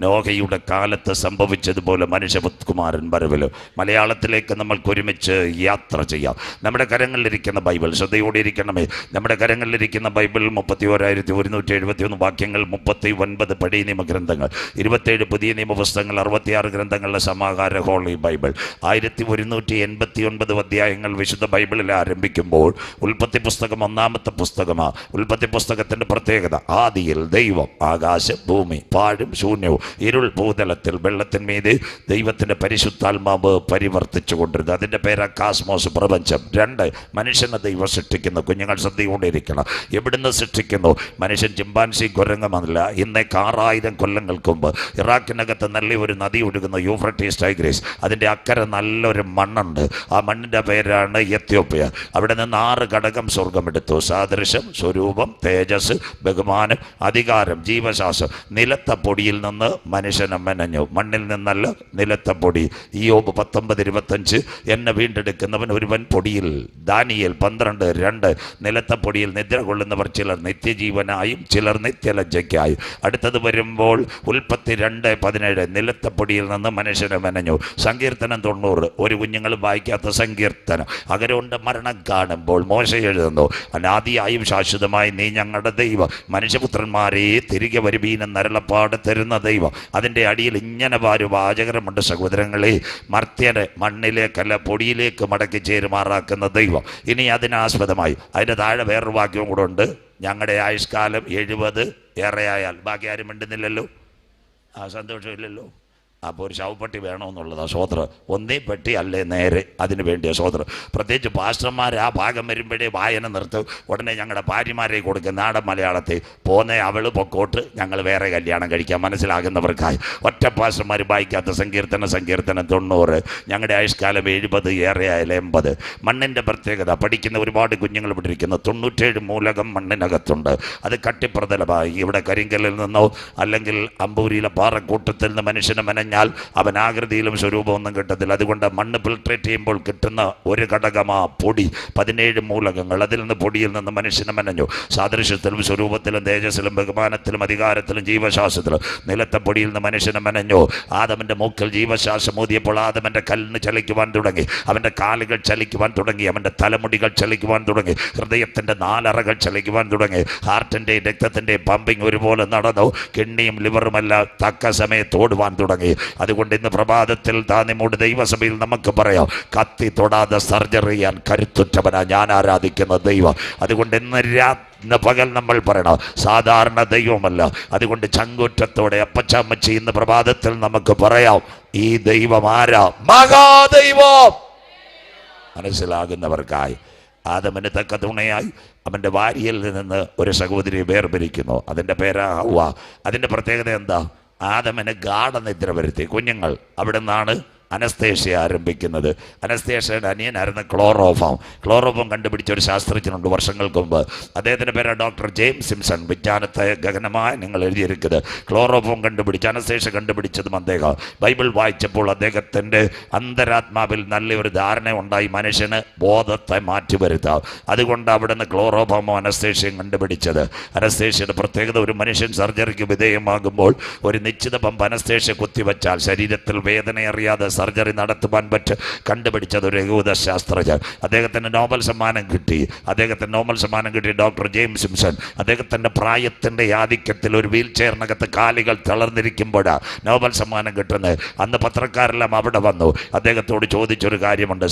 നോഹയുടെ കാലത്ത് സംഭവിച്ചതുപോലെ മനുഷ്യപുത്രകുമാരൻ വരവിലും. മലയാളത്തിലേക്ക് നമ്മൾക്ക് ഒരുമിച്ച് യാത്ര ചെയ്യാം. നമ്മുടെ കരങ്ങളിലിരിക്കുന്ന ബൈബിൾ ശ്രദ്ധയോടെ ഇരിക്കണമേ. നമ്മുടെ കരങ്ങളിലിരിക്കുന്ന ബൈബിൾ 31,171 വാക്യങ്ങൾ, 39 പഴയ നിയമഗ്രന്ഥങ്ങൾ, 27 പുതിയ നിയമപുസ്തകങ്ങൾ, 66 ഗ്രന്ഥങ്ങളുടെ സമാഹാര ഹോളി ബൈബിൾ, 1189 അധ്യായങ്ങൾ വിശുദ്ധ ബൈബിളിൽ ആരംഭിക്കുമ്പോൾ ഉൽപ്പത്തി പുസ്തകം ഒന്നാമത്തെ പുസ്തകമാണ്. ഉൽപ്പത്തി പുസ്തകത്തിൻ്റെ പ്രത്യേകത, ആദിയിൽ ദൈവം ആകാശം ഭൂമി പാഴും ശൂന്യവും ഇരുൾ ഭൂതലത്തിൽ വെള്ളത്തിന്മീതെ ദൈവത്തിൻ്റെ പരിശുദ്ധാത്മാവ് പരിവർത്തിച്ചു കൊണ്ടിരുന്നത്. അതിൻ്റെ പേരാ കാസ്മോസ്, പ്രപഞ്ചം. 2 മനുഷ്യനെ ദൈവം സൃഷ്ടിക്കുന്നു. കുഞ്ഞുങ്ങൾ ശ്രദ്ധയോടെയിരിക്കണം. എവിടുന്ന് സൃഷ്ടിക്കുന്നു? മനുഷ്യൻ ചിമ്പാൻസി കുരങ്ങമല്ല. ഇന്നേക്ക് 6000 കൊല്ലങ്ങൾക്ക് മുമ്പ് ഇറാഖിനകത്ത് നല്ലൊരു നദി ഒഴുകുന്ന യൂഫ്രട്ടീസ് ടൈഗ്രീസ്. അതിൻ്റെ അക്കരെ നല്ലൊരു മണ്ണുണ്ട്. ആ മണ്ണിൻ്റെ പേരാണ് എത്യോപ്യ. അവിടെ നിന്ന് 6 ഘടകം സ്വർഗമെടുത്തു. സാദൃശ്യം, സ്വരൂപം, തേജസ്, ബഹുമാനം, അധികാരം, ജീവശാസ്ത്രം. നിലത്ത പൊടിയിൽ നിന്ന് മനുഷ്യനെ മെനഞ്ഞു. മണ്ണിൽ നിന്നല്ല, നിലത്ത പൊടി. ഇയ്യോബ് 19:25 എന്നെ വീണ്ടെടുക്കുന്നവൻ ഒരുവൻ പൊടിയിൽ. ദാനിയേൽ 12:2 നിലത്ത പൊടിയിൽ നിദ്ര കൊള്ളുന്നവർ ചിലർ നിത്യജീവനായും ചിലർ നിത്യലജ്ജയ്ക്കായും. അടുത്തത് വരുമ്പോൾ ഉൽപ്പത്തി 2:17 നിലത്ത പൊടിയിൽ നിന്ന് മനുഷ്യനെ മെനഞ്ഞു. സങ്കീർത്തനം 90 ഒരു കുഞ്ഞുങ്ങളും വായിക്കാത്ത സങ്കീർത്തനം. അകരമുണ്ട് മരണം കാണുമ്പോൾ മോശ എഴുതുന്നു, അനാദിയായും ശാശ്വതമായി നീ ഞങ്ങളുടെ ദൈവം, മനുഷ്യപുത്രന്മാരെ തിരികെ വരുവീനെന്ന് അരുളപ്പാട് തരുന്ന ദൈവം. അതിൻ്റെ അടിയിൽ ഇങ്ങനെ ഒരു വാചകമുണ്ട്, സഹോദരങ്ങളെ, മർത്യനെ മണ്ണിലേക്കല്ല പൊടിയിലേക്ക് മടക്കി ചേരുമാറാക്കുന്ന ദൈവം. ഇനി അതിനാസ്പദമായി അതിൻ്റെ താഴെ വേറൊരു വാക്യവും കൂടെ ഉണ്ട്, ഞങ്ങളുടെ ആയുഷ്കാലം 70 ഏറെയായാൽ. ബാക്കി ആരും മിണ്ടുന്നില്ലല്ലോ, സന്തോഷമില്ലല്ലോ. അപ്പോൾ ഒരു ശവപ്പെട്ടി വേണമെന്നുള്ളതാണ് സ്വോത്രം. ഒന്നേ പെട്ടി അല്ലേ നേരെ, അതിന് വേണ്ടിയ സ്വോത്രം. പ്രത്യേകിച്ച് പാസ്റ്റർമാർ ആ ഭാഗം വരുമ്പോഴേ വായന നിർത്തും. ഉടനെ ഞങ്ങളുടെ ഭാര്യമാരെ കൊടുക്കും നാടൻ മലയാളത്തിൽ, പോന്നേ അവള് പൊക്കോട്ട്, ഞങ്ങൾ വേറെ കല്യാണം കഴിക്കാം, മനസ്സിലാകുന്നവർക്കായി. ഒറ്റ പാസ്റ്റർമാർ വായിക്കാത്ത സങ്കീർത്തനം 90 ഞങ്ങളുടെ ആയുഷ്കാലം 70 ഏറെയായാലും 80. മണ്ണിൻ്റെ പ്രത്യേകത, പഠിക്കുന്ന ഒരുപാട് കുഞ്ഞുങ്ങൾ ഇവിടെ ഇരിക്കുന്നു. 97 മൂലകം മണ്ണിനകത്തുണ്ട്. അത് കട്ടിപ്രതലമായി. ഇവിടെ കരിങ്കല്ലിൽ നിന്നോ അല്ലെങ്കിൽ അമ്പൂരിയിലെ പാറക്കൂട്ടത്തിൽ നിന്ന് മനുഷ്യനെ മെനഞ്ഞാൽ അവൻ ആകൃതിയിലും സ്വരൂപമൊന്നും കിട്ടത്തില്ല. അതുകൊണ്ട് മണ്ണ് ഫിൽട്രേറ്റ് ചെയ്യുമ്പോൾ കിട്ടുന്ന ഒരു ഘടകമാ പൊടി. 17 മൂലകങ്ങൾ. അതിൽ നിന്ന് പൊടിയിൽ നിന്ന് മനുഷ്യനെ മെനഞ്ഞു. സാദൃശ്യത്തിലും സ്വരൂപത്തിലും തേജസ്സിലും ബഹുമാനത്തിലും അധികാരത്തിലും ജീവശാസ്ത്രത്തിലും നിലത്തെ പൊടിയിൽ നിന്ന് മനുഷ്യനെ മെനഞ്ഞു. ആദമിൻ്റെ മൂക്കിൽ ജീവശാസ്ത്രം ഊതിയപ്പോൾ ആദമിൻ്റെ കല്ലിന് ചലിക്കുവാൻ തുടങ്ങി, അവൻ്റെ കാലുകൾ ചലിക്കുവാൻ തുടങ്ങി, അവൻ്റെ തലമുടികൾ ചലിക്കുവാൻ തുടങ്ങി, ഹൃദയത്തിൻ്റെ 4 അറകൾ ചലിക്കുവാൻ തുടങ്ങി. ഹാർട്ടിൻ്റെയും രക്തത്തിൻ്റെയും പമ്പിങ് ഒരുപോലെ നടന്നു. കിഡ്നിയും ലിവറുമല്ല തക്ക സമയത്ത് ഓടുവാൻ തുടങ്ങി. അതുകൊണ്ട് ഇന്ന് പ്രഭാതത്തിൽ താനിമൂട് ദൈവസഭയിൽ നമുക്ക് പറയാം, കത്തി തൊടാതെ സർജറി ചെയ്യാൻ കരുത്തുറ്റവനാ ഞാൻ ആരാധിക്കുന്ന ദൈവം. അതുകൊണ്ട് ഇന്ന് പകൽ നമ്മൾ പറയണം, സാധാരണ ദൈവമല്ല. അതുകൊണ്ട് ചങ്കൂറ്റത്തോടെ അപ്പച്ചമ്മച്ചി ഇന്ന് പ്രഭാതത്തിൽ നമുക്ക് പറയാം, ഈ ദൈവം ആരാ? മഹാദൈവം. മനസ്സിലാകുന്നവർക്കായി ആദമിന് തക്ക തുണയായി അവൻ്റെ ഭാര്യയിൽ നിന്ന് ഒരു സഹോദരിയെ വേർപിരിക്കുന്നു. അതിൻ്റെ പേരാ ഹവ്വ. അതിൻ്റെ പ്രത്യേകത എന്താ? ആദമിന് ഗാഠനിദ്ര വരുത്തി. കുഞ്ഞുങ്ങൾ അവിടെ നിന്നാണ് അനസ്തേഷ്യ ആരംഭിക്കുന്നത്. അനസ്തേഷ്യയുടെ അനിയനായിരുന്നു ക്ലോറോഫോം. ക്ലോറോഫോം കണ്ടുപിടിച്ച ഒരു ശാസ്ത്രജ്ഞനുണ്ട് വർഷങ്ങൾക്ക് മുമ്പ്. അദ്ദേഹത്തിൻ്റെ പേര് ഡോക്ടർ ജെയിംസ് സിംസൺ. വിജ്ഞാനത്തെ ഗഗനമായി നിങ്ങൾ എഴുതിയിരിക്കുന്നത്. ക്ലോറോഫോം കണ്ടുപിടിച്ച് അനസ്തേഷ്യ കണ്ടുപിടിച്ചതും അദ്ദേഹം. ബൈബിൾ വായിച്ചപ്പോൾ അദ്ദേഹത്തിൻ്റെ അന്തരാത്മാവിൽ നല്ലൊരു ധാരണ ഉണ്ടായി, മനുഷ്യന് ബോധത്തെ മാറ്റിവരുത്താം. അതുകൊണ്ട് അവിടെ നിന്ന് ക്ലോറോഫോമോ അനസ്തേഷ്യയും കണ്ടുപിടിച്ചത്. അനസ്തേഷ്യയുടെ പ്രത്യേകത, ഒരു മനുഷ്യൻ സർജറിക്ക് വിധേയമാകുമ്പോൾ ഒരു നിശ്ചിത പമ്പ് അനസ്തേഷ്യ കുത്തിവെച്ചാൽ ശരീരത്തിൽ വേദന അറിയാതെ സർജറി നടത്തുവാൻ കണ്ടുപിടിച്ചത് ഒരു യഹൂദ ശാസ്ത്രജ്ഞൻ. അദ്ദേഹത്തിന് നോബൽ സമ്മാനം കിട്ടി. Doctor James Simpson. അദ്ദേഹത്തിൻ്റെ പ്രായത്തിൻ്റെ ആധിക്യത്തിൽ ഒരു വീൽ ചെയറിനകത്ത് കാലുകൾ തളർന്നിരിക്കുമ്പോഴാണ് നോബൽ സമ്മാനം കിട്ടുന്നത്. അന്ന് പത്രക്കാരെല്ലാം അവിടെ വന്നു. അദ്ദേഹത്തോട് ചോദിച്ചൊരു കാര്യമുണ്ട്,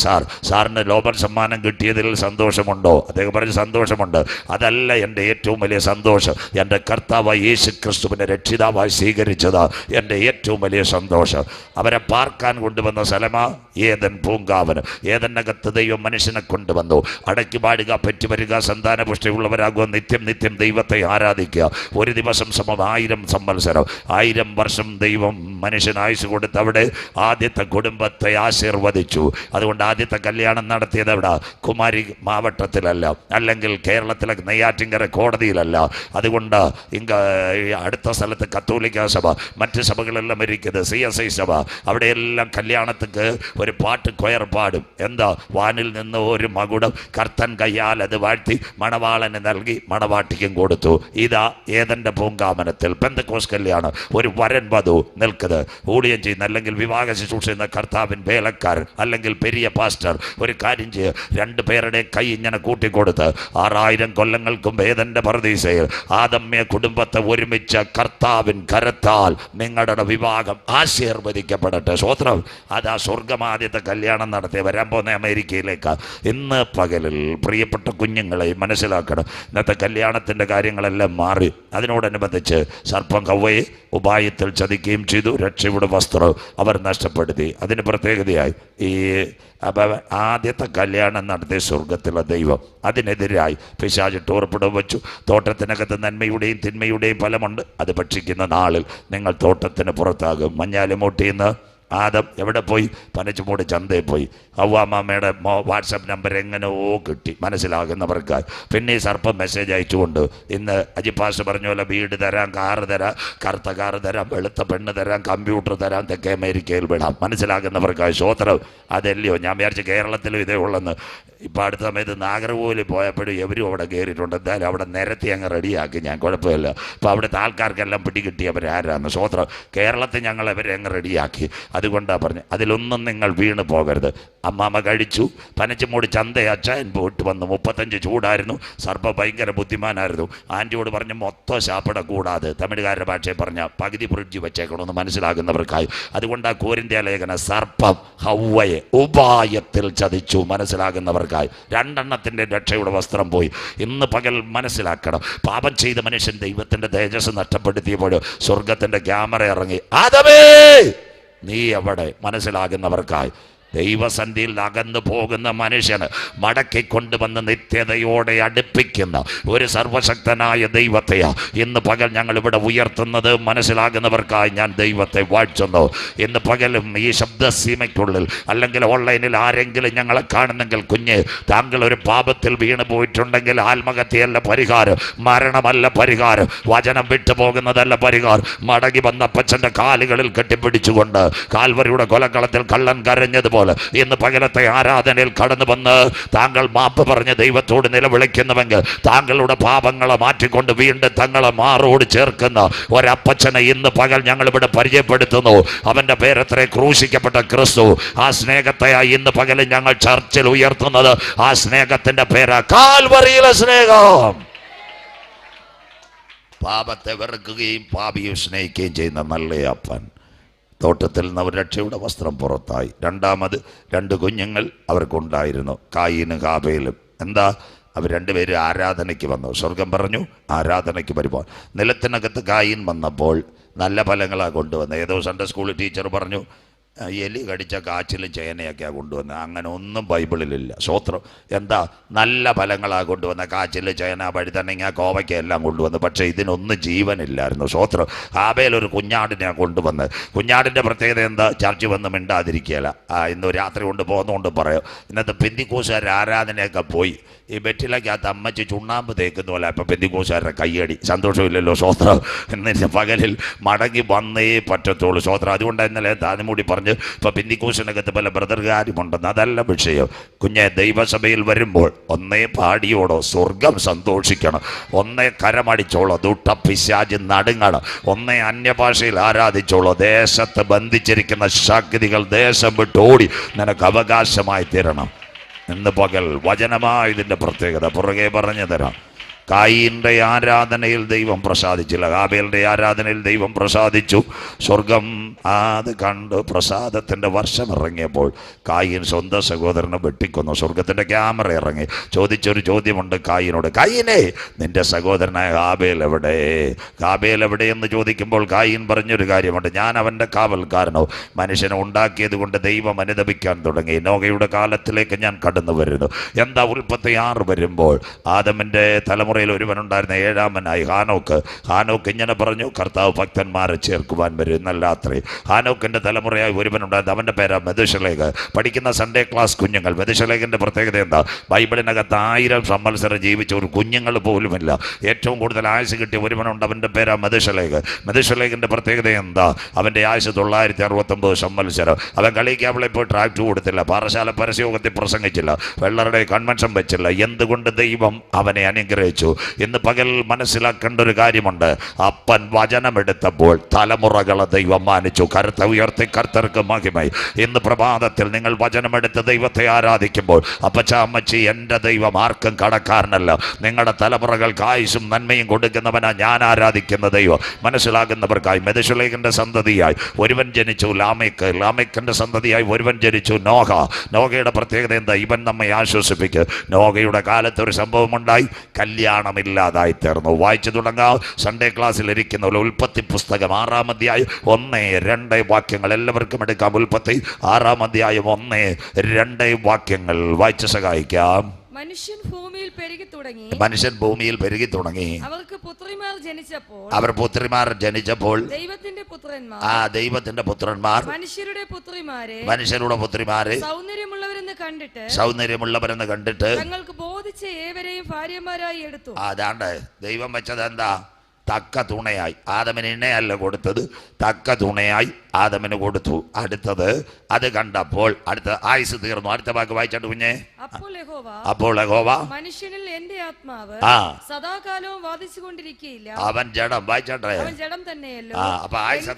സാറിന് നോബൽ സമ്മാനം കിട്ടിയതിൽ സന്തോഷമുണ്ടോ? അദ്ദേഹം പറഞ്ഞു, സന്തോഷമുണ്ട്. അതല്ല എൻ്റെ ഏറ്റവും വലിയ സന്തോഷം, എൻ്റെ കർത്താവായ യേശു ക്രിസ്തുവിനെ രക്ഷിതാവായി സ്വീകരിച്ചതാ എൻ്റെ ഏറ്റവും വലിയ സന്തോഷം. അവരെ പാർക്കാൻ കൊണ്ടുവന്ന സ്ഥലമാ ഏദൻ പൂങ്കാവനം. ഏദനകത്ത് ദൈവം മനുഷ്യനെ കൊണ്ടുവന്നു. അടക്കി പാടുക, പെറ്റുവരിക, സന്താനപുഷ്ടിയുള്ളവരാകുക, നിത്യം നിത്യം ദൈവത്തെ ആരാധിക്കുക. ഒരു ദിവസം സമം 1000 സംവത്സരം. 1000 വർഷം ദൈവം മനുഷ്യൻ ആയുസ് കൊടുത്ത് അവിടെ ആദ്യത്തെ കുടുംബത്തെ ആശീർവദിച്ചു. അതുകൊണ്ട് ആദ്യത്തെ കല്യാണം നടത്തിയത് എവിടെ? കുമാരി മാവട്ടത്തിലല്ല, അല്ലെങ്കിൽ കേരളത്തിലെ നെയ്യാറ്റിൻകര കോടതിയിലല്ല. അതുകൊണ്ട് അടുത്ത സ്ഥലത്ത് കത്തോലിക്ക സഭ, മറ്റ് സഭകളെല്ലാം ഇരിക്കുന്നത് CSI സഭ. അവിടെയെല്ലാം കല്യാണത്തിക്ക് ഒരു പാട്ട് കൊയർ പാടും. എന്താ? വാനിൽ നിന്ന് ഒരു മകുടം കർത്തൻ കയ്യാൽ അത് വാഴ്ത്തി മണവാളന് നൽകി മണവാട്ടിക്കും കൊടുത്തു. ഇതാ ഏദന്റെ പൂങ്കാവനത്തിൽ പെന്തക്കോസ് കല്യാണം, ഒരു വരൻ വധു നിൽക്കുന്നത്, ഊഴിയം ചെയ്യുന്ന അല്ലെങ്കിൽ വിവാഹ ശുശ്രൂഷ ചെയ്യുന്ന കർത്താവിൻ വേലക്കാരൻ അല്ലെങ്കിൽ പെരിയ പാസ്റ്റർ ഒരു കാര്യം ചെയ്യുക, രണ്ടു പേരുടെ കൈ ഇങ്ങനെ കൂട്ടിക്കൊടുത്ത് 6000 കൊല്ലങ്ങൾക്കും ഏദന്റെ പറുദീസയിൽ ആദമ്യ കുടുംബത്തെ ഒരുമിച്ച കർത്താവിൻ കരത്താൽ നിങ്ങളുടെ വിവാഹം ആശീർവദിക്കപ്പെടട്ടെ. സ്വോത്രം. അതാ സ്വർഗമാദ്യത്തെ കല്യാണം നടത്തി വരാൻ പോകുന്ന അമേരിക്കയിലേക്ക്. ഇന്ന് പകലിൽ പ്രിയപ്പെട്ട കുഞ്ഞുങ്ങളെ മനസ്സിലാക്കണം, ഇന്നത്തെ കല്യാണത്തിൻ്റെ കാര്യങ്ങളെല്ലാം മാറി. അതിനോടനുബന്ധിച്ച് സർപ്പം ഹവ്വയെ ഉപായത്തിൽ ചതിക്കുകയും ചെയ്തു. രക്ഷയുടെ വസ്ത്രം അവർ നഷ്ടപ്പെടുത്തി. അതിന് പ്രത്യേകതയായി ഈ ആദ്യത്തെ കല്യാണം നടത്തിയ സ്വർഗത്തിലെ ദൈവം അതിനെതിരായി പിശാച് ടോർപ്പിടം വെച്ചു. തോട്ടത്തിനകത്ത് നന്മയുടെയും തിന്മയുടെയും ഫലമുണ്ട്, അത് ഭക്ഷിക്കുന്ന നാളിൽ നിങ്ങൾ തോട്ടത്തിന് പുറത്താകും. മഞ്ഞാലിമൂട്ടിന്ന് ആദം എവിടെ പോയി? പനച്ചുമൂട് ചന്തയിൽ പോയി. ഹവ്വാമ്മയുടെ വാട്സപ്പ് നമ്പർ എങ്ങനെയോ കിട്ടി മനസ്സിലാകുന്നവർക്കായി. പിന്നെ ഈ സർപ്പം മെസ്സേജ് അയച്ചുകൊണ്ട് ഇന്ന് അജിപ്പാസ് പറഞ്ഞ പോലെ വീട് തരാം, കാറ് തരാം, കറുത്ത കാറ് തരാം, വെളുത്ത പെണ്ണ് തരാം, കമ്പ്യൂട്ടർ തരാം, തെക്കേ അമേരിക്കയിൽ വിടാം മനസ്സിലാകുന്നവർക്കായി. സ്വോത്രം. അതല്ലയോ ഞാൻ വിചാരിച്ചു കേരളത്തിലും ഇതേ ഉള്ളെന്ന്. ഇപ്പം അടുത്ത സമയത്ത് നാഗർകോവിൽ പോയപ്പോഴും എവരും അവിടെ കയറിയിട്ടുണ്ട്. എന്തായാലും അവിടെ നിരത്തി അങ്ങ് റെഡിയാക്കി ഞാൻ, കുഴപ്പമില്ല. ഇപ്പോൾ അവിടുത്തെ ആൾക്കാർക്കെല്ലാം പിടികിട്ടിയവരാരാന്ന്. സ്വോത്രം. കേരളത്തിൽ ഞങ്ങൾ അവരെ അങ്ങ് റെഡിയാക്കി. അതുകൊണ്ടാണ് പറഞ്ഞു, അതിലൊന്നും നിങ്ങൾ വീണ് പോകരുത്. അമ്മാമ്മ കഴിച്ചു. പനച്ചുമൂട് ചന്ത അച്ചായൻ പോയിട്ട് വന്നു. 35 ചൂടായിരുന്നു. സർപ്പം ഭയങ്കര ബുദ്ധിമാനായിരുന്നു. ആൻറ്റിയോട് പറഞ്ഞ് മൊത്തം ശാപ്പിട കൂടാതെ തമിഴുകാരുടെ ഭാഷയിൽ പറഞ്ഞ പകുതി ഫ്രിഡ്ജ് വെച്ചേക്കണമെന്ന് മനസ്സിലാകുന്നവർക്കായി. അതുകൊണ്ടാണ് കോരിന്ത്യ ലേഖന സർപ്പം ഹവ്വയെ ഉപായത്തിൽ ചതിച്ചു മനസ്സിലാകുന്നവർക്കായി. 2 എണ്ണത്തിൻ്റെ രക്ഷയുടെ വസ്ത്രം പോയി. ഇന്ന് പകൽ മനസ്സിലാക്കണം, പാപം ചെയ്ത മനുഷ്യൻ ദൈവത്തിൻ്റെ തേജസ് നഷ്ടപ്പെടുത്തിയപ്പോൾ സ്വർഗത്തിൻ്റെ ക്യാമറ ഇറങ്ങി, ആദമേ നീ എവിടെ മനസ്സിലാകുന്നവർക്കായി. ദൈവസന്ധിയിൽ അകന്നു പോകുന്ന മനുഷ്യന് മടക്കിക്കൊണ്ടുവന്ന് നിത്യതയോടെ അടുപ്പിക്കുന്ന ഒരു സർവശക്തനായ ദൈവത്തെയാ ഇന്ന് പകൽ ഞങ്ങൾ ഇവിടെ ഉയർത്തുന്നത് മനസ്സിലാകുന്നവർക്കായി ഞാൻ ദൈവത്തെ വാഴ്ത്തുന്നു. ഇന്ന് പകലും ഈ ശബ്ദസീമയ്ക്കുള്ളിൽ അല്ലെങ്കിൽ ഓൺലൈനിൽ ആരെങ്കിലും ഞങ്ങളെ കാണുന്നെങ്കിൽ, കുഞ്ഞ് താങ്കൾ ഒരു പാപത്തിൽ വീണ് പോയിട്ടുണ്ടെങ്കിൽ ആത്മഹത്യയല്ല പരിഹാരം, മരണമല്ല പരിഹാരം, വചനം വിട്ടുപോകുന്നതല്ല പരിഹാരം. മടങ്ങി വന്ന അപ്പച്ചൻ്റെ കാലുകളിൽ കെട്ടിപ്പിടിച്ചുകൊണ്ട് കാൽവരിയുടെ കൊലക്കളത്തിൽ കള്ളൻ കരഞ്ഞതുപോലെ ഇന്ന് പകലത്തെ ആരാധനയിൽ കടന്നു വന്ന് താങ്കൾ മാപ്പ് പറഞ്ഞ് ദൈവത്തോട് നിലവിളിക്കുന്നുവെങ്കിൽ താങ്കളുടെ പാപങ്ങളെ മാറ്റിക്കൊണ്ട് വീണ്ടും തങ്ങളെ മാറോട് ചേർക്കുന്ന ഒരപ്പച്ചനെ ഇന്ന് പകൽ ഞങ്ങൾ ഇവിടെ പരിചയപ്പെടുത്തുന്നു. അവന്റെ പേരത്രേ ക്രൂശിക്കപ്പെട്ട ക്രിസ്തു. ആ സ്നേഹത്തെയായി ഇന്ന് പകൽ ഞങ്ങൾ ചർച്ചിൽ ഉയർത്തുന്നത്. ആ സ്നേഹത്തിന്റെ പേരാ കാൽവരിയിലെ സ്നേഹം. പാപത്തെ വെറുക്കുകയും പാപിയെ സ്നേഹിക്കുകയും ചെയ്യുന്ന നല്ല അപ്പൻ. തോട്ടത്തിൽ നിന്ന് അവർ രക്ഷയുടെ വസ്ത്രം പുറത്തായി. രണ്ടാമത് 2 കുഞ്ഞുങ്ങൾ അവർക്കുണ്ടായിരുന്നു, കായീനും ഹാബേലും. എന്താ? അവർ 2 പേര് ആരാധനയ്ക്ക് വന്നു. സ്വർഗം പറഞ്ഞു ആരാധനയ്ക്ക് വരുമ്പോൾ നിലത്തിനകത്ത് കായീൻ വന്നപ്പോൾ നല്ല ഫലങ്ങളാണ് കൊണ്ടുവന്നത്. ഏതോ സൺഡേ സ്കൂൾ ടീച്ചർ പറഞ്ഞു എലി കടിച്ച കാച്ചിലും ചേനയൊക്കെയാണ് കൊണ്ടുവന്നത്. അങ്ങനെ ഒന്നും ബൈബിളിലില്ല. സ്വോത്രം. എന്താ? നല്ല ഫലങ്ങളാണ് കൊണ്ടുവന്നത്. കാച്ചിൽ, ചേന, വഴുതനങ്ങ, കോവയ്ക്ക എല്ലാം കൊണ്ടുവന്നു. പക്ഷേ ഇതിനൊന്നും ജീവനില്ലായിരുന്നു. സ്വോത്രം. ഹാബേൽ ഒരു കുഞ്ഞാടിനെയാണ് കൊണ്ടുവന്നത്. കുഞ്ഞാടിൻ്റെ പ്രത്യേകത എന്താ? ചർച്ച വന്ന് മിണ്ടാതിരിക്കുകയില്ല. ഇന്ന് രാത്രി കൊണ്ട് പോകുന്നതുകൊണ്ട് പറയാം, ഇന്നത്തെ പെന്തിക്കോസുകാരുടെ ആരാധനയൊക്കെ പോയി. ഈ വെറ്റിലക്കകത്ത് അമ്മച്ച് ചുണ്ണാമ്പ് തേക്കുന്ന പോലെ ഇപ്പം പെന്തിക്കോസുകാരുടെ കയ്യടി. സന്തോഷമില്ലല്ലോ. സ്വോത്രം. എന്നിട്ട് പകലിൽ മടങ്ങി വന്നേ പറ്റത്തുള്ളൂ. സ്വോത്രം. അതുകൊണ്ട് ഇന്നലെ താനിമൂടി പറഞ്ഞു ഇപ്പം പെന്തിക്കോസിനകത്ത് പല ബ്രദർകാരുമുണ്ടെന്ന്. അതല്ല വിഷയം. കുഞ്ഞെ ദൈവസഭയിൽ വരുമ്പോൾ ഒന്നേ പാടിയോടോ സ്വർഗം സന്തോഷിക്കണം, ഒന്നേ കരമടിച്ചോളോ ദുട്ട പിശാച് നടുങ്ങണം, ഒന്നേ അന്യഭാഷയിൽ ആരാധിച്ചോളോ. ദേശത്ത് ബന്ധിച്ചിരിക്കുന്ന ശക്തികൾ ദേശം വിട്ട് ഓടി നിനക്ക് അവകാശമായി തരണം. ഇന്ന് പകൽ വചനമായി ഇതിൻ്റെ പ്രത്യേകത പുറകെ പറഞ്ഞു തരാം. കായീൻ്റെ ആരാധനയിൽ ദൈവം പ്രസാദിച്ചില്ല, ഹാബേലിൻ്റെ ആരാധനയിൽ ദൈവം പ്രസാദിച്ചു. സ്വർഗം അത് കണ്ട് പ്രസാദത്തിൻ്റെ വർഷം ഇറങ്ങിയപ്പോൾ കായീൻ സ്വന്തം സഹോദരനെ വെട്ടിക്കൊന്നു. സ്വർഗത്തിൻ്റെ ക്യാമറ ഇറങ്ങി. ചോദിച്ചൊരു ചോദ്യമുണ്ട് കായീനോട്, കായീനെ നിന്റെ സഹോദരനായ ഹാബേൽ എവിടെ? ഹാബേൽ എവിടെയെന്ന് ചോദിക്കുമ്പോൾ കായീൻ പറഞ്ഞൊരു കാര്യമുണ്ട്, ഞാൻ അവൻ്റെ കാവൽക്കാരനോ. മനുഷ്യനെ ഉണ്ടാക്കിയത് കൊണ്ട് ദൈവം അനുദപിക്കാൻ തുടങ്ങി. നോഹയുടെ കാലത്തിലേക്ക് ഞാൻ കടന്നു വരുന്നു. എന്താ? ഉൽപ്പത്തി 6 വരുമ്പോൾ ആദമിൻ്റെ തലമുറ തലമുറയിൽ ഒരുവനുണ്ടായിരുന്ന ഏഴാമനായി ഹാനോക്ക് ഇങ്ങനെ പറഞ്ഞു, കർത്താവ് ഭക്തന്മാരെ ചേർക്കുവാൻ വരും. എന്നല്ല അത്രേ, ഹാനോക്കിൻ്റെ തലമുറയായി ഒരുവനുണ്ടായിരുന്നു, അവൻ്റെ പേരാ മെഥൂശലഹ്. പഠിക്കുന്ന സൺഡേ ക്ലാസ് കുഞ്ഞുങ്ങൾ, മെഥൂശലഹിൻ്റെ പ്രത്യേകത എന്താ? ബൈബിളിനകത്ത് 1000 സംവത്സരം ജീവിച്ച ഒരു കുഞ്ഞുങ്ങൾ പോലുമില്ല. ഏറ്റവും കൂടുതൽ ആയുസ് കിട്ടിയ ഒരുവനുണ്ട്, അവൻ്റെ പേരാ മെഥൂശലഹ്. മെഥൂശലഹിൻ്റെ പ്രത്യേകത എന്താ? അവൻ്റെ ആയുസ് 969 സംവത്സരം. അവൻ കളിക്കാവളെ പോയി ട്രാക്ട് കൊടുത്തില്ല, പാറശാല പരസ്യയോഗത്തിൽ പ്രസംഗിച്ചില്ല, വെള്ളറുടെ കൺവെൻഷൻ വെച്ചില്ല. എന്തുകൊണ്ട്? ദൈവം അവനെ അനുഗ്രഹിച്ചു. ഇന്ന് പകൽ മനസ്സിലാക്കേണ്ട ഒരു കാര്യമുണ്ട്. അപ്പൻ വചനമെടുത്തപ്പോൾ തലമുറകളെ ദൈവം മാനിച്ചു. കരുത്ത ഉയർത്തി കർത്തർക്ക് മഹിമൈ. ഇന്ന് പ്രഭാതത്തിൽ നിങ്ങൾ വചനമെടുത്ത് ദൈവത്തെ ആരാധിക്കുമ്പോൾ, അപ്പച്ച അമ്മച്ചി, എൻ്റെ ദൈവം ആർക്കും കടക്കാരനല്ല. നിങ്ങളുടെ തലമുറകൾക്ക് ആയുസും നന്മയും കൊടുക്കുന്നവനാ ഞാൻ ആരാധിക്കുന്ന ദൈവം. മനസ്സിലാകുന്നവർക്കായി മെഥൂശലഹിന്റെ സന്തതിയായി ഒരുവൻ ജനിച്ചു, ലാമെക്കിന്റെ സന്തതിയായി ഒരുവൻ ജനിച്ചു, നോഹയുടെ പ്രത്യേകത എന്താ? ഇവൻ നമ്മെ ആശ്വസിപ്പിക്കും. നോഹയുടെ കാലത്ത് ഒരു സംഭവം ഉണ്ടായി, കല്യാണമില്ലാതായി തീർന്നു. വായിച്ചു തുടങ്ങാം. സൺഡേ ക്ലാസ്സിൽ ഇരിക്കുന്ന ഉൽപ്പത്തി പുസ്തകം 6-ാം അധ്യായം 1-2 വാക്യങ്ങൾ എല്ലാവർക്കും എടുക്കാം. ഉൽപ്പത്തി 6-ാം അധ്യായം 1-2 വാക്യങ്ങൾ വായിച്ച് സഹായിക്കാം. മനുഷ്യൻ ഭൂമിയിൽ പെരുകി തുടങ്ങി. അവർ പുത്രിമാർ ജനിച്ചപ്പോൾ ദൈവത്തിന്റെ പുത്രന്മാർ മനുഷ്യരുടെ പുത്രിമാരെ സൗന്ദര്യമുള്ളവരെന്ന് കണ്ടിട്ട് തങ്ങൾക്ക് ബോധിച്ച ഏവരെയും ഭാര്യമാരായി എടുത്തു. അതാണ്ട് ദൈവം വെച്ചത് എന്താ? തക്ക തുണയായി. ആദമിന് ഇണയല്ല കൊടുത്തത്, തക്ക തുണയായി ആദമിന് കൊടുത്തു. അടുത്തത് അത് കണ്ടപ്പോൾ അടുത്ത ആയുസ് തീർന്നു. അടുത്ത വാക്ക് വായിച്ചിട്ട് കുഞ്ഞെ. അപ്പോൾ യഹോവ മനുഷ്യനിൽ എന്റെ ആത്മാവ് സദാകാലവും വാദിച്ചുകൊണ്ടിരിക്കുകയില്ല. അവൻ ജഡം. വായിച്ചോട്ടെ, അവൻ ജഡം തന്നെയല്ലോ. അപ്പൊ ആയുസ്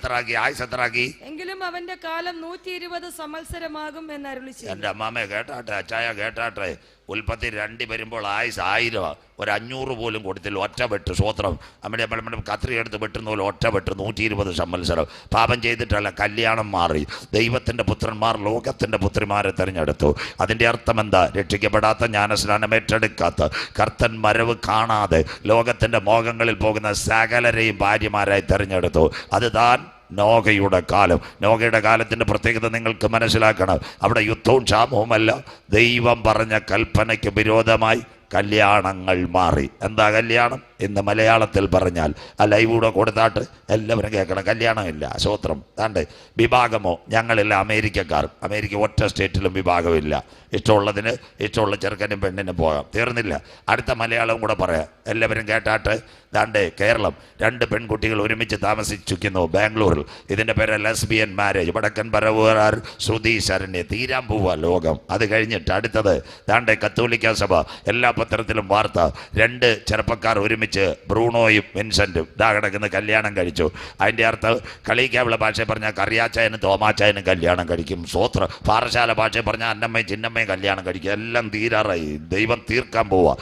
എത്രാക്കി? എങ്കിലും അവന്റെ കാലം 120 സംവത്സരമാകും എന്ന് അരുളിച്ചു. എന്റെ അമ്മാമയെ കേട്ടാട്ടെ, അച്ചായ കേട്ടാട്ടെ. ഉൽപ്പത്തി 2 വരുമ്പോൾ ആയുസ് 1000, ഒരു 500 പോലും കൊടുത്തില്ല. ഒറ്റ വെട്ട്. സ്വോത്രം. നമ്മുടെ കത്രി എടുത്ത് വെട്ടുന്ന പോലെ ഒറ്റ വെട്ട് 120 സംവത്സരം. പാപം ചെയ്തിട്ടല്ല, കല്യാണം മാറി. ദൈവത്തിന്റെ പുത്രന്മാർ ലോകത്തിന്റെ പുത്രിമാരെ തിരഞ്ഞെടുത്തു. അതിന്റെ അർത്ഥം എന്താ? രക്ഷിക്കപ്പെടാത്ത, ജ്ഞാനസ്നാനം ഏറ്റെടുക്കാത്ത, കർത്തൻ മരവ് കാണാതെ ലോകത്തിന്റെ മോഹങ്ങളിൽ പോകുന്ന സകലരെയും ഭാര്യമാരായി തിരഞ്ഞെടുത്തു. അത് താൻ നോഹയുടെ കാലം. നോഹയുടെ കാലത്തിൻ്റെ പ്രത്യേകത നിങ്ങൾക്ക് മനസ്സിലാക്കണം. അവിടെ യുദ്ധവും ക്ഷാമവുമല്ല, ദൈവം പറഞ്ഞ കൽപ്പനയ്ക്ക് വിരോധമായി കല്യാണങ്ങൾ മാറി. എന്താ കല്യാണം? ഇന്ന് മലയാളത്തിൽ പറഞ്ഞാൽ ആ ലൈവൂടെ കൊടുത്താട്ട് എല്ലാവരും കേൾക്കണം. കല്യാണമില്ല. സ്വോത്രം. താണ്ട് വിഭാഗമോ? ഞങ്ങളില്ല അമേരിക്കക്കാർ. അമേരിക്ക ഒറ്റ സ്റ്റേറ്റിലും വിഭാഗമില്ല. ഇഷ്ടമുള്ളതിന് ഇഷ്ടമുള്ള ചെറുക്കനും പെണ്ണിനും പോകാം. തീർന്നില്ല. അടുത്ത മലയാളവും കൂടെ പറയാം. എല്ലാവരും കേട്ടാട്ട്. ദാണ്ടേ കേരളം 2 പെൺകുട്ടികൾ ഒരുമിച്ച് താമസിച്ചിരിക്കുന്നു ബാംഗ്ലൂരിൽ. ഇതിൻ്റെ പേര് ലെസ്ബിയൻ മാരേജ്. വടക്കൻ പരവുകാർ, ശ്രുതി, ശരണ്യ. തീരാൻ പോവുക ലോകം. അത് കഴിഞ്ഞിട്ട് അടുത്തത് ദാണ്ടേ കത്തോലിക്ക സഭ. എല്ലാ പത്രത്തിലും വാർത്ത. 2 ചെറുപ്പക്കാർ ഒരുമിച്ച്, ബ്രൂണോയും വിൻസെന്റും ഇതാ കിടക്കുന്ന കല്യാണം കഴിച്ചു. അതിൻ്റെ അർത്ഥം കളിക്കാവുള്ള ഭാഷ പറഞ്ഞാൽ കറിയാച്ചായനും തോമാച്ചായനും കല്യാണം കഴിക്കും. സ്വോത്ര. പാറശാല ഭാഷ പറഞ്ഞാൽ അന്നമ്മയും ചിന്നമ്മയും കല്യാണം കഴിക്കും. എല്ലാം തീരാറായി. ദൈവം തീർക്കാൻ പോവുക.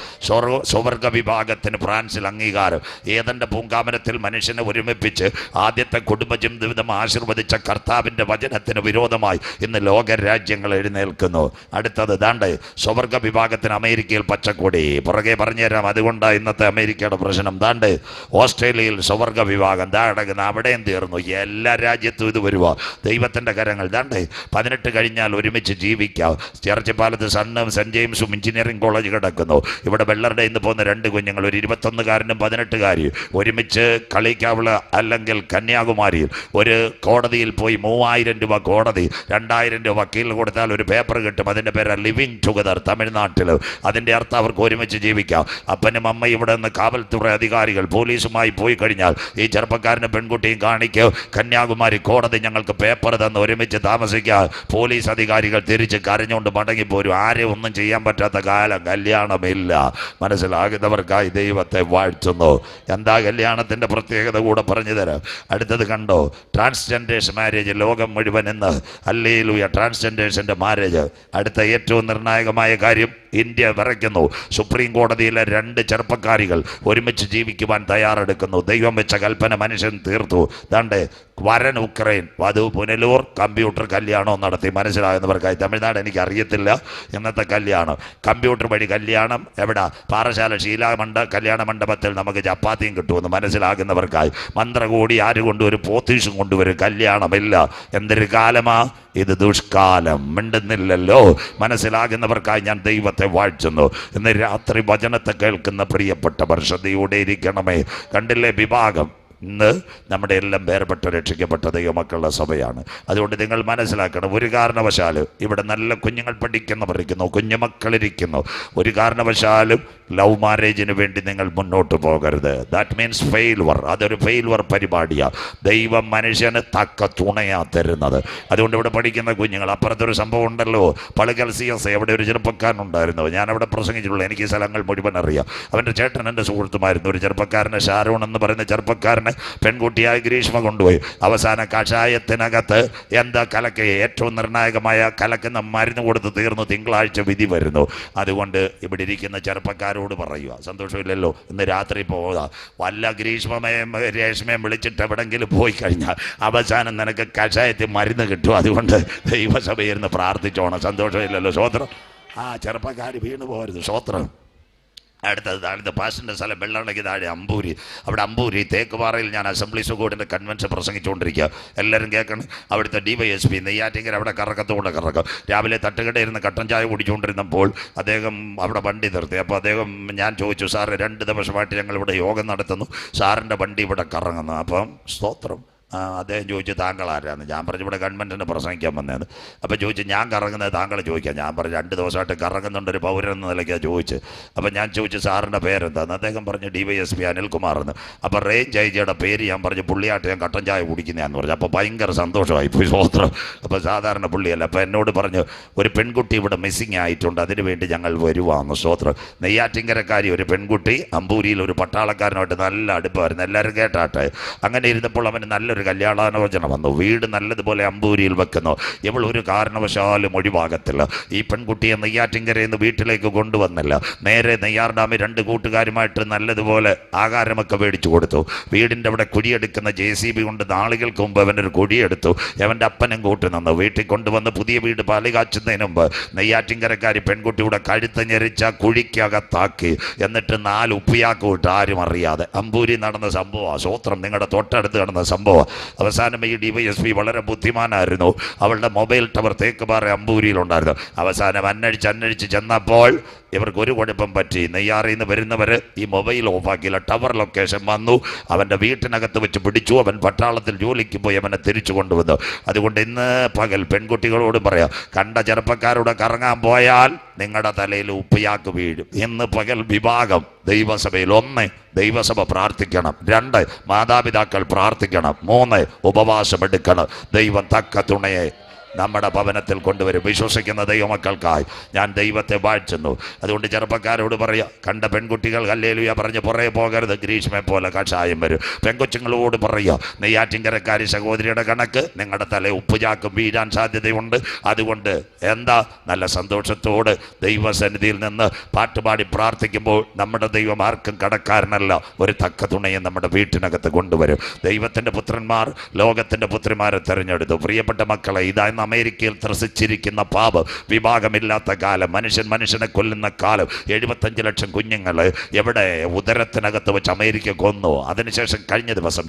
സ്വർഗ വിഭാഗത്തിന് ഫ്രാൻസിൽ അംഗീകാരം. ഏതന്റെ പൂങ്കാമരത്തിൽ മനുഷ്യനെ ഒരുമിപ്പിച്ച് ആദ്യത്തെ കുടുംബജീവിതം ആശീർവദിച്ച കർത്താവിന്റെ വചനത്തിന് വിരോധമായി ഇന്ന് ലോകരാജ്യങ്ങൾ എഴുന്നേൽക്കുന്നു. അടുത്തത് ദാണ്ടേ സ്വർഗ വിഭാഗത്തിന് അമേരിക്കയിൽ പച്ചക്കൊടി. പുറകെ പറഞ്ഞുതരാം. അതുകൊണ്ടാണ് ഇന്നത്തെ അമേരിക്കയുടെ പ്രശ്നം. ദാണ്ടേ ഓസ്ട്രേലിയയിൽ സ്വർഗ വിഭാഗം ദാ കിടക്കുന്ന. അവിടെയും തീർന്നു. എല്ലാ രാജ്യത്തും ഇത് വരുക. ദൈവത്തിന്റെ കരങ്ങൾ. ദാണ്ടേ 18 കഴിഞ്ഞാൽ ഒരുമിച്ച് ജീവിക്കാം. ചേർച്ചപ്പാലത്ത് സണ്ണും സെന്റ് ജെയിംസും എഞ്ചിനീയറിംഗ് കോളേജ് കിടക്കുന്നു. ഇവിടെ വെള്ളറുടെ ഇന്ന് പോകുന്ന 2 കുഞ്ഞുങ്ങൾ, ഒരു 21-കാരനും 18-കാരി ഒരുമിച്ച് കളിക്കാവുള്ള അല്ലെങ്കിൽ കന്യാകുമാരിയിൽ ഒരു കോടതിയിൽ പോയി 3000 രൂപ കോടതി, 2000 രൂപ വക്കീലിന് കൊടുത്താൽ ഒരു പേപ്പർ കിട്ടും. അതിൻ്റെ പേര് ലിവിങ് ടുഗദർ. തമിഴ്നാട്ടിൽ. അതിൻ്റെ അർത്ഥം അവർക്ക് ഒരുമിച്ച് ജീവിക്കാം. അപ്പനും അമ്മയും ഇവിടെ നിന്ന് കാവൽത്തുறை അധികാരികൾ പോലീസുമായി പോയി കഴിഞ്ഞാൽ ഈ ചെറുപ്പക്കാരനും പെൺകുട്ടിയും കാണിക്കും, കന്യാകുമാരി കോടതി ഞങ്ങൾക്ക് പേപ്പർ തന്ന് ഒരുമിച്ച് താമസിക്കുക. പോലീസ് അധികാരികൾ തിരിച്ച് കരഞ്ഞുകൊണ്ട് മടങ്ങിപ്പോരും. ആരെയും ഒന്നും ചെയ്യാൻ പറ്റാത്ത കാലം. കല്യാണമില്ല. മനസ്സിലാകുന്നവർക്കായി ദൈവത്തെ വാഴ്ത്തുന്നു. എന്താ കല്യാണത്തിൻ്റെ പ്രത്യേകത കൂടെ പറഞ്ഞു തരാം. അടുത്തത് കണ്ടോ? Transgenders marriage. ലോകം മുഴുവൻ ഇന്ന് ഹല്ലേലൂയ ട്രാൻസ്ജെൻഡേഴ്സിൻ്റെ മാരേജ്. അടുത്ത ഏറ്റവും നിർണായകമായ കാര്യം ഇന്ത്യ വിറയ്ക്കുന്നു. സുപ്രീം കോടതിയിലെ 2 ചെറുപ്പക്കാരികൾ ഒരുമിച്ച് ജീവിക്കുവാൻ തയ്യാറെടുക്കുന്നു. ദൈവം വെച്ച കൽപ്പന മനുഷ്യൻ തീർത്തു. ദാണ്ടേ വരൻ ഉക്രൈൻ, വധു പുനലൂർ. കമ്പ്യൂട്ടർ കല്യാണവും നടത്തി. മനസ്സിലാകുന്നവർക്കായി. തമിഴ്നാട് എനിക്ക് അറിയത്തില്ല ഇന്നത്തെ കല്യാണം. കമ്പ്യൂട്ടർ വഴി കല്യാണം. എവിടെ? പാറശാല കല്യാണ മണ്ഡപത്തിൽ നമുക്ക് ചപ്പാത്തിയും കിട്ടുമെന്ന്. മനസ്സിലാകുന്നവർക്കായി. മന്ത്രകൂടി ആര് കൊണ്ടുവരും? പോത്തീസും കൊണ്ടുവരും. കല്യാണമില്ല. എന്തൊരു കാലമാ ഇത് ദുഷ്കാലം. മിണ്ടുന്നില്ലല്ലോ. മനസ്സിലാകുന്നവർക്കായി ഞാൻ ദൈവത്തെ വാഴ്ത്തുന്നു. ഇന്ന് രാത്രി വചനത്തെ കേൾക്കുന്ന പ്രിയപ്പെട്ടവർ ശ്രദ്ധയോടെ ഇരിക്കണമേ. കണ്ടില്ലേ വിഭാഗം? ഇന്ന് നമ്മുടെ എല്ലാം വേർപെട്ട രക്ഷിക്കപ്പെട്ട ദൈവമക്കളുടെ സഭയാണ്. അതുകൊണ്ട് നിങ്ങൾ മനസ്സിലാക്കണം, ഒരു കാരണവശാലും ഇവിടെ നല്ല കുഞ്ഞുങ്ങൾ പഠിക്കുന്നവരിക്കുന്നു, കുഞ്ഞുമക്കളിരിക്കുന്നു. ഒരു കാരണവശാലും ലവ് മാരേജിന് വേണ്ടി നിങ്ങൾ മുന്നോട്ട് പോകരുത്. That means failure. അതൊരു ഫെയിൽവർ പരിപാടിയാണ്. ദൈവം മനുഷ്യന് തക്ക തുണയാ തരുന്നത്. അതുകൊണ്ട് ഇവിടെ പഠിക്കുന്ന കുഞ്ഞുങ്ങൾ, അപ്പുറത്തൊരു സംഭവം ഉണ്ടല്ലോ, പളുകൽ CSI, അവിടെ ഒരു ചെറുപ്പക്കാരനുണ്ടായിരുന്നു. ഞാനവിടെ പ്രസംഗിച്ചിട്ടുള്ളൂ, എനിക്ക് ഈ സ്ഥലങ്ങൾ മുഴുവൻ അറിയാം. അവൻ്റെ ചേട്ടൻ എൻ്റെ സുഹൃത്തുമായിരുന്നു. ഒരു ചെറുപ്പക്കാരനെ, ഷാരോൺ എന്ന് പറയുന്ന ചെറുപ്പക്കാരനെ പെൺകുട്ടിയായ ഗ്രീഷ്മ കൊണ്ടുപോയി. അവസാന കഷായത്തിനകത്ത് എന്താ കലക്ക്, ഏറ്റവും നിർണായകമായ കലക്കുന്ന മരുന്ന് കൊടുത്ത് തീർന്നു. തിങ്കളാഴ്ച വിധി വരുന്നു. അതുകൊണ്ട് ഇവിടെ ഇരിക്കുന്ന ചെറുപ്പക്കാരോട് പറയുക, സന്തോഷമില്ലല്ലോ, ഇന്ന് രാത്രി പോകാ. വല്ല ഗ്രീഷ്മയും രേഷ്മയും വിളിച്ചിട്ട് എവിടെങ്കിലും പോയി കഴിഞ്ഞാൽ അവസാനം നിനക്ക് കഷായത്തിൽ മരുന്ന് കിട്ടും. അതുകൊണ്ട് ദൈവസഭയിരുന്ന് പ്രാർത്ഥിച്ചോണം. സന്തോഷമില്ലല്ലോ. സ്വോത്രം. ചെറുപ്പക്കാർ വീണു പോകരുത്. സ്വോത്രം. അടുത്ത പാസ്റ്ററിൻ്റെ സ്ഥലം വെള്ളമുണ്ടെങ്കിൽ താഴെ അമ്പൂരി. അവിടെ അമ്പൂരി തേക്കുപാറയിൽ ഞാൻ അസംബ്ലീസ് കോഡിൻ്റെ കൺവെൻഷൻ പ്രസംഗിച്ചുകൊണ്ടിരിക്കുക. എല്ലാവരും കേൾക്കണം. അവിടുത്തെ DYSP നെയ്യാറ്റിങ്കര അവിടെ കറക്കത്തോടെ കറക്കം. രാവിലെ തട്ടുകടയിരുന്ന് കട്ടൻ ചായ കുടിച്ചുകൊണ്ടിരുന്നപ്പോൾ അദ്ദേഹം അവിടെ വണ്ടി നിർത്തി. അപ്പോൾ അദ്ദേഹം, ഞാൻ ചോദിച്ചു, സാറ് 2 ദിവസമായിട്ട് ഞങ്ങൾ ഇവിടെ യോഗം നടത്തുന്നു, സാറിൻ്റെ വണ്ടി ഇവിടെ കറങ്ങുന്നു. അപ്പം സ്തോത്രം. അദ്ദേഹം ചോദിച്ചു, താങ്കൾ ആരാന്ന്? ഞാൻ പറഞ്ഞു, ഇവിടെ ഗവൺമെൻറ്റിന് പ്രസംഗിക്കാൻ വന്നതാണ്. അപ്പോൾ ചോദിച്ചു, ഞാൻ കറങ്ങുന്നത് താങ്കൾ ചോദിക്കാം. ഞാൻ പറഞ്ഞു, 2 ദിവസമായിട്ട് കറങ്ങുന്നുണ്ട്, ഒരു പൗരൻ എന്ന നിലയ്ക്കാണ് ചോദിച്ചു. അപ്പോൾ ഞാൻ ചോദിച്ചു, സാറിൻ്റെ പേരെന്താന്ന്? അദ്ദേഹം പറഞ്ഞു, DYSP അനിൽകുമാർ എന്ന്. അപ്പോൾ റേഞ്ച് ഐജിയുടെ പേര് ഞാൻ പറഞ്ഞു, പുള്ളിയായിട്ട് ഞാൻ കട്ടൻ ചായ കുടിക്കുന്നതാന്ന് പറഞ്ഞു. അപ്പോൾ ഭയങ്കര സന്തോഷമായി പോയി. സ്വോത്രം. അപ്പോൾ സാധാരണ പുള്ളിയല്ല. അപ്പോൾ എന്നോട് പറഞ്ഞു, ഒരു പെൺകുട്ടി ഇവിടെ മിസ്സിങ് ആയിട്ടുണ്ട്, അതിനു വേണ്ടി ഞങ്ങൾ വരുവാന്ന്. സ്വോത്രം. നെയ്യാറ്റിങ്കരക്കാരി ഒരു പെൺകുട്ടി അമ്പൂരിയിൽ ഒരു പട്ടാളക്കാരനുമായിട്ട് നല്ല അടുപ്പമായിരുന്നു. എല്ലാവരും കേട്ടാട്ടെ. അങ്ങനെ ഇരുന്നപ്പോൾ അവന് നല്ലൊരു കല്യാണാലോചന വന്നു. വീട് നല്ലതുപോലെ അമ്പൂരിയിൽ വെക്കുന്നു. ഇവൾ ഒരു കാരണവശാലും ഒഴിവാകത്തില്ല. ഈ പെൺകുട്ടിയെ നെയ്യാറ്റിങ്കരയിൽ നിന്ന് വീട്ടിലേക്ക് കൊണ്ടുവന്നില്ല. നേരെ നെയ്യാർ ഡാമിൽ 2 കൂട്ടുകാരുമായിട്ട് നല്ലതുപോലെ ആഹാരമൊക്കെ മേടിച്ചു കൊടുത്തു. വീടിൻ്റെ അവിടെ കുഴിയെടുക്കുന്ന JCB കൊണ്ട് നാളുകൾക്ക് മുമ്പ് അവനൊരു കുഴിയെടുത്തു. അവൻ്റെ അപ്പനും കൂട്ടി നിന്നു. വീട്ടിൽ കൊണ്ടുവന്ന് പുതിയ വീട് പാല് കാച്ചുന്നതിന് മുമ്പ് നെയ്യാറ്റിങ്കരക്കാരി പെൺകുട്ടിയുടെ കഴുത്ത് ഞെരിച്ച കുഴിക്കകത്താക്കി. എന്നിട്ട് 4 ഉപ്പിയാക്ക് വിട്ട് ആരും അറിയാതെ. അമ്പൂരി നടന്ന സംഭവമാണ്. സ്വോത്രം. നിങ്ങളുടെ തൊട്ടടുത്ത് നടന്ന സംഭവം. അവസാനം ഈ DYSP വളരെ ബുദ്ധിമാനായിരുന്നു. അവളുടെ മൊബൈൽ ടവർ തേക്കുപാറ അമ്പൂരിയിലുണ്ടായിരുന്നു. അവസാനം അന്വേഷിച്ച് ചെന്നപ്പോൾ ഇവർക്ക് ഒരു കുഴപ്പം പറ്റി. നെയ്യാറിൽ നിന്ന് വരുന്നവർ ഈ മൊബൈൽ ഓഫാക്കിയില്ല. ടവർ ലൊക്കേഷൻ വന്നു. അവൻ്റെ വീട്ടിനകത്ത് വെച്ച് പിടിച്ചു. അവൻ പട്ടാളത്തിൽ ജോലിക്ക് പോയി അവനെ തിരിച്ചു കൊണ്ടുവന്നു. അതുകൊണ്ട് ഇന്ന് പകൽ പെൺകുട്ടികളോട് പറയാം, കണ്ട ചെറുപ്പക്കാരോട് കറങ്ങാൻ പോയാൽ നിങ്ങളുടെ തലയിൽ ഉപ്പിയാക്ക് വീഴും. ഇന്ന് പകൽ വിഭാഗം ദൈവസഭയിൽ 1 ദൈവസഭ പ്രാർത്ഥിക്കണം, 2 മാതാപിതാക്കൾ പ്രാർത്ഥിക്കണം, 3 ഉപവാസമെടുക്കണം. ദൈവം തക്ക തുണയെ നമ്മുടെ ഭവനത്തിൽ കൊണ്ടുവരും. വിശ്വസിക്കുന്ന ദൈവമക്കൾക്കായി ഞാൻ ദൈവത്തെ വാഴ്ത്തുന്നു. അതുകൊണ്ട് ചെറുപ്പക്കാരോട് പറയാം, കണ്ട പെൺകുട്ടികൾ ഹല്ലേലൂയ പറഞ്ഞ് പുറകെ പോകരുത്. ഗ്രീഷ്മയെ പോലെ കഷായം വരും. പെൺകൊച്ചുങ്ങളോട് പറയാം, നെയ്യാറ്റിങ്കരക്കാരി സഹോദരിയുടെ കണക്ക് നിങ്ങളുടെ തല ഉപ്പുചാക്കും വീഴാൻ സാധ്യതയുണ്ട്. അതുകൊണ്ട് എന്താ, നല്ല സന്തോഷത്തോട് ദൈവസന്നിധിയിൽ നിന്ന് പാട്ടുപാടി പ്രാർത്ഥിക്കുമ്പോൾ നമ്മുടെ ദൈവം ആർക്കും കടക്കാരനല്ല. ഒരു തക്ക തുണയെ നമ്മുടെ വീട്ടിനകത്ത് കൊണ്ടുവരും. ദൈവത്തിൻ്റെ പുത്രന്മാർ ലോകത്തിൻ്റെ പുത്രിമാരെ തിരഞ്ഞെടുത്തു. പ്രിയപ്പെട്ട മക്കളെ, ഇതാ അമേരിക്കയിൽ ത്രസിച്ചിരിക്കുന്ന പാപം. വിഭാഗമില്ലാത്ത കാലം, മനുഷ്യനെ കൊല്ലുന്ന കാലം. 75 ലക്ഷം കുഞ്ഞുങ്ങൾ എവിടെ ഉദരത്തിനകത്ത് വെച്ച് അമേരിക്ക കൊന്നു. അതിനുശേഷം കഴിഞ്ഞ ദിവസം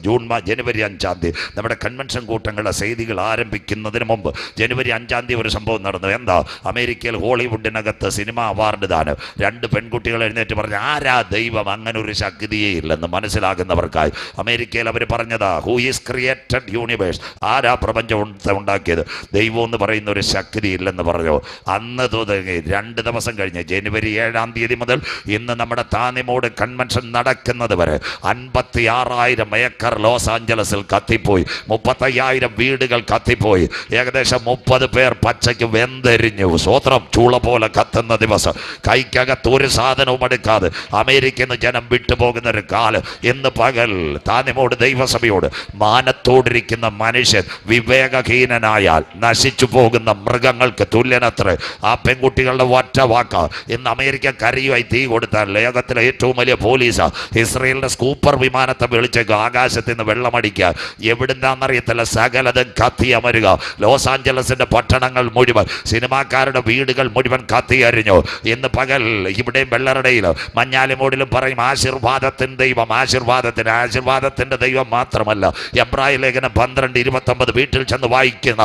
ജനുവരി 5-ാം തീയതി നമ്മുടെ കൺവെൻഷൻ കൂട്ടങ്ങളുടെ ചെയ്തികൾ ആരംഭിക്കുന്നതിന് മുമ്പ് ജനുവരി 5-ാം തീയതി ഒരു സംഭവം നടന്നു. എന്താ, അമേരിക്കയിൽ ഹോളിവുഡിനകത്ത് സിനിമ അവാർഡ് ദാനം. 2 പെൺകുട്ടികൾ എഴുന്നേറ്റ് പറഞ്ഞു, ആരാ ദൈവം, അങ്ങനെ ഒരു ശക്തിയേ ഇല്ലെന്ന് മനസ്സിലാകുന്നവർക്കായി. അമേരിക്കയിൽ അവർ പറഞ്ഞതാ, ഹൂ ഈസ് ക്രിയേറ്റഡ് യൂണിവേഴ്സ്, ആരാ പ്രപഞ്ചം ഉണ്ടാക്കിയത്? ദൈവം എന്ന് പറയുന്ന ഒരു ശക്തി ഇല്ലെന്ന് പറഞ്ഞു. അന്ന് തുടങ്ങി 2 ദിവസം കഴിഞ്ഞ് ജനുവരി 7-ാം തീയതി മുതൽ ഇന്ന് നമ്മുടെ താന്നിമോട് കൺവെൻഷൻ നടക്കുന്നത് വരെ 56,000 ഏക്കർ ലോസ് ആഞ്ചലസിൽ കത്തിപ്പോയി. 35,000 വീടുകൾ കത്തിപ്പോയി. ഏകദേശം 30 പേർ പച്ചയ്ക്ക് വെന്തെരിഞ്ഞു. സ്വോത്രം. ചൂള പോലെ കത്തുന്ന ദിവസം. കൈക്കകത്ത് ഒരു സാധനവും എടുക്കാതെ അമേരിക്കയിൽ നിന്ന് ജനം വിട്ടുപോകുന്ന ഒരു കാലം. ഇന്ന് പകൽ താന്നിമോട് ദൈവസഭയോട്, മാനത്തോടിരിക്കുന്ന മനുഷ്യൻ വിവേകഹീനനായാൽ നശിച്ചു പോകുന്ന മൃഗങ്ങൾക്ക് തുല്യനത്ര. ആ പെൺകുട്ടികളുടെ ഒറ്റ വാക്ക. ഇന്ന് അമേരിക്ക കരയുമായി തീ കൊടുത്താൽ ലോകത്തിലെ ഏറ്റവും വലിയ പോലീസാ. ഇസ്രയേലിന്റെ സ്കൂപ്പർ വിമാനത്തെ വിളിച്ചേക്ക് ആകാശത്ത് നിന്ന് വെള്ളമടിക്കുക. എവിടുന്നാന്നറിയത്തില്ല, സകലതും കത്തിയമരുക. ലോസ് ആഞ്ചലസിന്റെ പട്ടണങ്ങൾ മുഴുവൻ, സിനിമാക്കാരുടെ വീടുകൾ മുഴുവൻ കത്തിയരിഞ്ഞു. ഇന്ന് പകൽ ഇവിടെയും വെള്ളറടയിലും മഞ്ഞാലിമൂടിലും പറയും, ആശീർവാദത്തിൻ്റെ ദൈവം, ആശീർവാദത്തിന്റെ ദൈവം മാത്രമല്ല. എബ്രായ ലേഖനം 12:29 വീട്ടിൽ ചെന്ന് വായിക്കുന്ന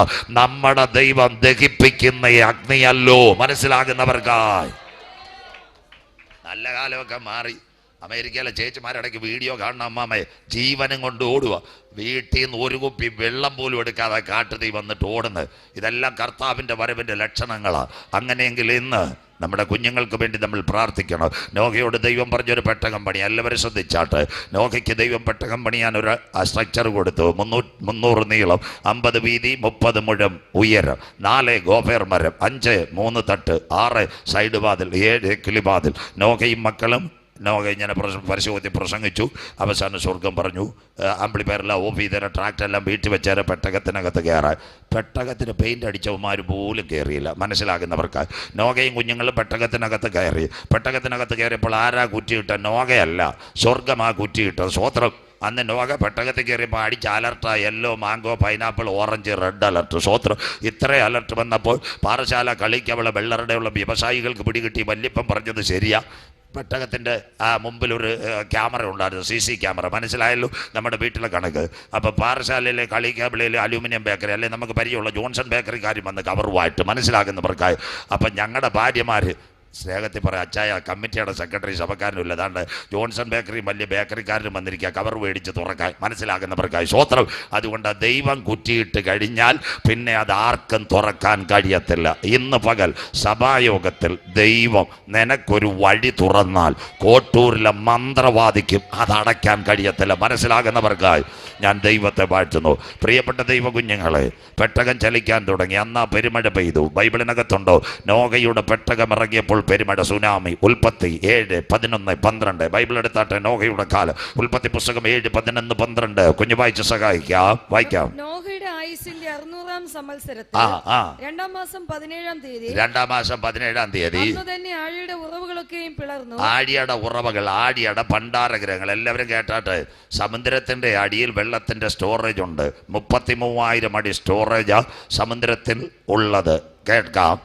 നമ്മുടെ ദൈവം ദഹിപ്പിക്കുന്ന അഗ്നിയല്ലോ. മനസ്സിലാകുന്നവർക്കായി നല്ല കാലമൊക്കെ മാറി. അമേരിക്കയിലെ ചേച്ചിമാരിടയ്ക്ക് വീഡിയോ കാണണം, അമ്മാമ്മേ ജീവനും കൊണ്ട് ഓടുക, വീട്ടിൽ നിന്ന് ഒരു കുപ്പി വെള്ളം പോലും എടുക്കാതെ കാട്ടുതീ വന്നിട്ട് ഓടുന്നത്. ഇതെല്ലാം കർത്താവിൻ്റെ വരവിൻ്റെ ലക്ഷണങ്ങളാണ്. അങ്ങനെയെങ്കിൽ ഇന്ന് നമ്മുടെ കുഞ്ഞുങ്ങൾക്ക് വേണ്ടി നമ്മൾ പ്രാർത്ഥിക്കണം. നോഹയോട് ദൈവം പറഞ്ഞൊരു പെട്ടകം പണി. എല്ലാവരും ശ്രദ്ധിച്ചാട്ട്. നോഹയ്ക്ക് ദൈവം പെട്ടകം പണിയാൻ ഒരു സ്ട്രക്ചർ കൊടുത്തു. 300 നീളം, 50 വീതി, 30 മുഴം ഉയരം, 4 ഗോഫേർ മരം, 5 3 തട്ട്, 6 സൈഡ് വാതിൽ, 7 കിളിവാതിൽ. നോഹയും മക്കളും നോഹ ഇങ്ങനെ പരിശോധിച്ച് പ്രസംഗിച്ചു. അവസാനം സ്വർഗം പറഞ്ഞു. ആംപ്ലിഫയറെല്ലാം ഓഫ് ചെയ്തേരെ, ട്രാക്ടറെല്ലാം വീട്ടിൽ വെച്ചേരെ, പെട്ടകത്തിനകത്ത് കയറാൻ. പെട്ടകത്തിന് പെയിൻ്റ് അടിച്ചവന്മാർ പോലും കയറിയില്ല. മനസ്സിലാകുന്നവർക്ക് നോഹയും കുഞ്ഞുങ്ങളും പെട്ടകത്തിനകത്ത് കയറി. പെട്ടകത്തിനകത്ത് കയറിയപ്പോൾ ആരാ കുറ്റിയിട്ട? നോഹയല്ല, സ്വർഗമാ കുറ്റിയിട്ടത്. സ്വോത്രം. അന്ന് നോഹ പെട്ടകത്തിൽ കയറിയപ്പോൾ അടിച്ച് അലർട്ടാ. Yellow, mango, pineapple, orange, red alert. സ്വോത്രം. ഇത്രയും അലർട്ട് വന്നപ്പോൾ പാറശാല കളിക്കവള വെള്ളറുടെയുള്ള വ്യവസായികൾക്ക് പിടികിട്ടി. വല്യപ്പൻ പറഞ്ഞത് ശരിയാ. പെട്ടകത്തിൻ്റെ മുമ്പിലൊരു ക്യാമറ ഉണ്ടായിരുന്നു, CC ക്യാമറ. മനസ്സിലായല്ലോ നമ്മുടെ വീട്ടിലെ കണക്ക്. അപ്പോൾ പാറശാലയിലെ കളിക്കാവിളയിലെ അലൂമിനിയം ബേക്കറി, അല്ലെങ്കിൽ നമുക്ക് പരിചയമുള്ള ജോൺസൺ ബേക്കറിക്കാരും വന്ന് കവറുമായിട്ട്. മനസ്സിലാകുന്നവർക്കായി. അപ്പം ഞങ്ങളുടെ ഭാര്യമാർ സ്നേഹത്തിൽ പറയാം, അച്ചായ കമ്മിറ്റിയുടെ സെക്രട്ടറി സഭക്കാരനുമില്ല, അതാണ്ട് ജോൺസൺ ബേക്കറിയും വലിയ ബേക്കറിക്കാരനും വന്നിരിക്കുക കവർ മേടിച്ച് തുറക്കാൻ. മനസ്സിലാകുന്നവർക്കായി സ്വോത്രം. അതുകൊണ്ട് ദൈവം കുറ്റിയിട്ട് കഴിഞ്ഞാൽ പിന്നെ അത് ആർക്കും തുറക്കാൻ കഴിയത്തില്ല. ഇന്ന് പകൽ സഭായോഗത്തിൽ ദൈവം നിനക്കൊരു വഴി തുറന്നാൽ കോട്ടൂരിലെ മന്ത്രവാദിക്കും അത് അടയ്ക്കാൻ കഴിയത്തില്ല. മനസ്സിലാകുന്നവർക്കായി ഞാൻ ദൈവത്തെ വാഴ്ത്തുന്നു. പ്രിയപ്പെട്ട ദൈവ കുഞ്ഞുങ്ങളെ, പെട്ടകം ചലിക്കാൻ തുടങ്ങി. അന്നാ പെരുമഴ പെയ്തു. ബൈബിളിനകത്തുണ്ടോ? നോഹയുടെ പെട്ടകം ഇറങ്ങിയപ്പോൾ പെരുമഴ, സുനാമി. ഉൽപ്പത്തി 7, 11, 12. ബൈബിൾ എടുത്താട്ടെ. നോഹയുടെ കാലം. ഉൽപ്പത്തി പുസ്തകം 7, 11, 12. കുഞ്ഞു വായിച്ച് സഹായിക്കാം. വായിക്കാം. നോഹയുടെ ആയുസിന്റെ 600-ാം സംവത്സരത്തിൽ 2-ാം മാസം 17-ാം തീയതി തന്നെ ആഴിയുടെ ഉറവുകളൊക്കെയും പിളർന്നു. ആഴിയുടെ ഉറവകൾ, ആഴിയുടെ ഭണ്ഡാരഗ്രഹങ്ങൾ. എല്ലാവരും കേട്ടാട്ടെ. സമുദ്രത്തിന്റെ അടിയിൽ വെള്ളത്തിന്റെ സ്റ്റോറേജ് ഉണ്ട്. 33,000 അടി സ്റ്റോറേജാ സമുദ്രത്തിൽ ഉള്ളത്. കേൾക്കാം.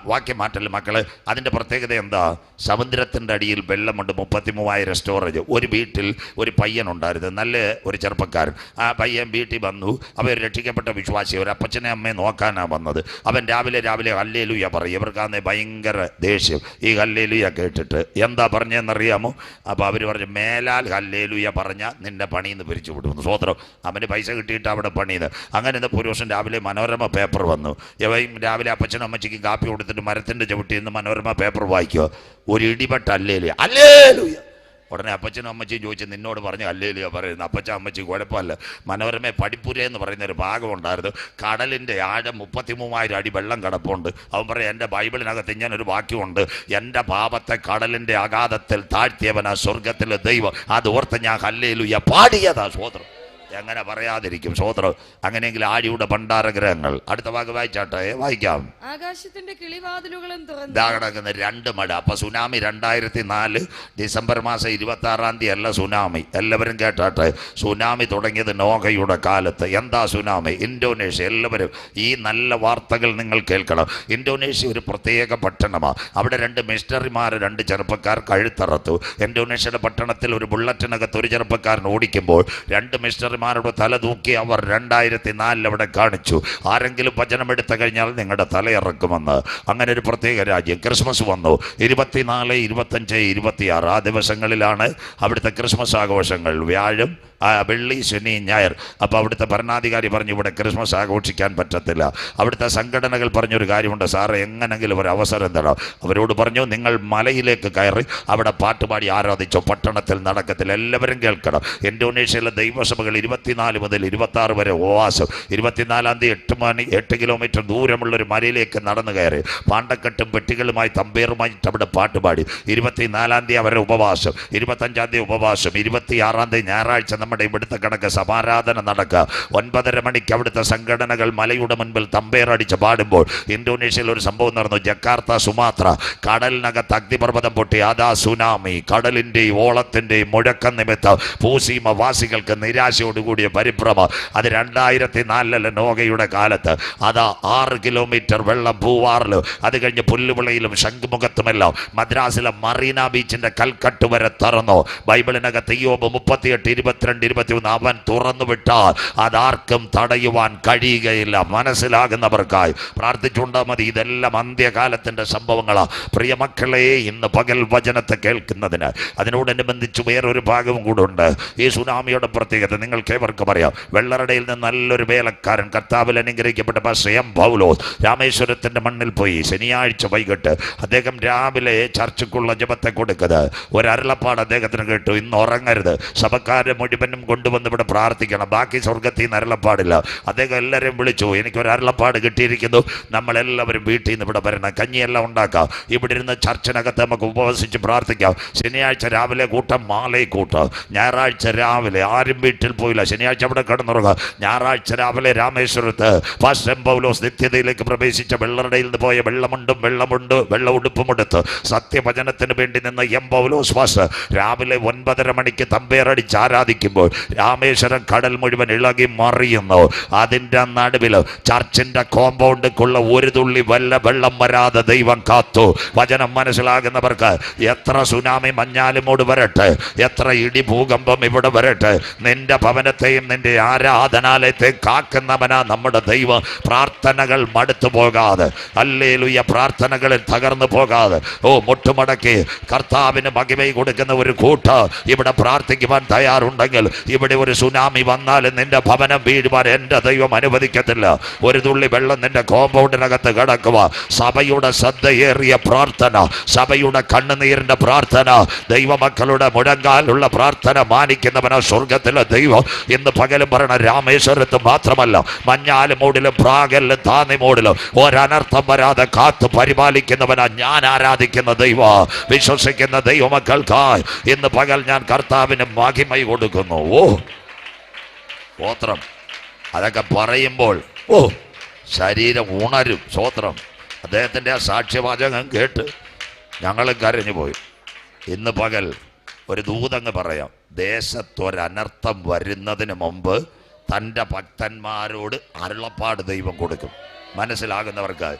വാക്യം മാറ്റല്ല മക്കള്. അതിൻ്റെ പ്രത്യേകത എന്താ? സമുദ്രത്തിൻ്റെ അടിയിൽ വെള്ളമുണ്ട്. 33,000 സ്റ്റോറേജ്. ഒരു വീട്ടിൽ ഒരു പയ്യനുണ്ടായിരുന്നു, നല്ല ഒരു ചെറുപ്പക്കാരൻ. ആ പയ്യൻ വീട്ടിൽ വന്നു. അവൻ രക്ഷിക്കപ്പെട്ട വിശ്വാസി. ഒരു അപ്പച്ചനെ അമ്മയെ നോക്കാനാണ് വന്നത്. അവൻ രാവിലെ ഹല്ലേലൂയ പറയും. ഇവർക്കാന്നെ ഭയങ്കര ദേഷ്യം ഈ ഹല്ലേലൂയ കേട്ടിട്ട്. എന്താ പറഞ്ഞതെന്നറിയാമോ? അപ്പോൾ അവർ പറഞ്ഞു, മേലാൽ ഹല്ലേലൂയ പറഞ്ഞാൽ നിന്റെ പണിയിൽ നിന്ന് പിരിച്ചു വിടുന്നു. സ്വോത്രം. അവന് പൈസ കിട്ടിയിട്ട് അവിടെ പണിയത്. അങ്ങനെ ഇന്ന് പുരുഷൻ രാവിലെ മനോരമ പേപ്പർ വന്നു. ഇവയും രാവിലെ അപ്പച്ചനും അമ്മച്ചിക്കും കാപ്പി കൊടുത്തിട്ട് മരത്തിൻ്റെ ചവിട്ടിൽ നിന്ന് മനോരമ പേപ്പർ വായിക്കുക. ഒരു ഇടിപെട്ട ഹല്ലേലൂയ, ഹല്ലേലൂയ. ഉടനെ അപ്പച്ചനും അമ്മച്ചിയും ചോദിച്ചു, നിന്നോട് പറഞ്ഞു ഹല്ലേലൂയ പറയുന്നു. അപ്പച്ചൻ അമ്മച്ചി കുഴപ്പമില്ല. മനോരമ പഠിപ്പുര എന്ന് പറയുന്ന ഒരു ഭാഗം ഉണ്ടായിരുന്നു. കടലിൻ്റെ ആഴം 33,000 അടി വെള്ളം കിടപ്പുണ്ട്. അവൻ പറയും, എൻ്റെ ബൈബിളിനകത്ത് ഇങ്ങനൊരു വാക്യമുണ്ട്, എൻ്റെ പാപത്തെ കടലിൻ്റെ അഗാധത്തിൽ താഴ്ത്തിയവനാ സ്വർഗത്തിലെ ദൈവം. അത് ഓർത്ത് ഞാൻ ഹല്ലേലൂയ പാടിയതാ. സ്വോത്രം. എങ്ങനെ പറയാതിരിക്കും? സ്വോത്രം. അങ്ങനെയെങ്കിൽ ആഴിയുടെ ഭണ്ഡാരഗ്രഹങ്ങൾ. അടുത്ത ഭാഗം വായിച്ചാട്ടെ. വായിക്കാം. ആകാശത്തിന്റെ കിളിവാതിലുകളും തുറന്നു. ഇതാ കിടക്കുന്ന 2 മഴ. അപ്പൊ സുനാമി 2004 ഡിസംബർ മാസം 26-ാം തീയതി അല്ല സുനാമി. എല്ലാവരും കേട്ടാട്ടെ. സുനാമി തുടങ്ങിയത് നോഹയുടെ കാലത്ത്. എന്താ സുനാമി? ഇന്തോനേഷ്യ. എല്ലാവരും ഈ നല്ല വാർത്തകൾ നിങ്ങൾ കേൾക്കണം. ഇന്തോനേഷ്യ ഒരു പ്രത്യേക പട്ടണമാണ്. അവിടെ 2 മിഷണറിമാർ, 2 ചെറുപ്പക്കാർ കഴുത്തറത്തു. ഇന്തോനേഷ്യയുടെ പട്ടണത്തിൽ ഒരു ബുള്ളറ്റിനകത്ത് ഒരു ചെറുപ്പക്കാരൻ ഓടിക്കുമ്പോൾ 2 മിഷണറിമാരുടെ തല തൂക്കി അവർ 2004 അവിടെ കാണിച്ചു. ആരെങ്കിലും വചനം എടുത്തു കഴിഞ്ഞാൽ നിങ്ങളുടെ തലയിറക്കുമെന്ന്. അങ്ങനെ ഒരു പ്രത്യേക രാജ്യം. ക്രിസ്മസ് വന്നു. 24, 25, 26 ആ ദിവസങ്ങളിലാണ് അവിടുത്തെ ക്രിസ്മസ് ആഘോഷങ്ങൾ. വ്യാഴം, വെള്ളി, ശനി, ഞായർ. അപ്പോൾ അവിടുത്തെ ഭരണാധികാരി പറഞ്ഞു, ഇവിടെ ക്രിസ്മസ് ആഘോഷിക്കാൻ പറ്റത്തില്ല. അവിടുത്തെ സംഘടനകൾ പറഞ്ഞൊരു കാര്യമുണ്ട്, സാറ് എങ്ങനെങ്കിലും ഒരു അവസരം തരാം. അവരോട് പറഞ്ഞു, നിങ്ങൾ മലയിലേക്ക് കയറി അവിടെ പാട്ടുപാടി ആരാധിച്ചോ, പട്ടണത്തിൽ നടക്കത്തില്ല. എല്ലാവരും കേൾക്കണം. ഇന്തോനേഷ്യയിലെ ദൈവസഭകൾ 24 മുതൽ 26 വരെ ഉപവാസം. 24-ാം തീയതി 8 കിലോമീറ്റർ ദൂരമുള്ളൊരു മലയിലേക്ക് നടന്നു കയറി പാണ്ടക്കെട്ടും പെട്ടികളുമായി തമ്പേറുമായിട്ട് അവിടെ പാട്ടുപാടി. 24-ാം തീയതി അവരെ ഉപവാസം, 25-ാം തീയതി ഉപവാസം, 26-ാം തീയതി ഞായറാഴ്ച നമ്മുടെ ഇവിടുത്തെ കണക്ക് സമാരാധന നടക്കുക. 9:30 മണിക്ക് അവിടുത്തെ സംഘടനകൾ മലയുടെ മുൻപിൽ തമ്പേറടിച്ച് പാടുമ്പോൾ ഇന്തോനേഷ്യയിൽ ഒരു സംഭവം നടന്നു. ജക്കാർത്ത, സുമാത്ര. കടലിനകത്ത് അഗ്നിപർവ്വതം പൊട്ടി. അതാ സുനാമി. കടലിൻ്റെയും ഓളത്തിൻ്റെയും മുഴക്കം നിമിത്തം ഭൂസീമ വാസികൾക്ക് നിരാശയോടുകൂടിയ പരിഭ്രമം. അത് 2004 നോഹയുടെ കാലത്ത്. അതാ 6 കിലോമീറ്റർ വെള്ളം ഭൂവാറിൽ. അത് കഴിഞ്ഞ് പുല്ലുവിളയിലും ശംഖുമുഖത്തുമെല്ലാം. മദ്രാസിലെ മറീന ബീച്ചിന്റെ കൽക്കട്ട് വരെ തുറന്നു. ബൈബിളിനകത്ത് ഇയ്യോബ് 38:22 22:21 അവൻ തുറന്നു വിട്ടാൽ അതാർക്കും തടയുവാൻ കഴിയുകയില്ല. മനസ്സിലാകുന്നവർക്കായി പ്രാർത്ഥിച്ചുകൊണ്ടാൽ മതി. ഇതെല്ലാം അന്ത്യകാലത്തിന്റെ സംഭവങ്ങളാ പ്രിയമക്കളെ. ഇന്ന് പകൽ വചനത്തെ കേൾക്കുന്നതിന് അതിനോടനുബന്ധിച്ച് വേറൊരു ഭാഗവും കൂടെ ഉണ്ട്. ഈ സുനാമിയുടെ പ്രത്യേകത നിങ്ങൾക്ക് ഏവർക്കും അറിയാം. വെള്ളറടയിൽ നിന്ന് നല്ലൊരു വേലക്കാരൻ കർത്താവിൽ അനുഗ്രഹിക്കപ്പെട്ട പാസ്റ്റർ പൗലോസ് രാമേശ്വരത്തിന്റെ മണ്ണിൽ പോയി. ശനിയാഴ്ച വൈകിട്ട് അദ്ദേഹം രാവിലെ ചർച്ചയ്ക്കുള്ള ജപത്തെ കൊടുക്കുന്നത് ഒരു അരുളപ്പാട് അദ്ദേഹത്തിന് കേട്ടു. ഇന്ന് ഉറങ്ങരുത്, സഭക്കാരെ മുഴുവനും കൊണ്ടുവന്ന് ഇവിടെ പ്രാർത്ഥിക്കണം, ബാക്കി സ്വർഗത്തിൽ നിന്ന് അരുളപ്പാടില്ല. അദ്ദേഹം എല്ലാവരെയും വിളിച്ചു. എനിക്കൊരു അരുളപ്പാട് കിട്ടിയിരിക്കുന്നു, നമ്മളെല്ലാവരും വീട്ടിൽ നിന്ന് ഇവിടെ വരണം, കഞ്ഞിയെല്ലാം ഉണ്ടാക്കാം, ഇവിടെ ഇരുന്ന് ചർച്ചിനകത്ത് നമുക്ക് ഉപവസിച്ച് പ്രാർത്ഥിക്കാം. ശനിയാഴ്ച രാവിലെ കൂട്ടം, മാലയിൽ കൂട്ടം. ഞായറാഴ്ച രാവിലെ ആരും വീട്ടിൽ പോയില്ല, ശനിയാഴ്ച അവിടെ കിടന്നുറങ്ങുക. ഞായറാഴ്ച രാവിലെ രാമേശ്വരത്ത് പാസ്റ്റർ പൗലോസ് നിത്യതയിലേക്ക് പ്രവേശിച്ച വെള്ളറടയിൽ നിന്ന് പോയ വെള്ള ഉടുപ്പുമെടുത്ത് സത്യവചനത്തിന് വേണ്ടി നിന്ന് പൗലോസ് പാസ്റ്റർ രാവിലെ 9:30 മണിക്ക് തമ്പേറടിച്ച് ആരാധിക്കുമ്പോൾ രാമേശ്വരം കടൽ മുഴുവൻ ഇളകി മറിയുന്നു. അതിൻ്റെ നടുവിൽ ചർച്ചിന്റെ കോമ്പൗണ്ടിക്കുള്ള ഒരു തുള്ളി വെള്ളം വരാതെ ദൈവം കാത്തു. വചനം മനസ്സിലാകുന്നവർക്ക് എത്ര സുനാമി മഞ്ഞാലുമോട് വരട്ടെ, എത്ര ഇടി ഭൂകമ്പം ഇവിടെ വരട്ടെ, നിന്റെ ഭവനത്തെയും നിന്റെ ആരാധനാലയത്തെയും കാക്കുന്നവനാ നമ്മുടെ ദൈവം. പ്രാർത്ഥനകൾ മടുത്തു പോകാതെ, ഹല്ലേലൂയ, പ്രാർത്ഥനകളിൽ തകർന്നു പോകാതെ, മുട്ടുമടക്കി കർത്താവിന് മഹിമ കൊടുക്കുന്ന ഒരു കൂട്ട ഇവിടെ പ്രാർത്ഥിക്കുവാൻ തയ്യാറുണ്ടെങ്കിൽ ഇവിടെ ഒരു സുനാമി വന്നാലും നിന്റെ ഭവനം വീഴുവാൻ എൻ്റെ ദൈവം അനുവദിക്കത്തില്ല. ഒരു തുള്ളി വെള്ളം നിന്റെ കോമ്പൗണ്ടിനകത്ത് കിടക്കുക. സഭയുടെ ശ്രദ്ധയേറിയ പ്രാർത്ഥന, സഭയുടെ കണ്ണുനീരിന്റെ പ്രാർത്ഥന, ദൈവമക്കളുടെ മുഴങ്കാലുള്ള പ്രാർത്ഥന മാനിക്കുന്നവനാ സ്വർഗത്തിലെ ദൈവം. ഇന്ന് പകലും പറയണ, രാമേശ്വരത്ത് മാത്രമല്ല, മഞ്ഞാലുമൂടിലും പ്രാഗലിലും താന്നിമൂടിലും ഒരനർത്ഥം വരാതെ കാത്തു പരിപാലിക്കുന്നവനാ ഞാൻ ആരാധിക്കുന്ന ദൈവ. വിശ്വസിക്കുന്ന ദൈവമക്കൾക്കായി ഇന്ന് പകൽ ഞാൻ കർത്താവിന് മഹിമ കൊടുക്കുന്നു. സ്തോത്രം. അതൊക്കെ പറയുമ്പോൾ ശരീരം ഉണരും. സ്തോത്രം. അദ്ദേഹത്തിൻ്റെ ആ സാക്ഷ്യവാചകം കേട്ട് ഞങ്ങളും കരഞ്ഞു പോയി. ഇന്ന് പകൽ ഒരു ദൂതങ്ങ് പറയാം. ദേശത്തൊരനർത്ഥം വരുന്നതിന് മുമ്പ് തൻ്റെ ഭക്തന്മാരോട് അരുളപ്പാട് ദൈവം കൊടുക്കും. മനസ്സിലാകുന്നവർക്ക്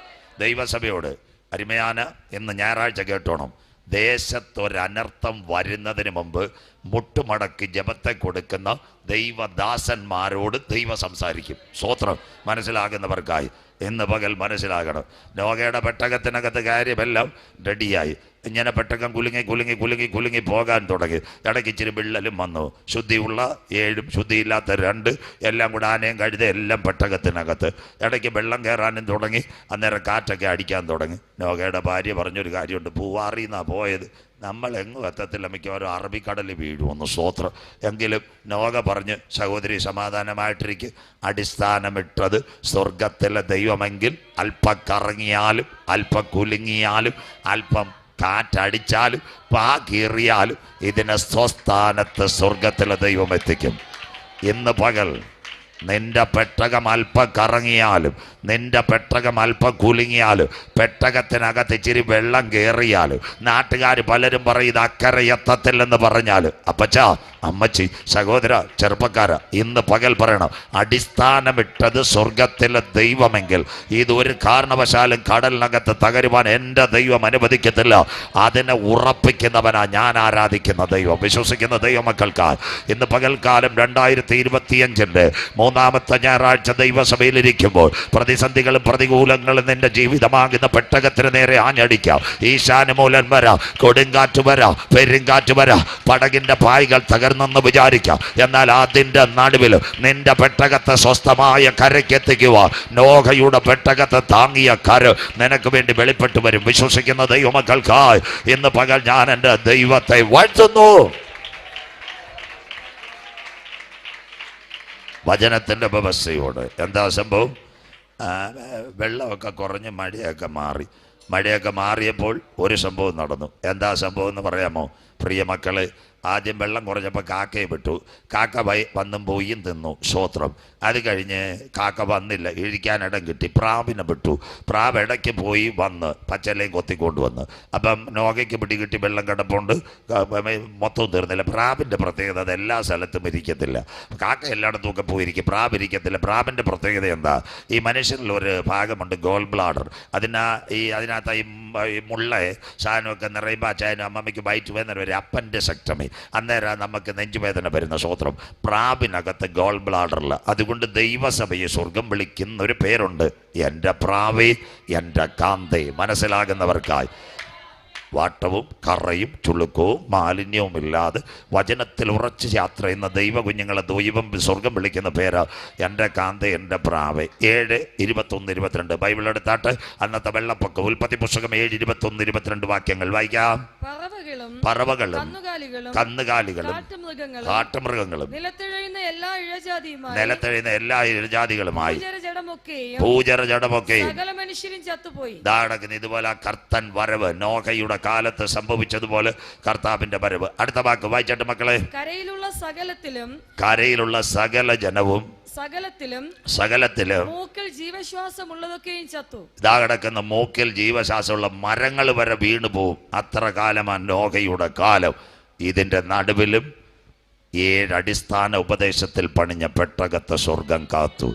ദൈവസഭയോട് അരുമയാന ഇന്ന് ഞായറാഴ്ച കേട്ടോണം. ദേശത്തൊരനർത്ഥം വരുന്നതിന് മുമ്പ് മുട്ടുമടക്കി ജപത്തെ കൊടുക്കുന്ന ദൈവദാസന്മാരോട് ദൈവം സംസാരിക്കും. സ്തോത്രം. മനസ്സിലാകുന്നവർക്കായി ഇന്ന് പകൽ മനസ്സിലാകണം. നോഗയുടെ പെട്ടകത്തിനകത്ത് കാര്യമെല്ലാം റെഡിയായി. ഇങ്ങനെ പെട്ടകം കുലുങ്ങി പോകാൻ തുടങ്ങി. ഇടയ്ക്ക് ഇച്ചിരി വിള്ളലും വന്നു. ശുദ്ധിയുള്ള 7 ശുദ്ധിയില്ലാത്ത 2 എല്ലാം കൂടെ ആനയും കഴുത എല്ലാം പെട്ടകത്തിനകത്ത്. ഇടയ്ക്ക് വെള്ളം കയറാനും തുടങ്ങി. അന്നേരം കാറ്റൊക്കെ അടിക്കാൻ തുടങ്ങി. നോഗയുടെ ഭാര്യ പറഞ്ഞൊരു കാര്യമുണ്ട്, പൂവാറിന്നാണ് പോയത്, നമ്മൾ എങ്ങും എത്തത്തില്ല, മിക്കവാറും അറബിക്കടലിൽ വീഴുമെന്ന്. സ്തോത്രം. എങ്കിലും നോഗ പറഞ്ഞ്, സഹോദരി സമാധാനമായിട്ടിരിക്കും, അടിസ്ഥാനമിട്ടത് സ്വർഗത്തിലെ ദൈവമെങ്കിൽ അല്പം കറങ്ങിയാലും അല്പം കുലുങ്ങിയാലും അല്പം കാറ്റടിച്ചാലും പാകീറിയാലും ഇതിനെ സ്വസ്ഥാനത്ത് സ്വർഗത്തിലെ ദൈവം എത്തിക്കും. ഇന്ന് പകൽ നിന്റെ പെട്ടകം അല്പം കറങ്ങിയാലും നിന്റെ പെട്ടകം അല്പം കുലുങ്ങിയാലും പെട്ടകത്തിനകത്ത് ഇച്ചിരി വെള്ളം കയറിയാലും നാട്ടുകാർ പലരും പറയും ഇത് അക്കരെ എത്തത്തില്ലെന്ന് പറഞ്ഞാലും അപ്പച്ചാ, അമ്മച്ചി, സഹോദര, ചെറുപ്പക്കാര, ഇന്ന് പകൽ പറയണം, അടിസ്ഥാനമിട്ടത് സ്വർഗത്തിലെ ദൈവമെങ്കിൽ ഇതൊരു കാരണവശാലും കടലിനകത്ത് തകരുവാൻ എൻ്റെ ദൈവം അനുവദിക്കത്തില്ല. അതിനെ ഉറപ്പിക്കുന്നവനാ ഞാൻ ആരാധിക്കുന്ന ദൈവം. വിശ്വസിക്കുന്ന ദൈവമക്കൾക്കാർ ഇന്ന് പകൽക്കാലം 2025 മൂന്നാമത്തെ ഞായറാഴ്ച ദൈവസഭയിലിരിക്കുമ്പോൾ പ്രതിസന്ധികളും പ്രതികൂലങ്ങളും നിന്റെ ജീവിതമാകുന്ന പെട്ടകത്തിന് നേരെ ആഞ്ഞടിക്കാം. ഈശാനുമൂലൻ വരാം, കൊടുങ്കാറ്റ് വരാം, പെരുങ്കാറ്റ് വരാം, പടകിന്റെ പായകൾ തകർന്നെന്ന് വിചാരിക്കാം. എന്നാൽ അതിൻ്റെ നടുവിൽ നിന്റെ പെട്ടകത്തെ സ്വസ്ഥമായ കരയ്ക്കെത്തിക്കുക. നോഹയുടെ പെട്ടകത്തെ താങ്ങിയ കര നിനക്ക് വേണ്ടി വെളിപ്പെട്ടു വരും. വിശ്വസിക്കുന്ന ദൈവമക്കൾക്കായി ഇന്ന് പകൽ ഞാൻ എൻ്റെ ദൈവത്തെ വാഴ്ത്തുന്നു. വചനത്തിൻ്റെ വ്യവസ്ഥയോട് എന്താ സംഭവം? വെള്ളമൊക്കെ കുറഞ്ഞ് മഴയൊക്കെ മാറിയപ്പോൾ ഒരു സംഭവം നടന്നു. എന്താ സംഭവം എന്ന് പറയാമോ പ്രിയമക്കളെ? ആദ്യം വെള്ളം കുറഞ്ഞപ്പോൾ കാക്കയെ വിട്ടു. കാക്ക വന്നും പോയും തിന്നു. സ്തോത്രം. അത് കഴിഞ്ഞ് കാക്ക വന്നില്ല, ഇഴിക്കാനിടം കിട്ടി, പ്രാവിനെ വിട്ടു. പ്രാവ് ഇടയ്ക്ക് പോയി വന്ന് പച്ചലയും കൊത്തിക്കൊണ്ടുവന്ന്. അപ്പം നോഗയ്ക്ക് പിടികിട്ടി വെള്ളം കിടപ്പുണ്ട്, മൊത്തം തീർന്നില്ല. പ്രാവിൻ്റെ പ്രത്യേകത അത് എല്ലാ സ്ഥലത്തും ഇരിക്കത്തില്ല. കാക്ക എല്ലായിടത്തും ഒക്കെ പോയിരിക്കും, പ്രാവ് ഇരിക്കത്തില്ല. പ്രാവിൻ്റെ പ്രത്യേകത എന്താ? ഈ മനുഷ്യനിൽ ഒരു ഭാഗമുണ്ട്, ഗോൾ ബ്ലാഡർ. അതിനകത്ത് ഈ മുള്ള സാധനമൊക്കെ നിറയുമ്പോൾ അച്ചായനും അമ്മമ്മയ്ക്ക് വയറ്റ് വേദന ഒരു അപ്പൻ്റെ സെക്ടമി. അന്നേരം നമുക്ക് നെഞ്ചുവേദന വരുന്ന സ്തോത്രം. പ്രാവിനകത്ത് ഗോൾ ബ്ലാഡറിൽ. അതുകൊണ്ട് ദൈവസഭയെ സ്വർഗം വിളിക്കുന്ന ഒരു പേരുണ്ട്, എൻ്റെ പ്രാവേ, എൻ്റെ കാന്തേ. മനസ്സിലാകുന്നവർക്കായി വാട്ടവും കറയും ചുളുക്കവും മാലിന്യവുമില്ലാതെ വചനത്തിൽ ഉറച്ച് യാത്ര ചെയ്യുന്ന ദൈവ കുഞ്ഞുങ്ങളെ ദൈവം സ്വർഗം വിളിക്കുന്ന പേര് എൻ്റെ കാന്ത, എൻ്റെ പ്രാവേ. 7:21-22 ബൈബിൾ എടുത്താട്ട്. അന്നത്തെ വെള്ളപ്പൊക്കം. ഉൽപ്പത്തി പുസ്തകം 7:21-22 വാക്യങ്ങൾ വായിക്കാം. പറവകളും കന്നുകാലികളും കാട്ടുമൃഗങ്ങളും നിലത്തെഴുന്ന എല്ലാ ഇഴജാതികളുമായി ഭൂചരജടമൊക്കെ ഇതുപോലെ കർത്തൻ വരവ് നോഹയുടെ കാലത്ത് സംഭവിച്ചതുപോലെ കർത്താവിന്റെ വരവ്. അടുത്ത വാക്ക് വായിച്ചിട്ട് മക്കളെ. കരയിലുള്ള സകല ജനവും സകലത്തിലും മൂക്കിൽ ജീവശ്വാസമുള്ളതൊക്കെയും ചത്തു. ഇതാ കിടക്കുന്ന മൂക്കിൽ ജീവശ്വാസമുള്ള മരങ്ങൾ വരെ വീണു പോവും. അത്ര കാലമാണ് നോഹയുടെ കാലം. ഇതിന്റെ നടുവിലും 7 അടിസ്ഥാന ഉപദേശത്തിൽ പണിഞ്ഞ പെട്ടകത്തെ സ്വർഗം കാത്തു.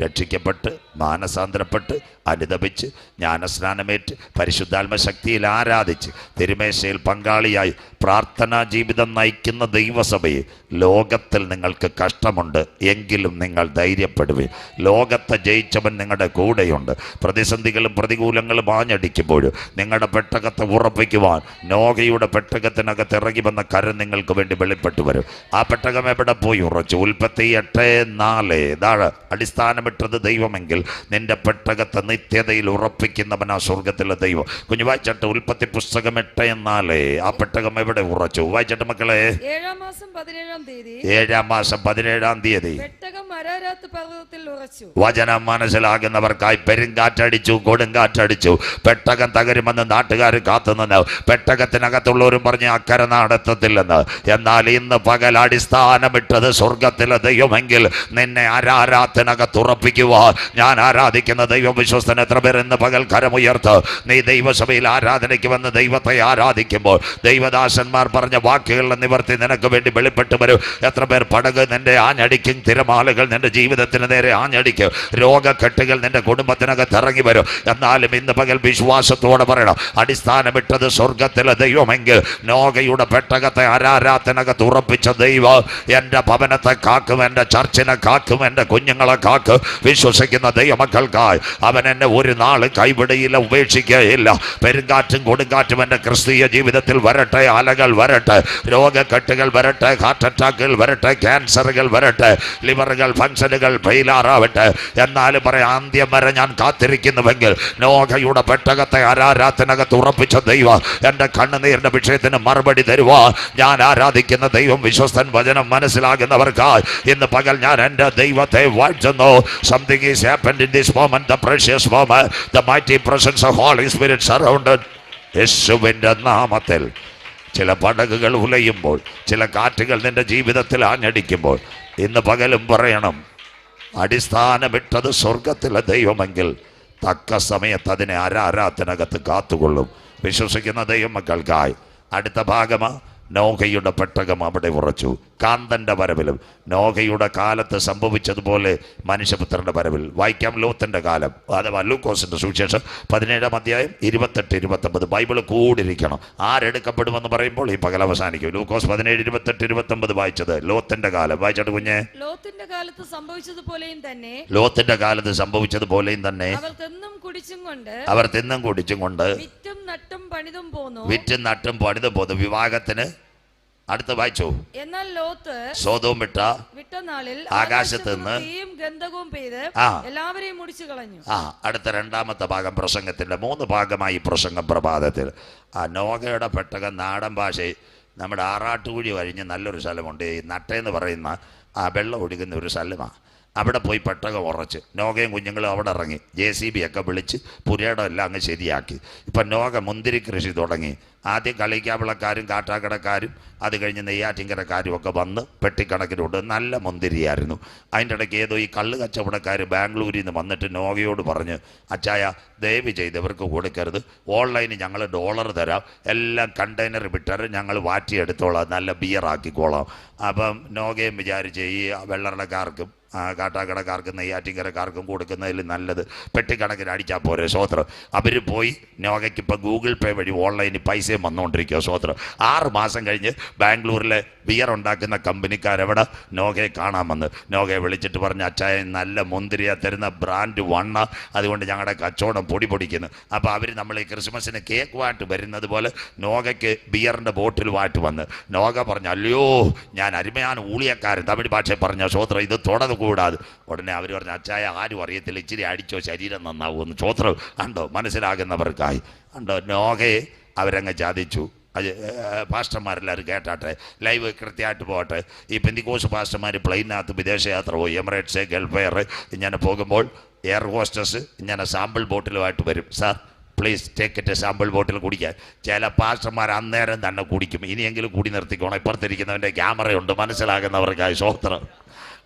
രക്ഷിക്കപ്പെട്ട് മാനസാന്തരപ്പെട്ട് അനുദപിച്ച് ജ്ഞാനസ്നാനമേറ്റ് പരിശുദ്ധാത്മ ശക്തിയിൽ ആരാധിച്ച് തിരുമേശയിൽ പങ്കാളിയായി പ്രാർത്ഥനാ ജീവിതം നയിക്കുന്ന ദൈവസഭയെ ലോകത്തിൽ നിങ്ങൾക്ക് കഷ്ടമുണ്ട് എങ്കിലും നിങ്ങൾ ധൈര്യപ്പെടുവേ. ലോകത്തെ ജയിച്ചവൻ നിങ്ങളുടെ കൂടെയുണ്ട്. പ്രതിസന്ധികളും പ്രതികൂലങ്ങളും ആഞ്ഞടിക്കുമ്പോൾ നിങ്ങളുടെ പെട്ടകത്തെ ഉറപ്പിക്കുവാൻ നോഹയുടെ പെട്ടകത്തിനകത്ത് ഇറങ്ങി വന്ന കരം നിങ്ങൾക്ക് വേണ്ടി വെളിപ്പെട്ടു വരും. ആ പെട്ടകം എവിടെ പോയി ഉറച്ചു? ഉൽപ്പത്തി 8:4 ഇതാണ് അടിസ്ഥാനമിട്ടത് ദൈവമെങ്കിൽ നിന്റെ പെട്ടകത്തെ നിത്യതയിൽ ഉറപ്പിക്കുന്നവനാ സ്വർഗത്തിലെ ദൈവം. കുഞ്ഞു വായിച്ചട്ട്. ഉൽപ്പത്തി പുസ്തകം 8:4 ആ പെട്ടകം എവിടെ ഉറച്ചു? വായിച്ചട്ട് മക്കളെ. 7-ാം മാസം 17-ാം തീയതി വചനം മനസ്സിലാകുന്നവർക്കായി പെരുങ്കാറ്റടിച്ചു, കൊടുങ്കാറ്റടിച്ചു. പെട്ടകം തകരുമെന്ന് നാട്ടുകാർ കാത്തുനിന്ന് പെട്ടകത്തിനകത്തുള്ളവരും പറഞ്ഞ് അക്കരെ നടത്തത്തില്ലെന്ന്. എന്നാൽ ഇന്ന് പകൽ അടിസ്ഥാനമിട്ടത് സ്വർഗത്തിലെ ദൈവമെങ്കിൽ നിന്നെ ആരാധനകത്ത് ഉറപ്പിക്കുവാൻ ഞാൻ ആരാധിക്കുന്ന ദൈവം വിശ്വസ്തൻ. എത്ര പേർ ഇന്ന് പകൽ കരമുയർത്ത് നീ ദൈവസഭയിൽ ആരാധനയ്ക്ക് വന്ന് ദൈവത്തെ ആരാധിക്കുമ്പോൾ ദൈവദാസന്മാർ പറഞ്ഞ വാക്കുകളുടെ നിവർത്തി നിനക്ക് വേണ്ടി വെളിപ്പെട്ടു വരും. എത്ര പേർ പടക് നിന്റെ ആഞ്ഞടിക്കും, തിരമാലകൾ നിന്റെ ജീവിതത്തിന് നേരെ ആഞ്ഞടിക്കും, രോഗക്കെട്ടുകൾ നിന്റെ കുടുംബത്തിനകത്ത് ഇറങ്ങി വരും. എന്നാലും ഇന്ന് പകൽ വിശ്വാസത്തോടെ പറയണം, അടിസ്ഥാനമിട്ടത് സ്വർഗത്തിലെ ദൈവമെങ്കിൽ നോഹയുടെ പെട്ടകത്തെ ആരാധനകത്ത് ഉറപ്പിച്ച ദൈവം എൻ്റെ ഭവനത്തെ കാക്കും, എൻ്റെ ചർച്ചിനെ കാക്കും, എൻ്റെ കുഞ്ഞുങ്ങളെ കാക്കും. വിശ്വസിക്കുന്ന ദൈവമക്കൾക്കായി അവൻ എന്നെ ഒരു നാൾ കൈവിടയില്ല, ഉപേക്ഷിക്കുകയില്ല. പെരുങ്കാറ്റും കൊടുങ്കാറ്റും എൻ്റെ ക്രിസ്തീയ ജീവിതത്തിൽ വരട്ടെ, അലകൾ വരട്ടെ, രോഗക്കെട്ടുകൾ വരട്ടെ, ഹാർട്ട് അറ്റാക്കുകൾ വരട്ടെ, ക്യാൻസറുകൾ വരട്ടെ, ലിവറുകൾ ഫംഗ്ഷനുകൾ ഫെയിലാറാവട്ടെ. എന്നാലും പറയാം, അന്ത്യം വരെ ഞാൻ കാത്തിരിക്കുന്നുവെങ്കിൽ നോഹയുടെ പെട്ടകത്തെ ആരാധനകത്ത് ഉറപ്പിച്ച ദൈവം എൻ്റെ കണ്ണുനീരിന്റെ വിഷയത്തിന് മറുപടി തരുവാൻ ഞാൻ ആരാധിക്കുന്ന ദൈവം വിശ്വസ്തൻ. വചനം മനസ്സിലാകുന്നവർക്കായി ഇന്ന് പകൽ ഞാൻ എൻ്റെ ദൈവത്തെ വാഴ്ത്തുന്നു. Something is happened in this moment, the precious moment, the mighty presence of Holy Spirit surrounded. യേശുവിൻ്റെ നാമത്തിൽ ചില പടകുകൾ ഉലയുമ്പോൾ, ചില കാറ്റുകൾ നിന്റെ ജീവിതത്തിൽ ആഞ്ഞടിക്കുമ്പോൾ ഇന്ന് പകലും പറയണം, അടിസ്ഥാനമിട്ടത് സ്വർഗത്തിലെ ദൈവമെങ്കിൽ തക്ക സമയത്ത് അതിനെ ആരാധനകത്ത് കാത്തുകൊള്ളും. വിശ്വസിക്കുന്ന ദൈവമക്കൾക്കായി അടുത്ത ഭാഗമാ നോഹയുടെ പെട്ടകം അവിടെ ഉറച്ചു. കാന്തന്റെ വരവിലും നോഹയുടെ കാലത്ത് സംഭവിച്ചതുപോലെ മനുഷ്യപുത്രന്റെ വരവിൽ. വായിക്കാം ലോത്തിന്റെ കാലം, അഥവാ ലൂക്കോസിന്റെ സുവിശേഷം 17-ാം അധ്യായം 28-29 ബൈബിൾ കൂടിയിരിക്കണം. ആരെടുക്കപ്പെടുമെന്ന് പറയുമ്പോൾ ഈ പകൽ അവസാനിക്കും. ലൂക്കോസ് 17:28-29 വായിച്ചത് ലോത്തിന്റെ കാലം. വായിച്ചോട്ട് കുഞ്ഞെ. ലോത്തിന്റെ കാലത്ത് സംഭവിച്ചതുപോലെയും തന്നെ അവർ തിന്നും കുടിച്ചും കൊണ്ട് വിറ്റും നട്ടും പണിതും പോന്നു. വിവാഹത്തിന് അടുത്ത് വായിച്ചു. എന്നാൽ ലോത്ത് സോദോം വിട്ട നാളിൽ ആകാശത്ത് നിന്ന് ഗന്ധകവും പെയ്ത് എല്ലാവരെയും മുടിച്ചു കളഞ്ഞു. അടുത്ത 2-ാമത്തെ ഭാഗം പ്രസംഗത്തിന്റെ 3 ഭാഗമായി പ്രസംഗം പ്രഭാതത്തിൽ. നോഹയുടെ പെട്ടകം നാടൻ ഭാഷയിൽ നമ്മുടെ ആറാട്ടുകുഴി കഴിഞ്ഞ് നല്ലൊരു സ്ഥലമുണ്ട്, ഈ നട്ടേന്ന് പറയുന്ന വെള്ളം ഒഴുകുന്ന ഒരു സ്ഥലമാണ്. അവിടെ പോയി പെട്ടകം ഉറച്ച് നോഹയും കുഞ്ഞുങ്ങളും അവിടെ ഇറങ്ങി JCB ഒക്കെ വിളിച്ച് പുരയിടം എല്ലാം അങ്ങ് ശരിയാക്കി. ഇപ്പം നോഹ മുന്തിരി കൃഷി തുടങ്ങി. ആദ്യം കളിക്കാവിളക്കാരും കാട്ടാക്കടക്കാരും അത് കഴിഞ്ഞ് നെയ്യാറ്റിങ്കരക്കാരും ഒക്കെ വന്ന് പെട്ടിക്കണക്കിനുണ്ട്. നല്ല മുന്തിരിയായിരുന്നു. അതിൻ്റെ ഇടയ്ക്ക് ഏതോ ഈ കള്ള് കച്ചവടക്കാർ ബാംഗ്ലൂരിൽ നിന്ന് വന്നിട്ട് നോഹയോട് പറഞ്ഞ്, അച്ചായ ദയവ് ചെയ്തവർക്ക് കൊടുക്കരുത്, ഓൺലൈനിൽ ഞങ്ങൾ $1 തരാം, എല്ലാം കണ്ടെയ്നർ വിട്ടാൽ ഞങ്ങൾ വാറ്റിയെടുത്തോളാം, നല്ല ബിയറാക്കിക്കോളാം. അപ്പം നോഹയും വിചാരിച്ച് ഈ വെള്ളറക്കാർക്കും കാട്ടാക്കടക്കാർക്കും നെയ്യാറ്റിങ്കരക്കാർക്കും കൊടുക്കുന്നതിൽ നല്ലത് പെട്ടിക്കണക്കിന് അടിച്ചാൽ പോരെ. സ്വോത്രം. അവർ പോയി നോഹയ്ക്ക് ഇപ്പം ഗൂഗിൾ പേ വഴി ഓൺലൈനിൽ പൈസ പൈസയും വന്നുകൊണ്ടിരിക്കുക. സ്വോത്രം. 6 മാസം കഴിഞ്ഞ് ബാംഗ്ലൂരിലെ ബിയർ ഉണ്ടാക്കുന്ന കമ്പനിക്കാരവിടെ നോഗയെ കാണാൻ വന്ന് നോഗയെ വിളിച്ചിട്ട് പറഞ്ഞ്, അച്ചായ നല്ല മുന്തിരിയ തരുന്ന ബ്രാൻഡ് വണ്ണ, അതുകൊണ്ട് ഞങ്ങളുടെ കച്ചവടം പൊടി പൊടിക്കുന്നു. അപ്പോൾ അവർ നമ്മൾ ഈ ക്രിസ്മസിന് കേക്കുമായിട്ട് വരുന്നത് പോലെ നോഗയ്ക്ക് ബിയറിൻ്റെ ബോട്ടിലുമായിട്ട് വന്ന് നോഗ പറഞ്ഞു, അല്ലയോ ഞാൻ അരുമയാണ് ഊളിയക്കാരൻ, തമിഴ് ഭാഷയിൽ പറഞ്ഞ സ്വോത്രം, ഇത് തുടർന്ന് കൂടാതെ. ഉടനെ അവർ പറഞ്ഞു, അച്ചായ ആരും അറിയത്തില്ല, ഇച്ചിരി അടിച്ചോ ശരീരം നന്നാവുമെന്ന്. സ്വോത്രം കണ്ടോ, മനസ്സിലാകുന്നവർക്കായി കണ്ടോ. നോഗയെ അവരങ്ങ് ചതിച്ചു. അത് പാസ്റ്റർമാരെല്ലാവരും കേട്ടാട്ടെ, ലൈവ് കൃത്യമായിട്ട് പോകട്ടെ. ഈ പെന്തിക്കോസ് പാസ്റ്റർമാർ പ്ലെയിനകത്ത് വിദേശയാത്ര പോയി, എമിറേറ്റ്സ്, ഗൾഫ് എയർ ഇങ്ങനെ പോകുമ്പോൾ എയർ ഹോസ്റ്റസ് ഇങ്ങനെ സാമ്പിൾ ബോട്ടിലുമായിട്ട് വരും. Sir please take it sample bottle കുടിക്കാൻ. ചില പാസ്റ്റർമാർ അന്നേരം തന്നെ കുടിക്കും. ഇനിയെങ്കിലും കൂടി നിർത്തിക്കോണം. ഇപ്പുറത്തിരിക്കുന്നവൻ്റെ ക്യാമറയുണ്ട്, മനസ്സിലാകുന്നവർക്കായി. സ്വോത്രം.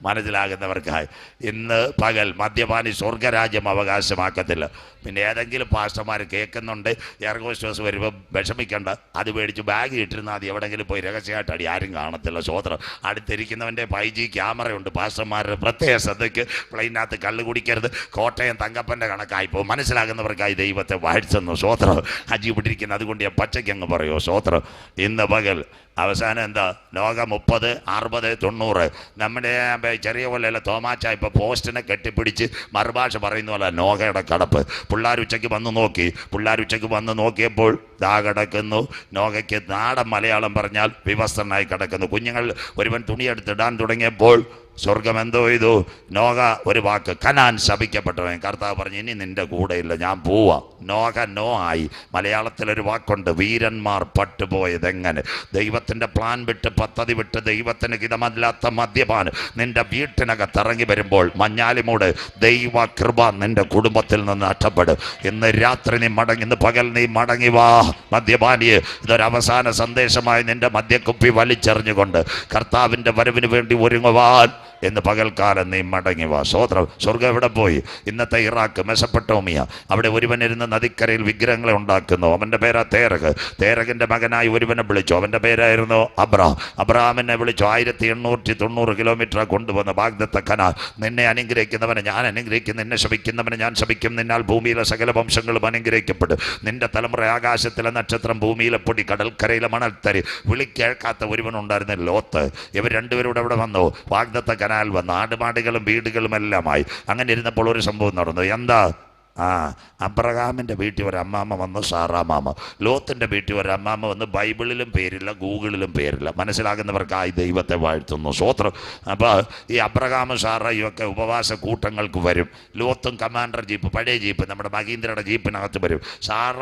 മനസ്സിലാകുന്നവർക്കായി. ഇന്ന് പകൽ മദ്യപാനി സ്വർഗരാജ്യം അവകാശമാക്കത്തില്ല. പിന്നെ ഏതെങ്കിലും പാസ്റ്റർമാർ കേൾക്കുന്നുണ്ട്, എയർ ഹോസ്റ്റേഴ്സ് വരുമ്പോൾ വിഷമിക്കേണ്ട, അത് മേടിച്ച് ബാഗ് ഇട്ടിരുന്നാൽ മതി, എവിടെയെങ്കിലും പോയി രഹസ്യമായിട്ട് അടി, ആരും കാണത്തില്ല. സ്വോത്രം. അടുത്തിരിക്കുന്നവൻ്റെ 5G ക്യാമറയുണ്ട്. പാസ്റ്റർമാരുടെ പ്രത്യേക ശ്രദ്ധയ്ക്ക് പ്ലെയിനകത്ത് കള്ള് കുടിക്കരുത്. കോട്ടയം തങ്കപ്പൻ്റെ കണക്കായിപ്പോൾ മനസ്സിലാകുന്നവർക്കായി ദൈവത്തെ വാഴ്ത്തുന്നു. സ്വോത്രം. അജി ഇവിടിരിക്കുന്നത് അതുകൊണ്ട് ഞാൻ പച്ചയ്ക്ക് അങ്ങ് പറയുമോ. സ്വോത്രം. ഇന്ന് പകൽ അവസാനം എന്താ, ലോകം 30, 60, 90. നമ്മുടെ ചെറിയ പോലെയല്ല തോമാച്ച ഇപ്പോൾ പോസ്റ്റിനെ കെട്ടിപ്പിടിച്ച് മറുഭാഷ പറയുന്ന പോലെ നോഗയുടെ കടപ്പ്. പിള്ളേർ ഉച്ചയ്ക്ക് വന്ന് നോക്കിയപ്പോൾ ദാ കിടക്കുന്നു. നോഗയ്ക്ക് നാടൻ മലയാളം പറഞ്ഞാൽ വിവസ്ത്രനായി കിടക്കുന്നു. കുഞ്ഞുങ്ങൾ ഒരുവൻ തുണിയെടുത്തിടാൻ തുടങ്ങിയപ്പോൾ സ്വർഗം എന്തോ ചെയ്തു? നോഗ ഒരു വാക്ക്, കനാൻ ശപിക്കപ്പെട്ടവൻ. കർത്താവ് പറഞ്ഞു, ഇനി നിന്റെ കൂടെയില്ല, ഞാൻ പോവാ. നോഗ നോ ആയി. മലയാളത്തിലൊരു വാക്കുണ്ട്, വീരന്മാർ പട്ടുപോയതെങ്ങനെ. ദൈവത്തിൻ്റെ പ്ലാൻ വിട്ട്, പദ്ധതി വിട്ട്, ദൈവത്തിന് ഹിതമല്ലാത്ത മദ്യപാൻ നിന്റെ വീട്ടിനകത്ത് ഇറങ്ങി വരുമ്പോൾ മഞ്ഞാലിമൂട് ദൈവ കൃപ നിന്റെ കുടുംബത്തിൽ നിന്ന് നഷ്ടപ്പെടും. ഇന്ന് രാത്രി നീ മടങ്ങി, ഇന്ന് പകൽ നീ മടങ്ങി വാ മദ്യപാനിയെ. ഇതൊരവസാന സന്ദേശമായി നിന്റെ മദ്യക്കുപ്പി വലിച്ചെറിഞ്ഞുകൊണ്ട് കർത്താവിൻ്റെ വരവിന് വേണ്ടി ഒരുങ്ങുവാൻ എന്ന് പകൽക്കാലം നീ മടങ്ങി വാ. സ്വോത്രം. സ്വർഗം എവിടെ പോയി? ഇന്നത്തെ ഇറാഖ്, മെസപ്പൊട്ടോമിയ, അവിടെ ഒരുവനിരുന്ന് നദിക്കരയിൽ വിഗ്രഹങ്ങളെ ഉണ്ടാക്കുന്നു. അവൻ്റെ പേരാ തേരക്. തേരകിൻ്റെ മകനായി ഒരുവനെ വിളിച്ചു. അവൻ്റെ പേരായിരുന്നു അബ്രഹാം. അബ്രഹാമിനെ വിളിച്ചു. 1890 കിലോമീറ്റർ കൊണ്ടുവന്ന് വാഗ്ദത്ത കനാൻ. നിന്നെ അനുഗ്രഹിക്കുന്നവനെ ഞാൻ അനുഗ്രഹിക്കും, നിന്നെ ശപിക്കുന്നവനെ ഞാൻ ശപിക്കും. നിന്നാൽ ഭൂമിയിലെ സകല വംശങ്ങളും അനുഗ്രഹിക്കപ്പെടും. നിന്റെ തലമുറ ആകാശത്തിലെ നക്ഷത്രം, ഭൂമിയിലെ പൊടി, കടൽക്കരയിലെ മണൽത്തരി. വിളിക്കേൾക്കാത്ത ഒരുവനുണ്ടായിരുന്ന ലോത്ത്. ഇവർ രണ്ടുപേരും അവിടെ വന്നു. വാഗ്ദത്ത കനാൽ വന്ന് ആടുമാടുകളും വീടുകളും എല്ലാമായി. അങ്ങനെ ഇരുന്നപ്പോൾ ഒരു സംഭവം നടന്നു. എന്താ? അബ്രഹാമിൻ്റെ വീട്ടിൽ ഒരു അമ്മാമ്മ വന്നു, സാറാമാമ. ലോത്തിൻ്റെ വീട്ടിൽ ഒരു അമ്മാമ്മ വന്ന്. ബൈബിളിലും പേരില്ല, ഗൂഗിളിലും പേരില്ല. മനസ്സിലാകുന്നവർക്കായി ദൈവത്തെ വാഴ്ത്തുന്നു. സ്വോത്രം. അപ്പോൾ ഈ അബ്രഹാമും സാറയും ഒക്കെ ഉപവാസ കൂട്ടങ്ങൾക്ക് വരും. ലോത്തും കമാൻഡർ ജീപ്പ്, പഴയ ജീപ്പ്, നമ്മുടെ മഹീന്ദ്രയുടെ ജീപ്പിനകത്ത് വരും. സാറ,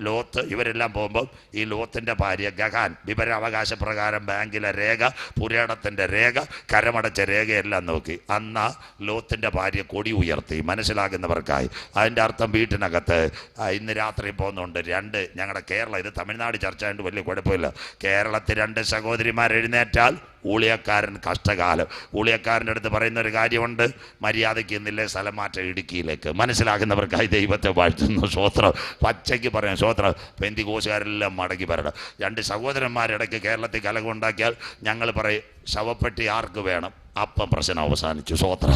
ലോത്ത് ഇവരെല്ലാം പോകുമ്പോൾ ഈ ലോത്തിൻ്റെ ഭാര്യ ഗഹാൻ വിവരാവകാശ പ്രകാരം ബാങ്കിലെ രേഖ, പുരേടത്തിൻ്റെ രേഖ, കരമടച്ച രേഖയെല്ലാം നോക്കി. അന്ന് ലോത്തിൻ്റെ ഭാര്യ കൊടി ഉയർത്തി. മനസ്സിലാകുന്നവർക്കായി. അതിൻ്റെ അർത്ഥം വീട്ടിനകത്ത് ഇന്ന് രാത്രി പോകുന്നുണ്ട്. ഞങ്ങളുടെ കേരളം, ഇത് തമിഴ്നാട് ചർച്ച ആയതുകൊണ്ട് വലിയ കുഴപ്പമില്ല. കേരളത്തിൽ 2 സഹോദരിമാർ എഴുന്നേറ്റാൽ ഊളിയക്കാരൻ കഷ്ടകാലം. ഊളിയക്കാരൻ്റെ അടുത്ത് പറയുന്ന ഒരു കാര്യമുണ്ട്, മര്യാദയ്ക്ക് ഇന്നില്ലേ സ്ഥലം മാറ്റം ഇടുക്കിയിലേക്ക്. മനസ്സിലാകുന്നവർക്കായി ദൈവത്തെ വാഴ്ത്തുന്നു. സ്വോത്രം. പച്ചയ്ക്ക് പറയാം. സ്വോത്രം. പെന്തിക്കോസുകാരെല്ലാം മടങ്ങി വരണം. 2 സഹോദരന്മാരിടയ്ക്ക് കേരളത്തിൽ കലഹമുണ്ടാക്കിയാൽ ഞങ്ങൾ പറയും, ശവപ്പെട്ടി ആർക്ക് വേണം? അപ്പം പ്രശ്നം അവസാനിച്ചു. സ്വോത്രം.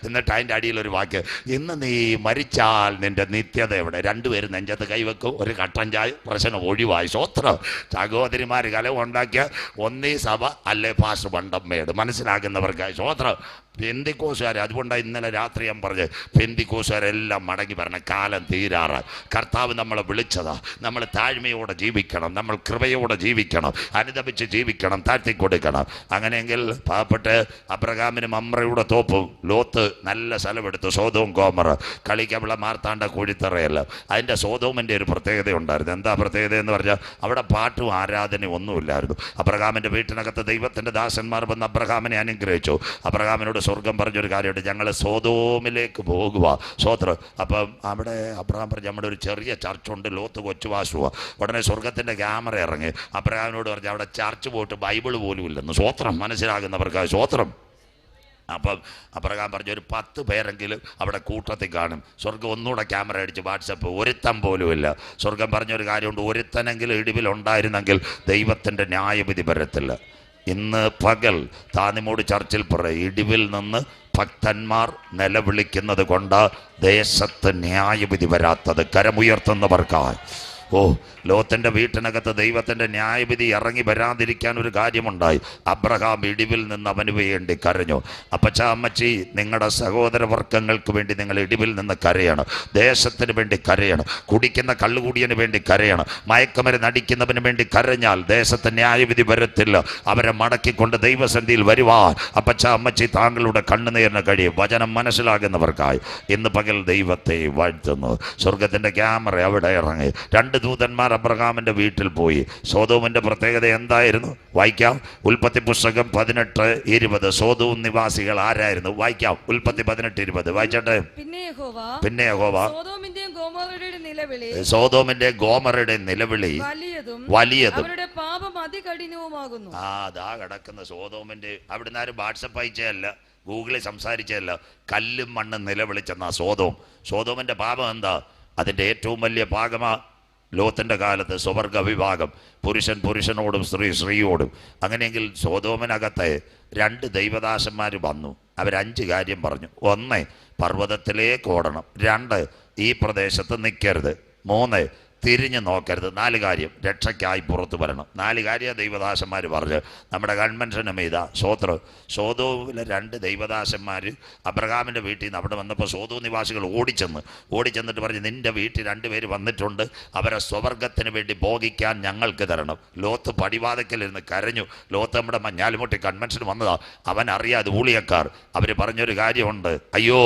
എന്നിട്ട് അതിൻ്റെ അടിയിലൊരു വാക്ക്, ഇന്ന് നീ മരിച്ചാൽ നിന്റെ നിത്യത എവിടെ? 2 പേരും നെഞ്ചത്ത് കൈവെക്കും, ഒരു കട്ടൻ ചായ, പ്രശ്നം ഒഴിവായി. സ്വോത്രം. സഹോദരിമാർ കലഹം ഉണ്ടാക്കിയാൽ ഒന്നീ സഭ അല്ലേ പാസ്റ്റർ വണ്ടമ്മേട്. മനസ്സിലാക്കുന്നവർക്കായി. സ്വോത്രം. പെന്തിക്കോസുകാർ, അതുകൊണ്ടാണ് ഇന്നലെ രാത്രി ഞാൻ പറഞ്ഞത്, പെന്തിക്കോസുകാരെല്ലാം മടങ്ങി വരണം. കാലം തീരാറായി. കർത്താവ് നമ്മളെ വിളിച്ചതാ. നമ്മൾ താഴ്മയോടെ ജീവിക്കണം, നമ്മൾ കൃപയോടെ ജീവിക്കണം, അനുദപിച്ച് ജീവിക്കണം, താഴ്ത്തിക്കൊടുക്കണം. അങ്ങനെയെങ്കിൽ പാവപ്പെട്ട് അബ്രഹാമിനും അമ്രയുടെ തോപ്പും. ലോത്ത് നല്ല സ്ഥലമെടുത്തു, സോതോം ഗോമറ. കളിക്കവിള മാർത്താണ്ട കുഴിത്തറയല്ല. അതിൻ്റെ സോതോമിൻ്റെ ഒരു പ്രത്യേകത ഉണ്ടായിരുന്നു. എന്താ പ്രത്യേകത എന്ന് പറഞ്ഞാൽ അവിടെ പാട്ടും ആരാധനയും ഒന്നുമില്ലായിരുന്നു. അബ്രഹാമിൻ്റെ വീട്ടിനകത്ത് ദൈവത്തിൻ്റെ ദാസന്മാർ വന്ന് അബ്രഹാമിനെ അനുഗ്രഹിച്ചു. അബ്രഹാമിനോട് സ്വർഗം പറഞ്ഞൊരു കാര്യമുണ്ട്, ഞങ്ങൾ സോതോമിലേക്ക് പോകുക. സ്വോത്രം. അപ്പം അവിടെ അബ്രഹാം പറഞ്ഞു, നമ്മുടെ ഒരു ചെറിയ ചർച്ചുണ്ട്, ലോത്ത് കൊച്ചുവാസുവാ. ഉടനെ സ്വർഗത്തിൻ്റെ ക്യാമറ ഇറങ്ങി. അബ്രഹാമിനോട് പറഞ്ഞു, അവിടെ ചർച്ച് പോയിട്ട് ബൈബിൾ പോലും ഇല്ലെന്ന്. സ്വോത്രം. മനസ്സിലാകുന്നവർക്ക് സ്വോത്രം. അപ്പം അബ്രഹാം പറഞ്ഞു, ഒരു 10 പേരെങ്കിലും അവിടെ കൂട്ടത്തിൽ കാണും. സ്വർഗം ഒന്നുകൂടെ ക്യാമറ അടിച്ച് വാട്സപ്പ്, ഒരുത്തൻ പോലുമില്ല. സ്വർഗം പറഞ്ഞൊരു കാര്യമുണ്ട്, ഒരുത്തനെങ്കിലും ഇടിവിലുണ്ടായിരുന്നെങ്കിൽ ദൈവത്തിൻ്റെ ന്യായവിധി വരത്തില്ല. ഇന്ന് പകൽ താന്നിമൂട് ചർച്ചിൽ പറയും, ഇടിവിൽ നിന്ന് ഭക്തന്മാർ നിലവിളിക്കുന്നത് കൊണ്ട് ദേശത്ത് ന്യായവിധി വരാത്തത്. കരമുയർത്തുന്നവർക്കായി ഓ, ലോത്തിന്റെ വീട്ടിനകത്ത് ദൈവത്തിന്റെ ന്യായവിധി ഇറങ്ങി വരാതിരിക്കാൻ ഒരു കാര്യമുണ്ടായി. അബ്രഹാം ഇടിവിൽ നിന്ന് അവന് വേണ്ടി കരഞ്ഞു. അപ്പച്ചാ അമ്മച്ചി, നിങ്ങളുടെ സഹോദരവർഗങ്ങൾക്ക് വേണ്ടി നിങ്ങൾ ഇടിവിൽ നിന്ന് കരയാണ്, ദേശത്തിന് വേണ്ടി കരയാണ്, കുടിക്കുന്ന കള്ളുകൂടിയന് വേണ്ടി കരയാണ്, മയക്കുമരുന്ന് അടിക്കുന്നവന് വേണ്ടി കരഞ്ഞാൽ ദേശത്ത് ന്യായവിധി വരത്തില്ല. അവരെ മടക്കിക്കൊണ്ട് ദൈവസന്നിധിയിൽ വരുവാൻ അപ്പച്ചാ അമ്മച്ചി താങ്കളുടെ കണ്ണുനീരിന് കഴിയും. വചനം മനസ്സിലാകുന്നവർക്കായി ഇന്ന് പകൽ ദൈവത്തെ വാഴ്ത്തുന്നു. സ്വർഗത്തിന്റെ ക്യാമറ അവിടെ ഇറങ്ങി. 2 ദൂതന്മാർ അബ്രഹാമിന്റെ വീട്ടിൽ പോയി. സോദോമിന്റെ പ്രത്യേകത എന്തായിരുന്നു? വായിക്കാം. ഉൽപ്പത്തി പുസ്തകം 18:20. സോദോം നിവാസികൾ ആരായിരുന്നു? വായിക്കാം. ഉൽപ്പത്തി 18:20 വായിച്ചട്ടെ. പിന്നെ യഹോവ സോദോമിന്റെ ഗോമറുടെ നിലവിളി വലിയതും ദാ കിടക്കുന്ന സോദോമിന്റെ. അവിടുന്ന് ആരും വാട്സപ്പ് അയച്ചതല്ല, ഗൂഗിളിൽ സംസാരിച്ചതല്ല, കല്ലും മണ്ണും നിലവിളിച്ചെന്നാ സോദോമിന്റെ പാപം എന്താ? അതിന്റെ ഏറ്റവും വലിയ ഭാഗമാ ലോത്തിന്റെ കാലത്ത് സ്വവർഗ വിഭാഗം, പുരുഷൻ പുരുഷനോടും സ്ത്രീ സ്ത്രീയോടും. അങ്ങനെയെങ്കിൽ സോദോമിനകത്തെ 2 ദൈവദാസന്മാർ വന്നു. അവർ 5 കാര്യം പറഞ്ഞു. 1, പർവ്വതത്തിലേക്ക് ഓടണം. 2, ഈ പ്രദേശത്ത് നിൽക്കരുത്. 3, തിരിഞ്ഞു നോക്കരുത്. 4 കാര്യം, രക്ഷയ്ക്കായി പുറത്തു വരണം. 4 കാര്യം ദൈവദാസന്മാർ പറഞ്ഞു. നമ്മുടെ കൺവെൻഷനും ഇതാ. സോദോമിലെ 2 ദൈവദാസന്മാർ അബ്രഹാമിൻ്റെ വീട്ടിൽ നിന്ന് അവിടെ വന്നപ്പോൾ സോദോ നിവാസികൾ ഓടിച്ചെന്നിട്ട് പറഞ്ഞു, നിന്റെ വീട്ടിൽ 2 പേര് വന്നിട്ടുണ്ട്, അവരെ സ്വവർഗത്തിന് വേണ്ടി ഭോഗിക്കാൻ ഞങ്ങൾക്ക് തരണം. ലോത്ത് പടിവാതക്കലിരുന്ന് കരഞ്ഞു. ലോത്ത് നമ്മുടെ മഞ്ഞാലുമുട്ടി കൺവെൻഷൻ വന്നതാ. അവൻ അറിയാതെ ഊളിയക്കാർ. അവർ പറഞ്ഞൊരു കാര്യമുണ്ട്, അയ്യോ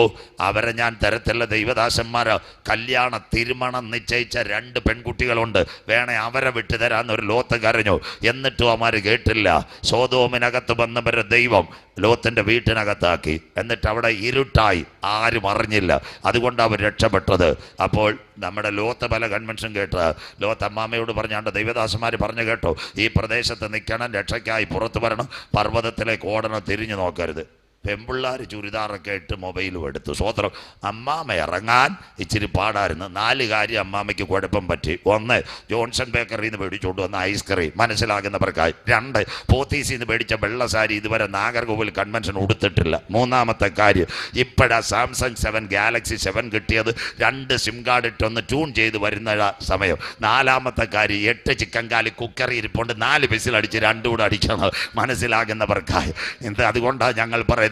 അവരെ ഞാൻ തരത്തില്ല. ദൈവദാസന്മാർ കല്യാണ തിരുമണം നിശ്ചയിച്ച 2 പെൺകുട്ടികളുണ്ട്, വേണേ അവരെ വിട്ടു തരാന്നൊരു ലോത്ത് കരഞ്ഞു. എന്നിട്ടും അവന്മാർ കേട്ടില്ല. സോദോമിനകത്ത് വന്നവരെ ദൈവം ലോത്തിന്റെ വീട്ടിനകത്താക്കി. എന്നിട്ട് അവിടെ ഇരുട്ടായി, ആരും അറിഞ്ഞില്ല. അതുകൊണ്ട് അവർ രക്ഷപ്പെട്ടത്. അപ്പോൾ നമ്മുടെ ലോത്ത് പല കൺവെൻഷൻ കേട്ട് ലോത്ത് അമ്മാമ്മയോട് പറഞ്ഞാണ്ട് ദൈവദാസന്മാർ പറഞ്ഞു കേട്ടോ, ഈ പ്രദേശത്ത് നിൽക്കണം, രക്ഷയ്ക്കായി പുറത്തു വരണം, പർവ്വതത്തിലേക്ക് ഓടണം, തിരിഞ്ഞു നോക്കരുത്. പെമ്പിള്ളാർ ചുരിദാറൊക്കെ ഇട്ട് മൊബൈലും എടുത്തു. സ്വോത്രം. അമ്മാമ്മ ഇറങ്ങാൻ ഇച്ചിരി പാടായിരുന്നു. 4 കാര്യം അമ്മാമ്മയ്ക്ക് കുഴപ്പം പറ്റി. 1, ജോൺസൺ ബേക്കറിയിൽ നിന്ന് മേടിച്ചുകൊണ്ട് വന്ന ഐസ്ക്രീം, മനസ്സിലാകുന്നവർക്കായി. 2, പോത്തീസിൽ നിന്ന് മേടിച്ച വെള്ള സാരി ഇതുവരെ നാഗർകോവിൽ കൺവെൻഷൻ ഉടുത്തിട്ടില്ല. 3-ാമത്തെ കാര്യം, ഇപ്പോഴാ സാംസങ് 7 ഗാലക്സി 7 കിട്ടിയത്. 2 സിം കാർഡ് ഇട്ടൊന്ന് ട്യൂൺ ചെയ്ത് വരുന്ന സമയം. 4-ാമത്തെ കാര്യം, 8 ചിക്കൻ കാലി കുക്കറി ഇരിപ്പുണ്ട്, 4 വിസിലടിച്ച് 2 കൂടെ അടിക്കണം, മനസ്സിലാകുന്നവർക്കായി. അതുകൊണ്ടാണ് ഞങ്ങൾ പറയുന്നത്,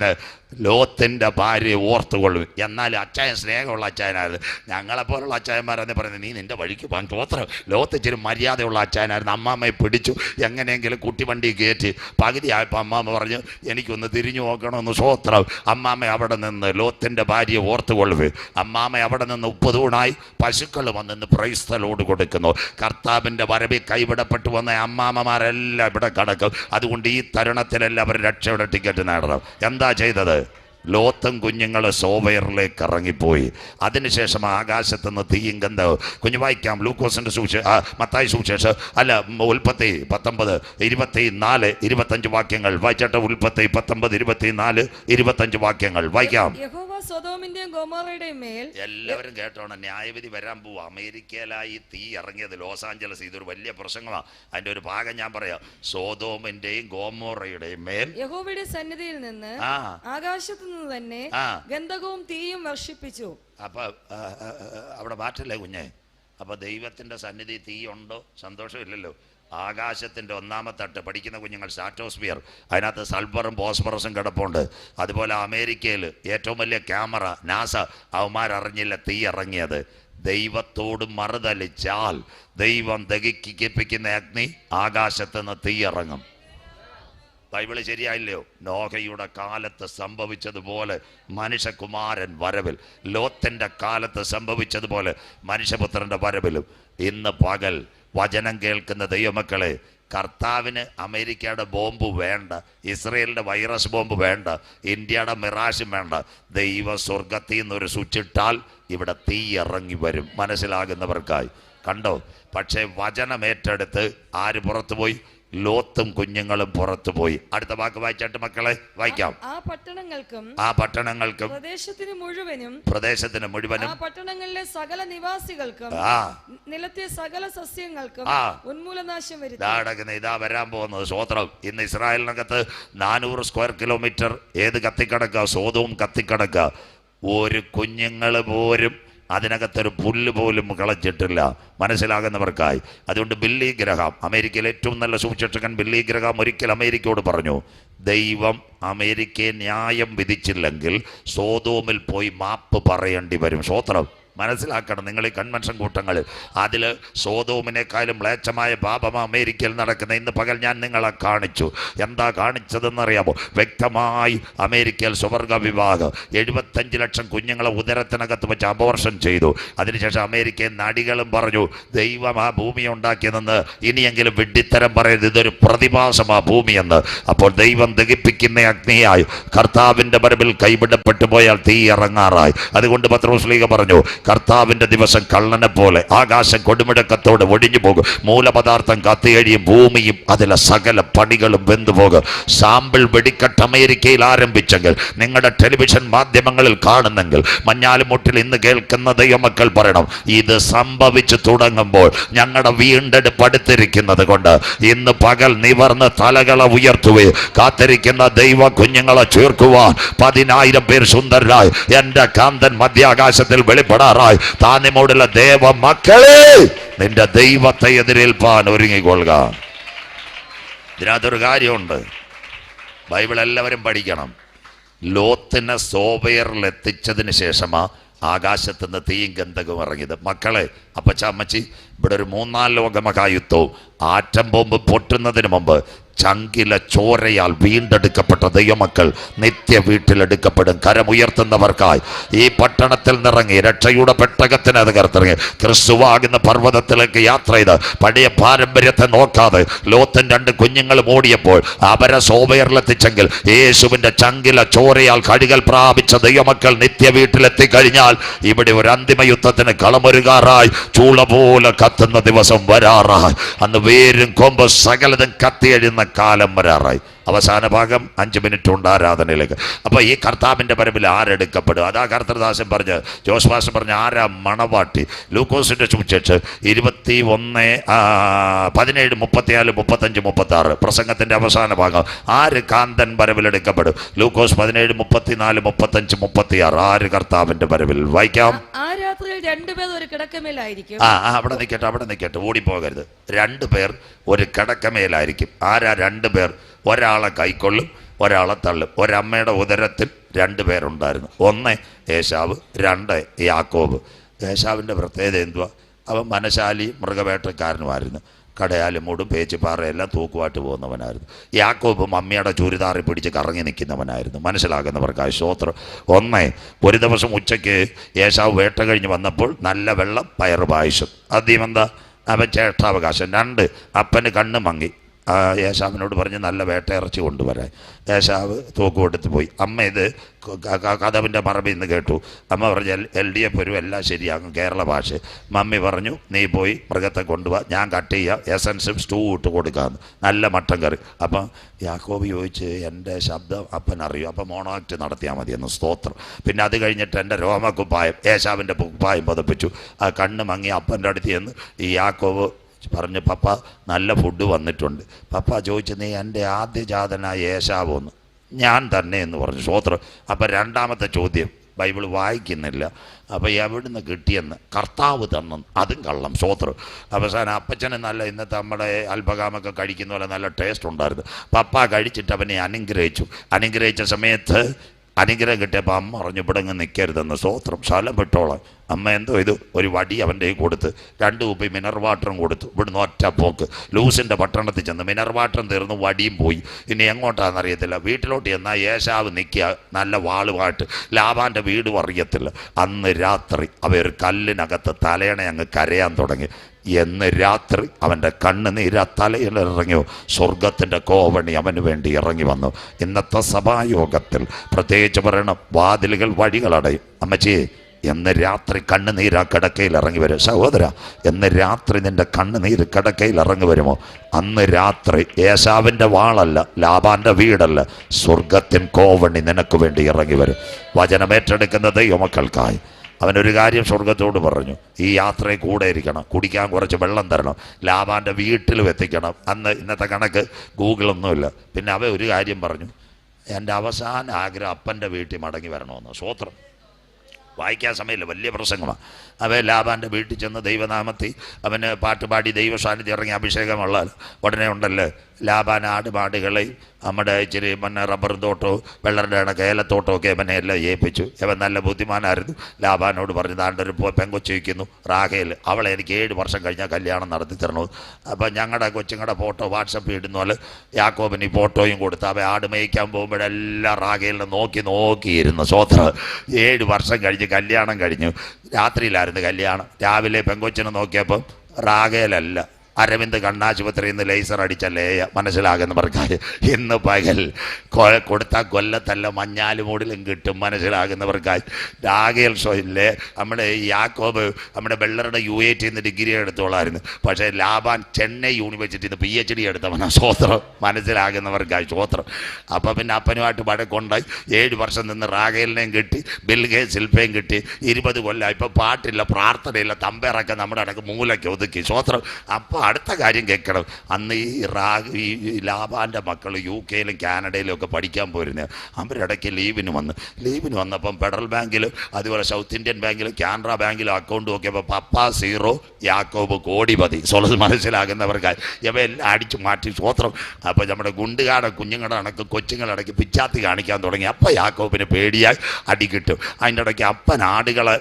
ലോത്തിന്റെ ഭാര്യയെ ഓർത്തുകൊള്ളു. എന്നാൽ അച്ചായൻ സ്നേഹമുള്ള അച്ചായനായിരുന്നു. ഞങ്ങളെപ്പോലുള്ള അച്ചായന്മാരെന്ന് പറയുന്നത്, നീ നിന്റെ വഴിക്ക് പോകാൻ തോത്രം. ലോത്ത് ഇച്ചിരി മര്യാദയുള്ള അച്ചായനായിരുന്നു. അമ്മാമ്മയെ പിടിച്ചു, എങ്ങനെയെങ്കിലും കുട്ടി വണ്ടി കയറ്റി. പകുതിയായപ്പോൾ അമ്മാമ്മ പറഞ്ഞു, എനിക്കൊന്ന് തിരിഞ്ഞു നോക്കണമെന്ന്. സ്വോത്രം. അമ്മാമ്മ അവിടെ നിന്ന് ലോത്തിന്റെ ഭാര്യയെ ഓർത്തുകൊള്ളുക. അമ്മാമ്മ അവിടെ നിന്ന് 30 തൂണായി പശുക്കൾ വന്നിന്ന് പ്രൈസ്തലോട് കൊടുക്കുന്നു. കർത്താവിന്റെ വരവിൽ കൈവിടപ്പെട്ടു വന്ന അമ്മാമ്മമാരെല്ലാം ഇവിടെ കിടക്കും. അതുകൊണ്ട് ഈ തരുണത്തിലെല്ലാം അവർ രക്ഷയുടെ ടിക്കറ്റ് നേടണം. എന്താ ചെയ്തത്? ലോത്തും കുഞ്ഞുങ്ങൾ സോവയറിലേക്ക് ഇറങ്ങിപ്പോയി. അതിനുശേഷം ആകാശത്തുനിന്ന് തീയും ഗന്ധവും. കുഞ്ഞു വായിക്കാം. ലൂക്കോസിന്റെ മത്തായി സുവിശേഷം അല്ല, ഉൽപ്പത്തി 19:24, 25 വാക്യങ്ങൾ വായിച്ചട്ടെ. ഉൽപ്പത്തി 19:24, 25 വാക്യങ്ങൾ വായിക്കാം. എല്ലാവരും കേട്ടോണം, ന്യായവിധി വരാൻ പോവാ. അമേരിക്കയിലായി തീ ഇറങ്ങിയത് ലോസ് ആഞ്ചലസ്. ഇതൊരു വലിയ പ്രസംഗമാണ്. അതിന്റെ ഒരു ഭാഗം ഞാൻ പറയാം. സോദോമിന്റെയും ഗോമോറയുടെയും മേൽ യഹോവയുടെ സന്നിധിയിൽ നിന്ന് ആകാശത്തു നിന്ന് തന്നെ ഗന്ധകവും തീയും വർഷിപ്പിച്ചു. അപ്പൊ അവിടെ മാറ്റല്ലേ കുഞ്ഞെ? അപ്പൊ ദൈവത്തിന്റെ സന്നിധി തീയുണ്ടോ? സന്തോഷമില്ലല്ലോ. ആകാശത്തിൻ്റെ 1-ാമത്തെ തട്ട് പഠിക്കുന്ന കുഞ്ഞുങ്ങൾ, സ്ട്രാറ്റോസ്ഫിയർ, അതിനകത്ത് സൾഫറും ഫോസ്ഫറസും കിടപ്പുണ്ട്. അതുപോലെ അമേരിക്കയിൽ ഏറ്റവും വലിയ ക്യാമറ നാസ, അവന്മാരറിഞ്ഞില്ല തീ ഇറങ്ങിയത്. ദൈവത്തോട് മറുതലിച്ചാൽ ദൈവം ദഹിപ്പിക്കുന്ന അഗ്നി ആകാശത്തുനിന്ന് തീ ഇറങ്ങും. ബൈബിള് ശരിയായില്ലയോ? നോഹയുടെ കാലത്ത് സംഭവിച്ചതുപോലെ മനുഷ്യകുമാരൻ വരവിൽ, ലോത്തിന്റെ കാലത്ത് സംഭവിച്ചതുപോലെ മനുഷ്യപുത്രന്റെ വരവിലും ഇന്ന് പകൽ വചനം കേൾക്കുന്ന ദൈവമക്കളെ, കർത്താവിന് അമേരിക്കയുടെ ബോംബ് വേണ്ട, ഇസ്രയേലിൻ്റെ വൈറസ് ബോംബ് വേണ്ട, ഇന്ത്യയുടെ മിറാശും വേണ്ട. ദൈവ സ്വർഗത്തിൽ നിന്നൊരു സ്വിച്ചിട്ടാൽ ഇവിടെ തീ ഇറങ്ങി വരും. മനസ്സിലാകുന്നവർക്കായി. കണ്ടോ? പക്ഷേ വചനം ഏറ്റെടുത്ത് ആര് പുറത്തുപോയി? ലോത്തും കുഞ്ഞുങ്ങളും പുറത്തുപോയി. അടുത്ത വാക്ക് വായിച്ചിട്ട് മക്കളെ വായിക്കാം. ആ പട്ടണങ്ങൾക്കും പ്രദേശത്തിന് മുഴുവനും പട്ടണങ്ങളിലെ സകല നിവാസികൾക്കും നിലത്തെ സകല സസ്യങ്ങൾക്കും ഉന്മൂലനാശം വരുത്തി. ഇതാ വരാൻ പോകുന്നത്. സ്വോത്രം. ഇന്ന് ഇസ്രായേലിനകത്ത് 400 സ്ക്വയർ കിലോമീറ്റർ ഏത് കത്തിക്കടക്കുക? സോദവും കത്തിക്കടക്കുക. ഒരു കുഞ്ഞുങ്ങൾ പോരും അതിനകത്തൊരു പുല്ല് പോലും കളച്ചിട്ടില്ല. മനസ്സിലാകുന്നവർക്കായി. അതുകൊണ്ട് ബില്ലി ഗ്രഹാം, അമേരിക്കയിലെ ഏറ്റവും നല്ല സുവിശേഷകൻ ബില്ലി ഗ്രഹാം ഒരിക്കൽ അമേരിക്കയോട് പറഞ്ഞു, ദൈവം അമേരിക്കയെ ന്യായം വിധിച്ചില്ലെങ്കിൽ സോതോമിൽ പോയി മാപ്പ് പറയേണ്ടി വരും. സ്തോത്രം. മനസ്സിലാക്കണം, നിങ്ങൾ ഈ കൺവെൻഷൻ കൂട്ടങ്ങൾ അതിൽ സോതോമിനേക്കാളും മ്ലേച്ഛമായ പാപം അമേരിക്കയിൽ നടക്കുന്ന ഇന്ന് പകൽ ഞാൻ നിങ്ങളെ കാണിച്ചു. എന്താ കാണിച്ചതെന്നറിയാമോ? വ്യക്തമായി അമേരിക്കയിൽ സ്വർഗ വിവാഹം 75 ലക്ഷം കുഞ്ഞുങ്ങളെ ഉദരത്തിനകത്ത് വെച്ച് അബോർഷൻ ചെയ്തു. അതിനുശേഷം അമേരിക്കയിൽ നടികളും പറഞ്ഞു, ദൈവം ആ ഭൂമി ഉണ്ടാക്കിയതെന്ന് ഇനിയെങ്കിലും വിഡ്ഢിത്തരം പറയരുത്, ഇതൊരു പ്രതിഭാസമാ ഭൂമിയെന്ന്. അപ്പോൾ ദൈവം ദഹിപ്പിക്കുന്ന അഗ്നിയായി കർത്താവിൻ്റെ വരവിൽ കൈവിടപ്പെട്ടു പോയാൽ തീ ഇറങ്ങാറായി. അതുകൊണ്ട് പത്രോസ്ലീഹ പറഞ്ഞു, കർത്താവിന്റെ ദിവസം കള്ളനെ പോലെ ആകാശം കൊടുമിടക്കത്തോടെ ഒടിഞ്ഞു പോകും, മൂലപദാർത്ഥം കത്തിയഴിയും, ഭൂമിയും അതിലെ സകല പണികളും വെന്തുപോകും. സാമ്പിൾ വെടിക്കെട്ട് അമേരിക്കയിൽ ആരംഭിച്ചെങ്കിൽ, നിങ്ങളുടെ ടെലിവിഷൻ മാധ്യമങ്ങളിൽ കാണുന്നെങ്കിൽ, മഞ്ഞാലുമുട്ടിൽ ഇന്ന് കേൾക്കുന്ന ദൈവമക്കൾ പറയണം, ഇത് സംഭവിച്ചു തുടങ്ങുമ്പോൾ ഞങ്ങളുടെ വീണ്ടെടുപ്പ് അടുത്തിരിക്കുന്നത് കൊണ്ട് ഇന്ന് പകൽ നിവർന്ന് തലകളെ ഉയർത്തുകയും കാത്തിരിക്കുന്ന ദൈവ കുഞ്ഞുങ്ങളെ ചേർക്കുവാൻ 10,000 പേർ സുന്ദരരായി എന്റെ കാന്തൻ മധ്യാകാശത്തിൽ വെളിപ്പെടാറായി. താന്നിമോടുള്ള ദേവ മക്കളെ, നിന്റെ ദൈവത്തെ എതിരേൽപ്പാൻ ഒരുങ്ങിക്കൊള്ളുക. ഇതിനകത്തൊരു കാര്യമുണ്ട്, ബൈബിൾ എല്ലാവരും പഠിക്കണം. ലോത്തിനെ സോവയറിൽ എത്തിച്ചതിന് ശേഷമാ ആകാശത്തുനിന്ന് തീയും ഗന്ധകവും ഇറങ്ങിയത്. മക്കളെ, അപ്പച്ച അമ്മച്ചി, ഇവിടെ ഒരു 3-4 ലോക മഹായുദ്ധവും ആറ്റം ബോംബ് പൊട്ടുന്നതിന് മുമ്പ് ചങ്കിലെ ചോരയാൽ വീണ്ടെടുക്കപ്പെട്ട ദൈവമക്കൾ നിത്യ വീട്ടിലെടുക്കപ്പെടും. കരമുയർത്തുന്നവർക്കായി ഈ പട്ടണത്തിൽ നിറങ്ങി രക്ഷയുടെ പെട്ടകത്തിന് തകർത്തിറങ്ങി ക്രിസ്തുവാകുന്ന പർവ്വതത്തിലേക്ക് യാത്ര ചെയ്ത് പഴയ പാരമ്പര്യത്തെ നോക്കാതെ ലോത്തും 2 കുഞ്ഞുങ്ങളും ഓടിയപ്പോൾ അവരെ സോവയറിലെത്തിച്ചെങ്കിൽ യേശുവിൻ്റെ ചങ്കിലെ ചോരയാൽ കഴുകൽ പ്രാപിച്ച ദൈവമക്കൾ നിത്യ വീട്ടിലെത്തിക്കഴിഞ്ഞാൽ ഇവിടെ ഒരു അന്തിമ യുദ്ധത്തിന് കളമൊരുകാറായി. ചൂള പോലെ കത്തുന്ന ദിവസം വരാറായി. അന്ന് വേരും കൊമ്പ് സകലതും കത്തിയഴിയുന്ന കാലം വരാറായി. അവസാന ഭാഗം 5 മിനിറ്റ് ഉണ്ട് ആരാധനയിലേക്ക്. അപ്പോൾ ഈ കർത്താവിൻ്റെ വരവിൽ ആരെടുക്കപ്പെടും? അതാ കർത്തൃദാസൻ പറഞ്ഞ്, ജോസ്വാസൻ പറഞ്ഞ്, ആരാ മണവാട്ടി? ലൂക്കോസിൻ്റെ സുവിശേഷം 21, 17, 34, 35, 36 പ്രസംഗത്തിൻ്റെ അവസാന ഭാഗം. ആര് കാന്തൻ വരവിലെടുക്കപ്പെടും? ലൂക്കോസ് 17, 34, 35, 36. ആര് കർത്താവിൻ്റെ വരവിൽ? വായിക്കാം. ആ രാത്രിയിൽ 2 പേർ ഒരു കിടക്കമേലായിരിക്കും. അവിടെ നിൽക്കട്ടെ, ഓടിപ്പോകരുത്. 2 പേർ ഒരു കിടക്കമേലായിരിക്കും. ആരാ 2 പേർ? ഒരാളെ കൈക്കൊള്ളും, ഒരാളെ തള്ളും. ഒരമ്മയുടെ ഉദരത്തിൽ 2 പേരുണ്ടായിരുന്നു. 1 ഏശാവ്, 2 യാക്കോബ്. ഏശാവിൻ്റെ പ്രത്യേകത എന്തുവാ? അവൻ മനശാലി മൃഗവേട്ടക്കാരനുമായിരുന്നു. കടയാലും മൂടും പേച്ചിപ്പാറയെല്ലാം തൂക്കുവായിട്ട് പോകുന്നവനായിരുന്നു. യാക്കോബും അമ്മയുടെ ചുരിദാറി പിടിച്ച് കറങ്ങി നിൽക്കുന്നവനായിരുന്നു. മനസ്സിലാകുന്നവർക്കായി സ്തോത്രം. 1 ഒരു ദിവസം ഉച്ചയ്ക്ക് ഏശാവ് വേട്ട കഴിഞ്ഞ് വന്നപ്പോൾ നല്ല വെള്ളം പയറ് പായസം. ആദ്യം എന്താ? അവൻ ചേഷ്ടാവകാശം. 2 അപ്പന് കണ്ണ് മങ്ങി. ഏശാവിനോട് പറഞ്ഞ് നല്ല വേട്ടയിറച്ചി കൊണ്ടുവരാൻ. ഏശാവ് തൂക്ക് കൊടുത്ത് പോയി. അമ്മ ഇത് കഥവിൻ്റെ മറവിൽ നിന്ന് കേട്ടു. അമ്മ പറഞ്ഞു, LDF വരും, എല്ലാം ശരിയാകും, കേരള ഭാഷ. മമ്മി പറഞ്ഞു, നീ പോയി മൃഗത്തെ കൊണ്ടുപോവാ, ഞാൻ കട്ട് ചെയ്യാം, എസൻസും സ്റ്റൂ ഇട്ട് കൊടുക്കാമെന്ന്. നല്ല മട്ടൻ കറി. അപ്പം യാക്കോബ് ചോദിച്ച്, എൻ്റെ ശബ്ദം അപ്പൻ അറിയും, അപ്പം മോണോ ആക്ട് നടത്തിയാൽ മതിയെന്ന്. സ്തോത്രം. പിന്നെ അത് കഴിഞ്ഞിട്ട് എൻ്റെ രോമക്കുപ്പായം, ഏശാവിൻ്റെ കുപ്പായം പതപ്പിച്ചു. ആ കണ്ണ് മങ്ങി അപ്പൻ്റെ അടുത്ത് ചെന്ന് ഈ യാക്കോബ് പറഞ്ഞു, പപ്പ നല്ല ഫുഡ് വന്നിട്ടുണ്ട്. പപ്പ ചോദിച്ചു, നീ എൻ്റെ ആദ്യജാതനായ ഏശാവോ എന്ന്? ഞാൻ തന്നെ എന്ന് പറഞ്ഞു. സ്തോത്രം. അപ്പം 2ാമത്തെ ചോദ്യം, ബൈബിൾ വായിക്കുന്നില്ല. അപ്പോൾ എവിടുന്ന് കിട്ടിയെന്ന്? കർത്താവ് തന്നു. അതും കള്ളം. സ്തോത്രം. അവസാനം അപ്പച്ചന് നല്ല ഇന്നത്തെ നമ്മുടെ അൽപകാമൊക്കെ കഴിക്കുന്ന പോലെ നല്ല ടേസ്റ്റ് ഉണ്ടായിരുന്നു. പപ്പ കഴിച്ചിട്ട് അവനെ അനുഗ്രഹിച്ച സമയത്ത് അനുഗ്രഹം കിട്ടിയപ്പോൾ അമ്മ പറഞ്ഞു, ഇവിടെ അങ്ങ് നിൽക്കരുതെന്ന്. സ്തോത്രം. സ്ഥലം വിട്ടോളാം. അമ്മ എന്തോ ഇത് ഒരു വടി അവൻ്റെ കൊടുത്ത് 2 കുപ്പി മിനർ വാട്ടറും കൊടുത്തു. ഇവിടുന്ന് ഒറ്റ പോക്ക് ലൂസിൻ്റെ പട്ടണത്തിൽ ചെന്ന് മിനർ വാട്ടറും തീർന്നു, വടിയും പോയി. ഇനി എങ്ങോട്ടാണെന്നറിയത്തില്ല. വീട്ടിലോട്ട് ചെന്നാൽ ഏശാവ് നിൽക്കുക നല്ല വാളുമായിട്ട്. ലാബാൻ്റെ വീടും അറിയത്തില്ല. അന്ന് രാത്രി അവ ഒരു കല്ലിനകത്ത് തലയണ അങ്ങ് കരയാൻ തുടങ്ങി. എന്ന് രാത്രി അവൻ്റെ കണ്ണുനീര തലയിൽ ഇറങ്ങിയോ. സ്വർഗത്തിൻ്റെ കോവണി അവന് വേണ്ടി ഇറങ്ങി വന്നു. ഇന്നത്തെ സഭായോഗത്തിൽ പ്രത്യേകിച്ച് പറയണം, വാതിലുകൾ വഴികളടയും. അമ്മച്ചി, എന്ന് രാത്രി കണ്ണുനീര കിടക്കയിൽ ഇറങ്ങി വരും. സഹോദര, എന്ന് രാത്രി നിന്റെ കണ്ണുനീര് കിടക്കയിൽ ഇറങ്ങി വരുമോ? അന്ന് രാത്രി ഏശാവിൻ്റെ വാളല്ല, ലാബാൻ്റെ വീടല്ല, സ്വർഗത്തിൻ കോവണി നിനക്ക് വേണ്ടി ഇറങ്ങി വരും. വചനമേറ്റെടുക്കുന്ന ദൈവമക്കൾക്കായി അവനൊരു കാര്യം സ്വർഗത്തോട് പറഞ്ഞു, ഈ യാത്രയിൽ കൂടെ ഇരിക്കണം, കുടിക്കാൻ കുറച്ച് വെള്ളം തരണം, ലാബാൻ്റെ വീട്ടിലും എത്തിക്കണം. അന്ന് ഇന്നത്തെ കണക്ക് ഗൂഗിളൊന്നുമില്ല. പിന്നെ അവൻ ഒരു കാര്യം പറഞ്ഞു, എൻ്റെ അവസാന ആഗ്രഹം അപ്പൻ്റെ വീട്ടിൽ മടങ്ങി വരണമെന്ന്. സ്തോത്രം. വായിക്കാൻ സമയമില്ല, വലിയ പ്രസംഗമാണ്. അവൻ ലാബാൻ്റെ വീട്ടിൽ ചെന്ന് ദൈവനാമത്തിൽ അവന് പാട്ടുപാടി ദൈവ സാന്നിധ്യം ഇറങ്ങി അഭിഷേകമുള്ള ഉടനെ ഉണ്ടല്ലോ ലാബാൻ ആടുമാടുകളെയും നമ്മുടെ ഇച്ചിരി റബ്ബർ തോട്ടവും വെള്ളരുടെ കണക്ക് ഏലത്തോട്ടവും ഒക്കെ അവനെ എല്ലാം ഏൽപ്പിച്ചു. അവൻ നല്ല ബുദ്ധിമാനായിരുന്നു. ലാബാനോട് പറഞ്ഞു, താണ്ടൊരു പെങ്കൊച്ചു വയ്ക്കുന്നു റാഹേൽ, അവളെ എനിക്ക് 7 വർഷം കഴിഞ്ഞാൽ കല്യാണം നടത്തി തരണോ. അപ്പം ഞങ്ങളുടെ കൊച്ചുങ്ങളുടെ ഫോട്ടോ വാട്സപ്പിൽ ഇടുന്ന പോലെ യാക്കോബിന് ഈ ഫോട്ടോയും കൊടുത്ത് അവൻ ആട് മേയ്ക്കാൻ പോകുമ്പോഴെല്ലാം റാഹേലിനെ നോക്കിയിരുന്നു. സ്വോത്രം. 7 വർഷം കഴിഞ്ഞ് കല്യാണം കഴിഞ്ഞു. രാത്രിയിലായിരുന്നു കല്യാണം. രാവിലെ പെങ്കൊച്ചിനെ നോക്കിയപ്പം റാഹേലല്ല, അരവിന്ദ് കണ്ണാശുപത്രിയിൽ നിന്ന് ലേസർ അടിച്ചല്ലേ മനസ്സിലാകുന്നവർക്കായി. ഇന്ന് പകൽ കൊടുത്താൽ കൊല്ലത്തല്ല മഞ്ഞാലുമൂടിലും കിട്ടും മനസ്സിലാകുന്നവർക്കായി. രാഗേൽ ഷോയില്ലേ നമ്മുടെ യാക്കോബ് നമ്മുടെ വെള്ളറുടെ UAT നിന്ന് ഡിഗ്രി എടുത്തോളായിരുന്നു. പക്ഷേ ലാബാൻ ചെന്നൈ യൂണിവേഴ്സിറ്റിയിൽ നിന്ന് PhD എടുത്തവനാ. സ്വോത്രം. മനസ്സിലാകുന്നവർക്കായി സ്വോത്രം. അപ്പം പിന്നെ അപ്പനുമായിട്ട് വഴക്കുണ്ടായി. 7 വർഷം നിന്ന് റാഗേലിനെയും കിട്ടി, ബിൽഗേ ശില്പയും കിട്ടി. 20 കൊല്ലം. ഇപ്പം പാട്ടില്ല, പ്രാർത്ഥനയില്ല, തമ്പേറൊക്കെ നമ്മുടെ അടക്കം മൂലയ്ക്ക് ഒതുക്കി. സ്വോത്രം. അപ്പം അടുത്ത കാര്യം കേൾക്കണം. അന്ന് ഈ ലാബാൻ്റെ മക്കൾ UK യിലും കാനഡയിലും ഒക്കെ പഠിക്കാൻ പോയിരുന്നു. അവരിടയ്ക്ക് ലീവിന് വന്നപ്പം ഫെഡറൽ ബാങ്കിലും അതുപോലെ സൗത്ത് ഇന്ത്യൻ ബാങ്കിലും കാനറ ബാങ്കിലും അക്കൗണ്ട് നോക്കിയപ്പോൾ പപ്പ 0 യാക്കോബ് കോടിപതി. മനസ്സിലാകുന്നവർക്കായി ഇവയെല്ലാം അടിച്ചു മാറ്റി. സ്വോത്രം. അപ്പോൾ നമ്മുടെ ഗുണ്ടുകാടെ കുഞ്ഞുങ്ങളുടെ കണക്ക് കൊച്ചുങ്ങളിടയ്ക്ക് പിച്ചാത്തി കാണിക്കാൻ തുടങ്ങി. അപ്പം യാക്കോബിന് പേടിയായി അടി കിട്ടും. അതിൻ്റെ ഇടയ്ക്ക് അപ്പൻ ആടുകളെ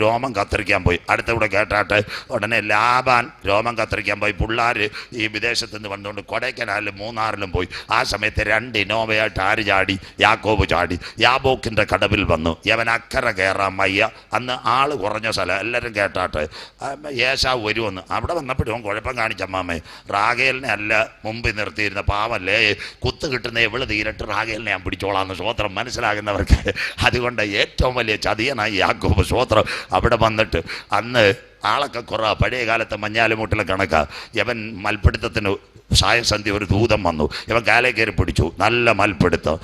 രോമം കത്തിരിക്കാൻ പോയി. അടുത്തൂടെ കേട്ടാട്ട് ഉടനെ ലാബാൻ രോമം കത്തിരിക്കാൻ പോയി. പിള്ളേർ ഈ വിദേശത്ത് നിന്ന് വന്നുകൊണ്ട് കൊടൈക്കനാലിലും മൂന്നാറിലും പോയി. ആ സമയത്ത് 2 ഇനോവയായിട്ട് ആര് ചാടി? യാക്കോബ് ചാടി. യാബോക്കിൻ്റെ കടവിൽ വന്നു. യവൻ അക്കരെ കയറാൻ വയ്യ. അന്ന് ആൾ കുറഞ്ഞ സ്ഥലം. എല്ലാവരും കേട്ടാട്ട് ഏശാവ് വരുമെന്ന്. അവിടെ വന്നപ്പോഴും കുഴപ്പം കാണിച്ചമ്മാമ്മേ. റാഗേലിനെ അല്ല മുമ്പിൽ നിർത്തിയിരുന്ന പാവല്ലേ, കുത്ത് കിട്ടുന്ന എവള് തീരട്ട് റാഗേലിനെ ഞാൻ പിടിച്ചോളാന്ന്. സ്വോത്രം. മനസ്സിലാകുന്നവർക്ക്. അതുകൊണ്ട് ഏറ്റവും വലിയ ചതിയനായി യാക്കോബ്. സ്വോത്രം. അവിടെ വന്നിട്ട് അന്ന് ആളൊക്കെ കുറവാ. പഴയ കാലത്തെ മഞ്ഞാലുമൂട്ടിലെ കണക്കാ. യവൻ മൽപ്പിടുത്തത്തിന് സായസന്ധ്യ ഒരു ദൂതൻ വന്നു. ഇവൻ കാലേ കയറി പിടിച്ചു. നല്ല മൽപ്പിടുത്തം.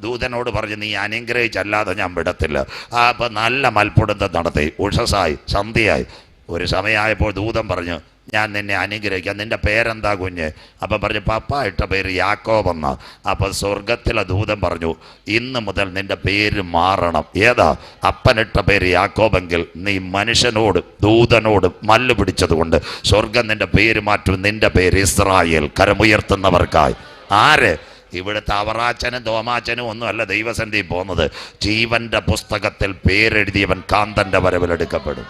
ദൂതനോട് പറഞ്ഞു, നീ അനുഗ്രഹിച്ചല്ലാതെ ഞാൻ വിടത്തില്ല. അപ്പം നല്ല മൽപ്പിടുത്തം നടത്തി. ഉഷസായി സന്ധ്യയായി. ഒരു സമയമായപ്പോൾ ദൂതൻ പറഞ്ഞു, ഞാൻ നിന്നെ അനുഗ്രഹിക്കാം. നിൻ്റെ പേരെന്താ കുഞ്ഞ്? അപ്പം പറഞ്ഞു, പപ്പ ഇട്ട പേര് യാക്കോബെന്ന. അപ്പം സ്വർഗത്തിലെ ദൂതൻ പറഞ്ഞു, ഇന്ന് മുതൽ നിൻ്റെ പേര് മാറണം. ഏതാ? അപ്പനിട്ട പേര് യാക്കോബെങ്കിൽ നീ മനുഷ്യനോട് ദൂതനോട് മല്ല് പിടിച്ചതുകൊണ്ട് സ്വർഗം നിൻ്റെ പേര് മാറ്റും. നിൻ്റെ പേര് ഇസ്രായേൽ. കരമുയർത്തുന്നവർക്കായി. ആര്? ഇവിടുത്തെ അവറാച്ചനും തോമാച്ചനും ഒന്നും അല്ല ദൈവസന്നിധിയിൽ പോകുന്നത്. ജീവന്റെ പുസ്തകത്തിൽ പേരെഴുതിയവൻ കാന്തൻ്റെ വരവിലെടുക്കപ്പെടും.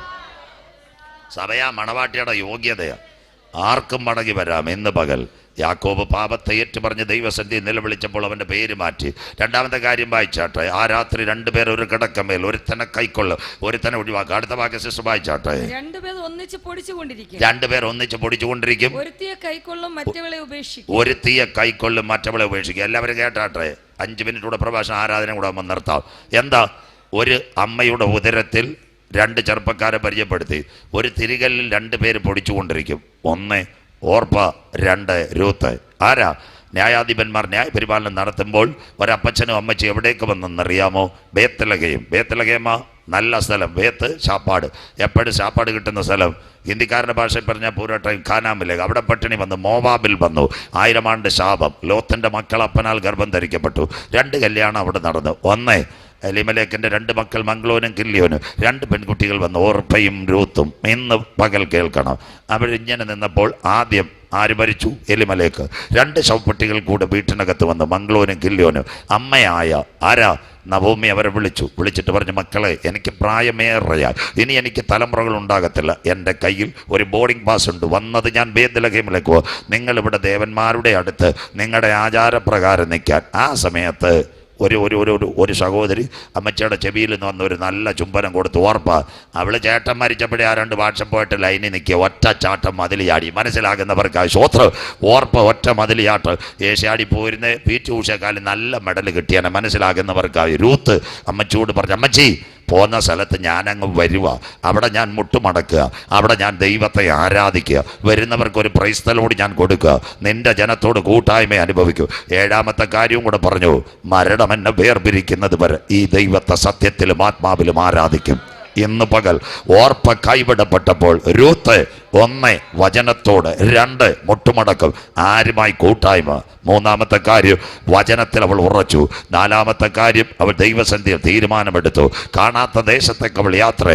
സഭയാ മണവാട്ടിയുടെ യോഗ്യതയാണ്. ആർക്കും മടങ്ങി വരാം. ഇന്ന് പകൽ യാക്കോബ് പാപത്തെ ഏറ്റുപറഞ്ഞ് ദൈവസന്നിധിയിൽ നിലവിളിച്ചപ്പോൾ അവൻ്റെ പേര് മാറ്റി. രണ്ടാമത്തെ കാര്യം വായിച്ചാട്ടെ. ആ രാത്രി 2 പേർ ഒരു കിടക്കമേൽ, ഒരുത്തനെ കൈക്കൊള്ളും, ഒരുത്തനെ ഒഴിവാക്കുക. അടുത്ത വാക്യം സിസ്റ്റർ വായിച്ചാട്ടെ. 2 പേർ ഒന്നിച്ച് പൊടിച്ചുകൊണ്ടിരിക്കും. ഒരുത്തിയെ കൈക്കൊള്ളും, മറ്റവളെ ഉപേക്ഷിക്കും. എല്ലാവരും കേട്ടാട്ടെ. 5 മിനിറ്റ് പ്രഭാഷണം ആരാധന കൂടെ നിർത്താം. എന്താ? ഒരു അമ്മയുടെ ഉദരത്തിൽ 2 ചെറുപ്പക്കാരെ പരിചയപ്പെടുത്തി. ഒരു തിരികല്ലിൽ 2 പേര് പൊടിച്ചുകൊണ്ടിരിക്കും. 1 ഓർപ്പ, 2 രൂത്ത്. ആരാ? ന്യായാധിപന്മാർ ന്യായപരിപാലനം നടത്തുമ്പോൾ ഒരപ്പച്ചനും അമ്മച്ചും എവിടേക്ക് വന്നെന്നറിയാമോ? ബേത്തലഹേമ നല്ല സ്ഥലം. ബേത്ത് ശാപ്പാട്, എപ്പോഴും ശാപ്പാട് കിട്ടുന്ന സ്ഥലം. ഹിന്ദിക്കാരുടെ ഭാഷയിൽ പറഞ്ഞാൽ പൂരട്ടം ഖാനാമിലേക്ക്. അവിടെ പട്ടിണി വന്നു. മോവാബിൽ വന്നു. 1000 ആണ്ട് ശാപം. ലോത്തിന്റെ മക്കൾ അപ്പനാൽ ഗർഭം ധരിക്കപ്പെട്ടു. 2 കല്യാണം അവിടെ നടന്നു. 1 എലിമലേക്കിൻ്റെ 2 മക്കൾ മംഗ്ലോനും കില്ലിയോനും. 2 പെൺകുട്ടികൾ വന്നു, ഓർപ്പയും രൂത്തും. ഇന്ന് പകൽ കേൾക്കണം. അവരിങ്ങനെ നിന്നപ്പോൾ ആദ്യം ആര് മരിച്ചു? എലിമലേക്ക്. 2 ശവപ്പെട്ടികൾ കൂടെ വീട്ടിനകത്ത് വന്ന് മംഗ്ലോനും കില്ലിയോനും. അമ്മയായ ആരാ? നവോമി അവരെ വിളിച്ചിട്ട് പറഞ്ഞു, മക്കളെ, എനിക്ക് പ്രായമേറെയായി, ഇനി എനിക്ക് തലമുറകൾ ഉണ്ടാകത്തില്ല. എൻ്റെ കയ്യിൽ ഒരു ബോർഡിംഗ് പാസ് ഉണ്ട്. വന്നത് ഞാൻ ബേത്ലഹേമിലേക്ക് പോകും. നിങ്ങളിവിടെ ദേവന്മാരുടെ അടുത്ത് നിങ്ങളുടെ ആചാരപ്രകാരം നിൽക്കാൻ. ആ സമയത്ത് ഒരു സഹോദരി അമ്മച്ചയുടെ ചെവിയിൽ നിന്ന് വന്ന് ഒരു നല്ല ചുംബനം കൊടുത്തു. ഓർപ്പ. അവള് ചേട്ടൻ മരിച്ചപ്പോഴേ ആ 2 വാട്സപ്പ് പോയിട്ട് ലൈനിൽ നിൽക്കുക. ഒറ്റ ചാട്ടം മതിലിയാടി. മനസ്സിലാകുന്നവർക്കായി സ്വോത്രം. ഓർപ്പ ഒറ്റ മതിലിയാട്ട്. ഏഷ്യാടി പോയിരുന്ന PT ഉഷക്കാലം നല്ല മെഡൽ കിട്ടിയാണ്. മനസ്സിലാകുന്നവർക്കായി. രൂത്ത് അമ്മച്ചിയോട് പറഞ്ഞു, അമ്മച്ചി പോകുന്ന സ്ഥലത്ത് ഞാനങ്ങ് വരുക. അവിടെ ഞാൻ മുട്ടുമടക്കുക. അവിടെ ഞാൻ ദൈവത്തെ ആരാധിക്കുക. വരുന്നവർക്കൊരു പ്രൈസ്തലോട് ഞാൻ കൊടുക്കുക. നിന്റെ ജനത്തോട് കൂട്ടായ്മ അനുഭവിക്കൂ. 7ാമത്തെ കാര്യവും കൂടെ പറഞ്ഞു, മരണം എന്നെ വേർപിരിക്കുന്നത് വരെ ഈ ദൈവത്തെ സത്യത്തിലും ആത്മാവിലും ആരാധിക്കും. ഇന്ന് പകൽ ഓർപ്പ കൈവിടപ്പെട്ടപ്പോൾ രൂത്ത് ഒന്ന് വചനത്തോട്, രണ്ട് മുട്ടുമടക്കും, ആരുമായി കൂട്ടായ്മ. മൂന്നാമത്തെ കാര്യം വചനത്തിൽ അവൾ ഉറച്ചു. നാലാമത്തെ കാര്യം അവൾ ദൈവസന്ധിയിൽ തീരുമാനമെടുത്തു. കാണാത്ത ദേശത്തേക്ക് അവൾ യാത്ര.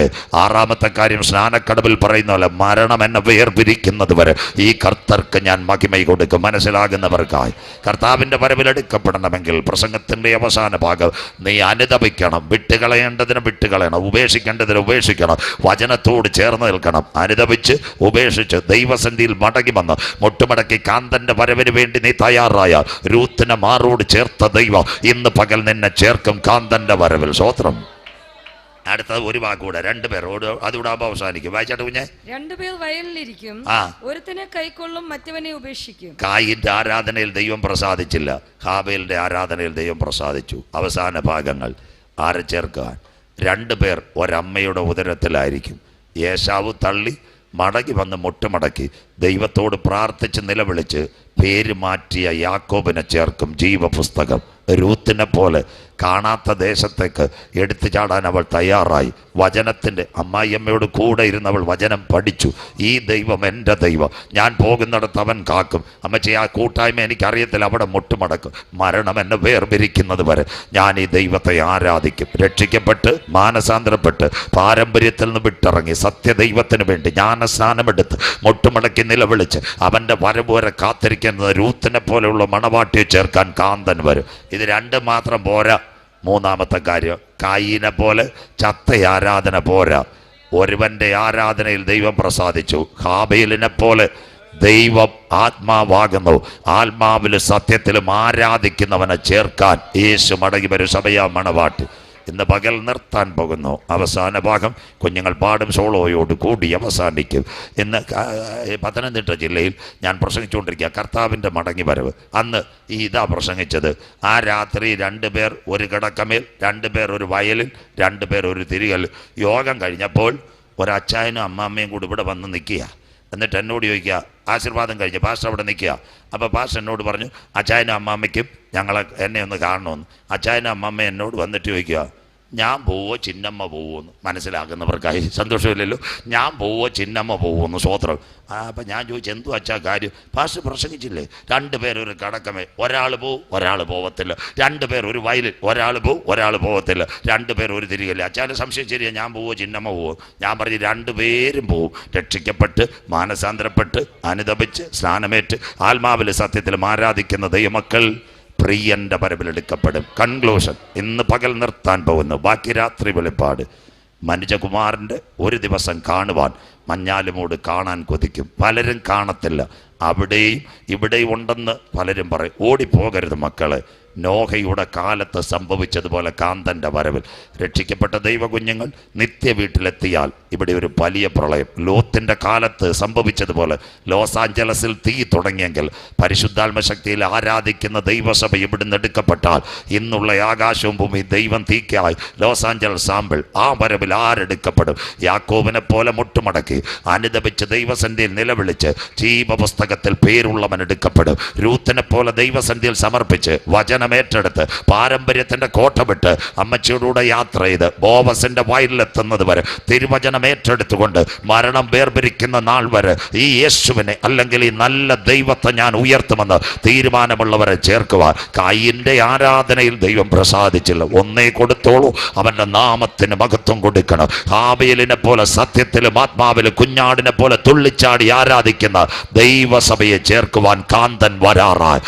ആറാമത്തെ കാര്യം സ്നാനക്കടവിൽ പറയുന്ന പോലെ മരണം എന്നെ വേർപിരിക്കുന്നത് വരെ ഈ കർത്തർക്ക് ഞാൻ മഹിമ കൊടുക്കും. മനസ്സിലാകുന്നവർക്കായി കർത്താവിൻ്റെ വരവിലെടുക്കപ്പെടണമെങ്കിൽ പ്രസംഗത്തിൻ്റെ അവസാന ഭാഗം നീ അനുതപിക്കണം. വിട്ടുകളയേണ്ടതിന് വിട്ടുകളയണം, ഉപേക്ഷിക്കേണ്ടതിന് ഉപേക്ഷിക്കണം, വചനത്തോട് ചേർന്ന് നിൽക്കണം. അനുതപിച്ച് ഉപേക്ഷിച്ച് ദൈവസന്ധിയിൽ മടങ്ങി വന്ന് മുട്ടുമടക്കി കാന്തന്റെ വരവിന് വേണ്ടി നീ തയ്യാറായ രൂത്തിനെ മാറോട് ചേർത്ത ദൈവം ഇന്ന് പകൽ നിന്നെ ചേർക്കും കാന്തന്റെ വരവിൽ. സ്വോത്രം. അടുത്തത് ഒരു വാക്കൂടെ, രണ്ടുപേർ അതുകൂടെ അവസാനിക്കും. വായിച്ചാട്ട് കുഞ്ഞെ. രണ്ടുപേർ വയലിലിരിക്കും, ഒരുത്തനെ കൈക്കൊള്ളും, മറ്റവനെ ഉപേക്ഷിക്കും. കായിന്റെ ആരാധനയിൽ ദൈവം പ്രസാദിച്ചില്ല, ഹാബേലിന്റെ ആരാധനയിൽ ദൈവം പ്രസാദിച്ചു. അവസാന ഭാഗങ്ങൾ ആരെ ചേർക്കാൻ? രണ്ടുപേർ ഒരമ്മയുടെ ഉദരത്തിലായിരിക്കും. ഏശാവ് തള്ളി മടങ്ങി വന്ന് മുട്ടുമടക്കി ദൈവത്തോട് പ്രാർത്ഥിച്ച് നിലവിളിച്ച് പേര് മാറ്റിയ യാക്കോബിനെ ചേർക്കും ജീവപുസ്തകം. രൂത്തിനെ പോലെ കാണാത്ത ദേശത്തേക്ക് എടുത്തു ചാടാൻ അവൾ തയ്യാറായി. വചനത്തിൻ്റെ അമ്മായിയമ്മയോട് കൂടെ ഇരുന്നവൾ വചനം പഠിച്ചു. ഈ ദൈവം എൻ്റെ ദൈവം, ഞാൻ പോകുന്നിടത്ത് അവൻ കാക്കും. അമ്മച്ചി, ആ കൂട്ടായ്മ എനിക്കറിയത്തില്ല, അവിടെ മുട്ടുമടക്കും. മരണം എന്നെ വേർപിരിക്കുന്നത് വരെ ഞാൻ ഈ ദൈവത്തെ ആരാധിക്കും. രക്ഷിക്കപ്പെട്ട് മാനസാന്തരപ്പെട്ട് പാരമ്പര്യത്തിൽ നിന്ന് വിട്ടിറങ്ങി സത്യദൈവത്തിന് വേണ്ടി ജ്ഞാനസ്നാനമെടുത്ത് മുട്ടുമടക്കി നിലവിളിച്ച് അവൻ്റെ വരവ് വരെ കാത്തിരിക്കുന്നത് രൂത്തിനെ പോലെയുള്ള മണവാട്ടിയെ ചേർക്കാൻ കാന്തൻ വരും. ഇത് രണ്ടും മാത്രം പോരാ. മൂന്നാമത്തെ കാര്യം, കായീനെ പോലെ ചത്ത ആരാധന പോരാ. ഒരുവന്റെ ആരാധനയിൽ ദൈവം പ്രസാദിച്ചു. ഹാബേലിനെ പോലെ ദൈവം ആത്മാവാകുന്നു. ആത്മാവിലും സത്യത്തിലും ആരാധിക്കുന്നവനെ ചേർക്കാൻ യേശു മടങ്ങി വരും. സഭയാ മണവാട്ടി ഇന്ന് പകൽ നിർത്താൻ പോകുന്നു. അവസാന ഭാഗം കുഞ്ഞുങ്ങൾ പാടും സോളോയോട് കൂടി അവസാനിക്കും. ഇന്ന് പത്തനംതിട്ട ജില്ലയിൽ ഞാൻ പ്രസംഗിച്ചുകൊണ്ടിരിക്കുക കർത്താവിൻ്റെ മടങ്ങി വരവ്. അന്ന് ഇതാ പ്രസംഗിച്ചത്. ആ രാത്രി രണ്ടുപേർ ഒരു കിടക്കമേൽ, രണ്ടുപേർ ഒരു വയലിൽ, രണ്ടുപേർ ഒരു തിരികൽ. യോഗം കഴിഞ്ഞപ്പോൾ ഒരച്ചായനും അമ്മാമ്മയും കൂടി ഇവിടെ വന്ന് നിൽക്കുക. എന്നിട്ട് എന്നോട് ചോദിക്കുക, ആശീർവാദം കഴിഞ്ഞ് പാസ്റ്റർ അവിടെ നിൽക്കുക. അപ്പോൾ പാസ്റ്റർ എന്നോട് പറഞ്ഞു, അച്ചായനും അമ്മാമ്മയ്ക്കും എന്നെ ഒന്ന് കാണണമെന്ന്. അച്ചായനും അമ്മാമ്മ എന്നോട് വന്നിട്ട് ചോദിക്കുക, ഞാൻ പോവോ ചിന്നമ്മ പോവോ എന്ന്. മനസ്സിലാക്കുന്നവർക്കായി സന്തോഷമില്ലല്ലോ. ഞാൻ പോവോ ചിന്നമ്മ പോവോ എന്ന്. സ്വോത്രം. അപ്പം ഞാൻ ചോദിച്ചു, എന്തു അച്ഛാ കാര്യം? പാസ്റ്റർ പ്രസംഗിച്ചില്ലേ, രണ്ടുപേരൊരു കടക്കമേ, ഒരാൾ പോവും ഒരാൾ പോവത്തില്ല. രണ്ടുപേർ ഒരു വയലിൽ, ഒരാൾ പോവും ഒരാൾ പോവത്തില്ല. രണ്ടുപേർ ഒരു തിരികല്ല. അച്ഛാൻ്റെ സംശയം ശരിയാ, ഞാൻ പോവോ ചിന്നമ്മ പോവോ? ഞാൻ പറഞ്ഞു, രണ്ടുപേരും പോവും. രക്ഷിക്കപ്പെട്ട് മാനസാന്തരപ്പെട്ട് അനുതപിച്ച് സ്നാനമേറ്റ് ആത്മാവിൽ സത്യത്തിലും ആരാധിക്കുന്ന ദൈവമക്കൾ പ്രിയന്റെ വരവിലെടുക്കപ്പെടും. കൺക്ലൂഷൻ ഇന്ന് പകൽ നിർത്താൻ പോകുന്നു. ബാക്കി രാത്രി വെളിപ്പാട്. മനുജകുമാരൻ്റെ ഒരു ദിവസം കാണുവാൻ മഞ്ഞാലുമൂട് കാണാൻ കൊതിക്കും. പലരും കാണത്തില്ല. അവിടെയും ഇവിടെയും ഉണ്ടെന്ന് പലരും പറയും. ഓടിപ്പോകരുത് മക്കളെ. നോഹയുടെ കാലത്ത് സംഭവിച്ചതുപോലെ കാന്തൻ്റെ വരവിൽ രക്ഷിക്കപ്പെട്ട ദൈവകുഞ്ഞുങ്ങൾ നിത്യ വീട്ടിലെത്തിയാൽ ഇവിടെ ഒരു വലിയ പ്രളയം. ലോത്തിൻ്റെ കാലത്ത് സംഭവിച്ചതുപോലെ ലോസ് ആഞ്ചലസിൽ തീ തുടങ്ങിയെങ്കിൽ പരിശുദ്ധാത്മശക്തിയിൽ ആരാധിക്കുന്ന ദൈവസഭ ഇവിടുന്ന് എടുക്കപ്പെട്ടാൽ ഇന്നുള്ള ആകാശവും ഭൂമി ദൈവം തീക്കായി. Los Angeles sample. ആ വരവിൽ ആരെടുക്കപ്പെടും? യാക്കോബിനെ പോലെ മുട്ടുമടക്കി അനുദപിച്ച് ദൈവസന്ധിയിൽ നിലവിളിച്ച് ജീവപുസ്തകത്തിൽ പേരുള്ളവൻ എടുക്കപ്പെടും. രൂത്തിനെ പോലെ ദൈവസന്ധിയിൽ സമർപ്പിച്ച് വചനമേറ്റെടുത്ത് പാരമ്പര്യത്തിന്റെ കോട്ട വിട്ട് അമ്മച്ചിയോടുകൂടെ യാത്ര ചെയ്ത് ബോവസിന്റെ വയലിലെത്തുന്നത് വരെ തിരുവചനം ഏറ്റെടുത്തുകൊണ്ട് മരണം വേർപിരിക്കുന്ന നാൾ വരെ ഈ യേശുവിനെ അല്ലെങ്കിൽ ഈ നല്ല ദൈവത്തെ ഞാൻ ഉയർത്തുമെന്ന് തീരുമാനമുള്ളവരെ ചേർക്കുവാൻ. കായിന്റെ ആരാധനയിൽ ദൈവം പ്രസാദിച്ചില്ല. ഒന്നേ കൊടുത്തോളൂ, അവന്റെ നാമത്തിന് മഹത്വം കൊടുക്കണം. ഹാബേലിനെ പോലെ സത്യത്തിലും ആത്മാവിലും കുഞ്ഞാടിനെ പോലെ തുള്ളിച്ചാടി ആരാധിക്കുന്ന ദൈവസഭയെ ചേർക്കുവാൻ കാന്തൻ വരാറായി.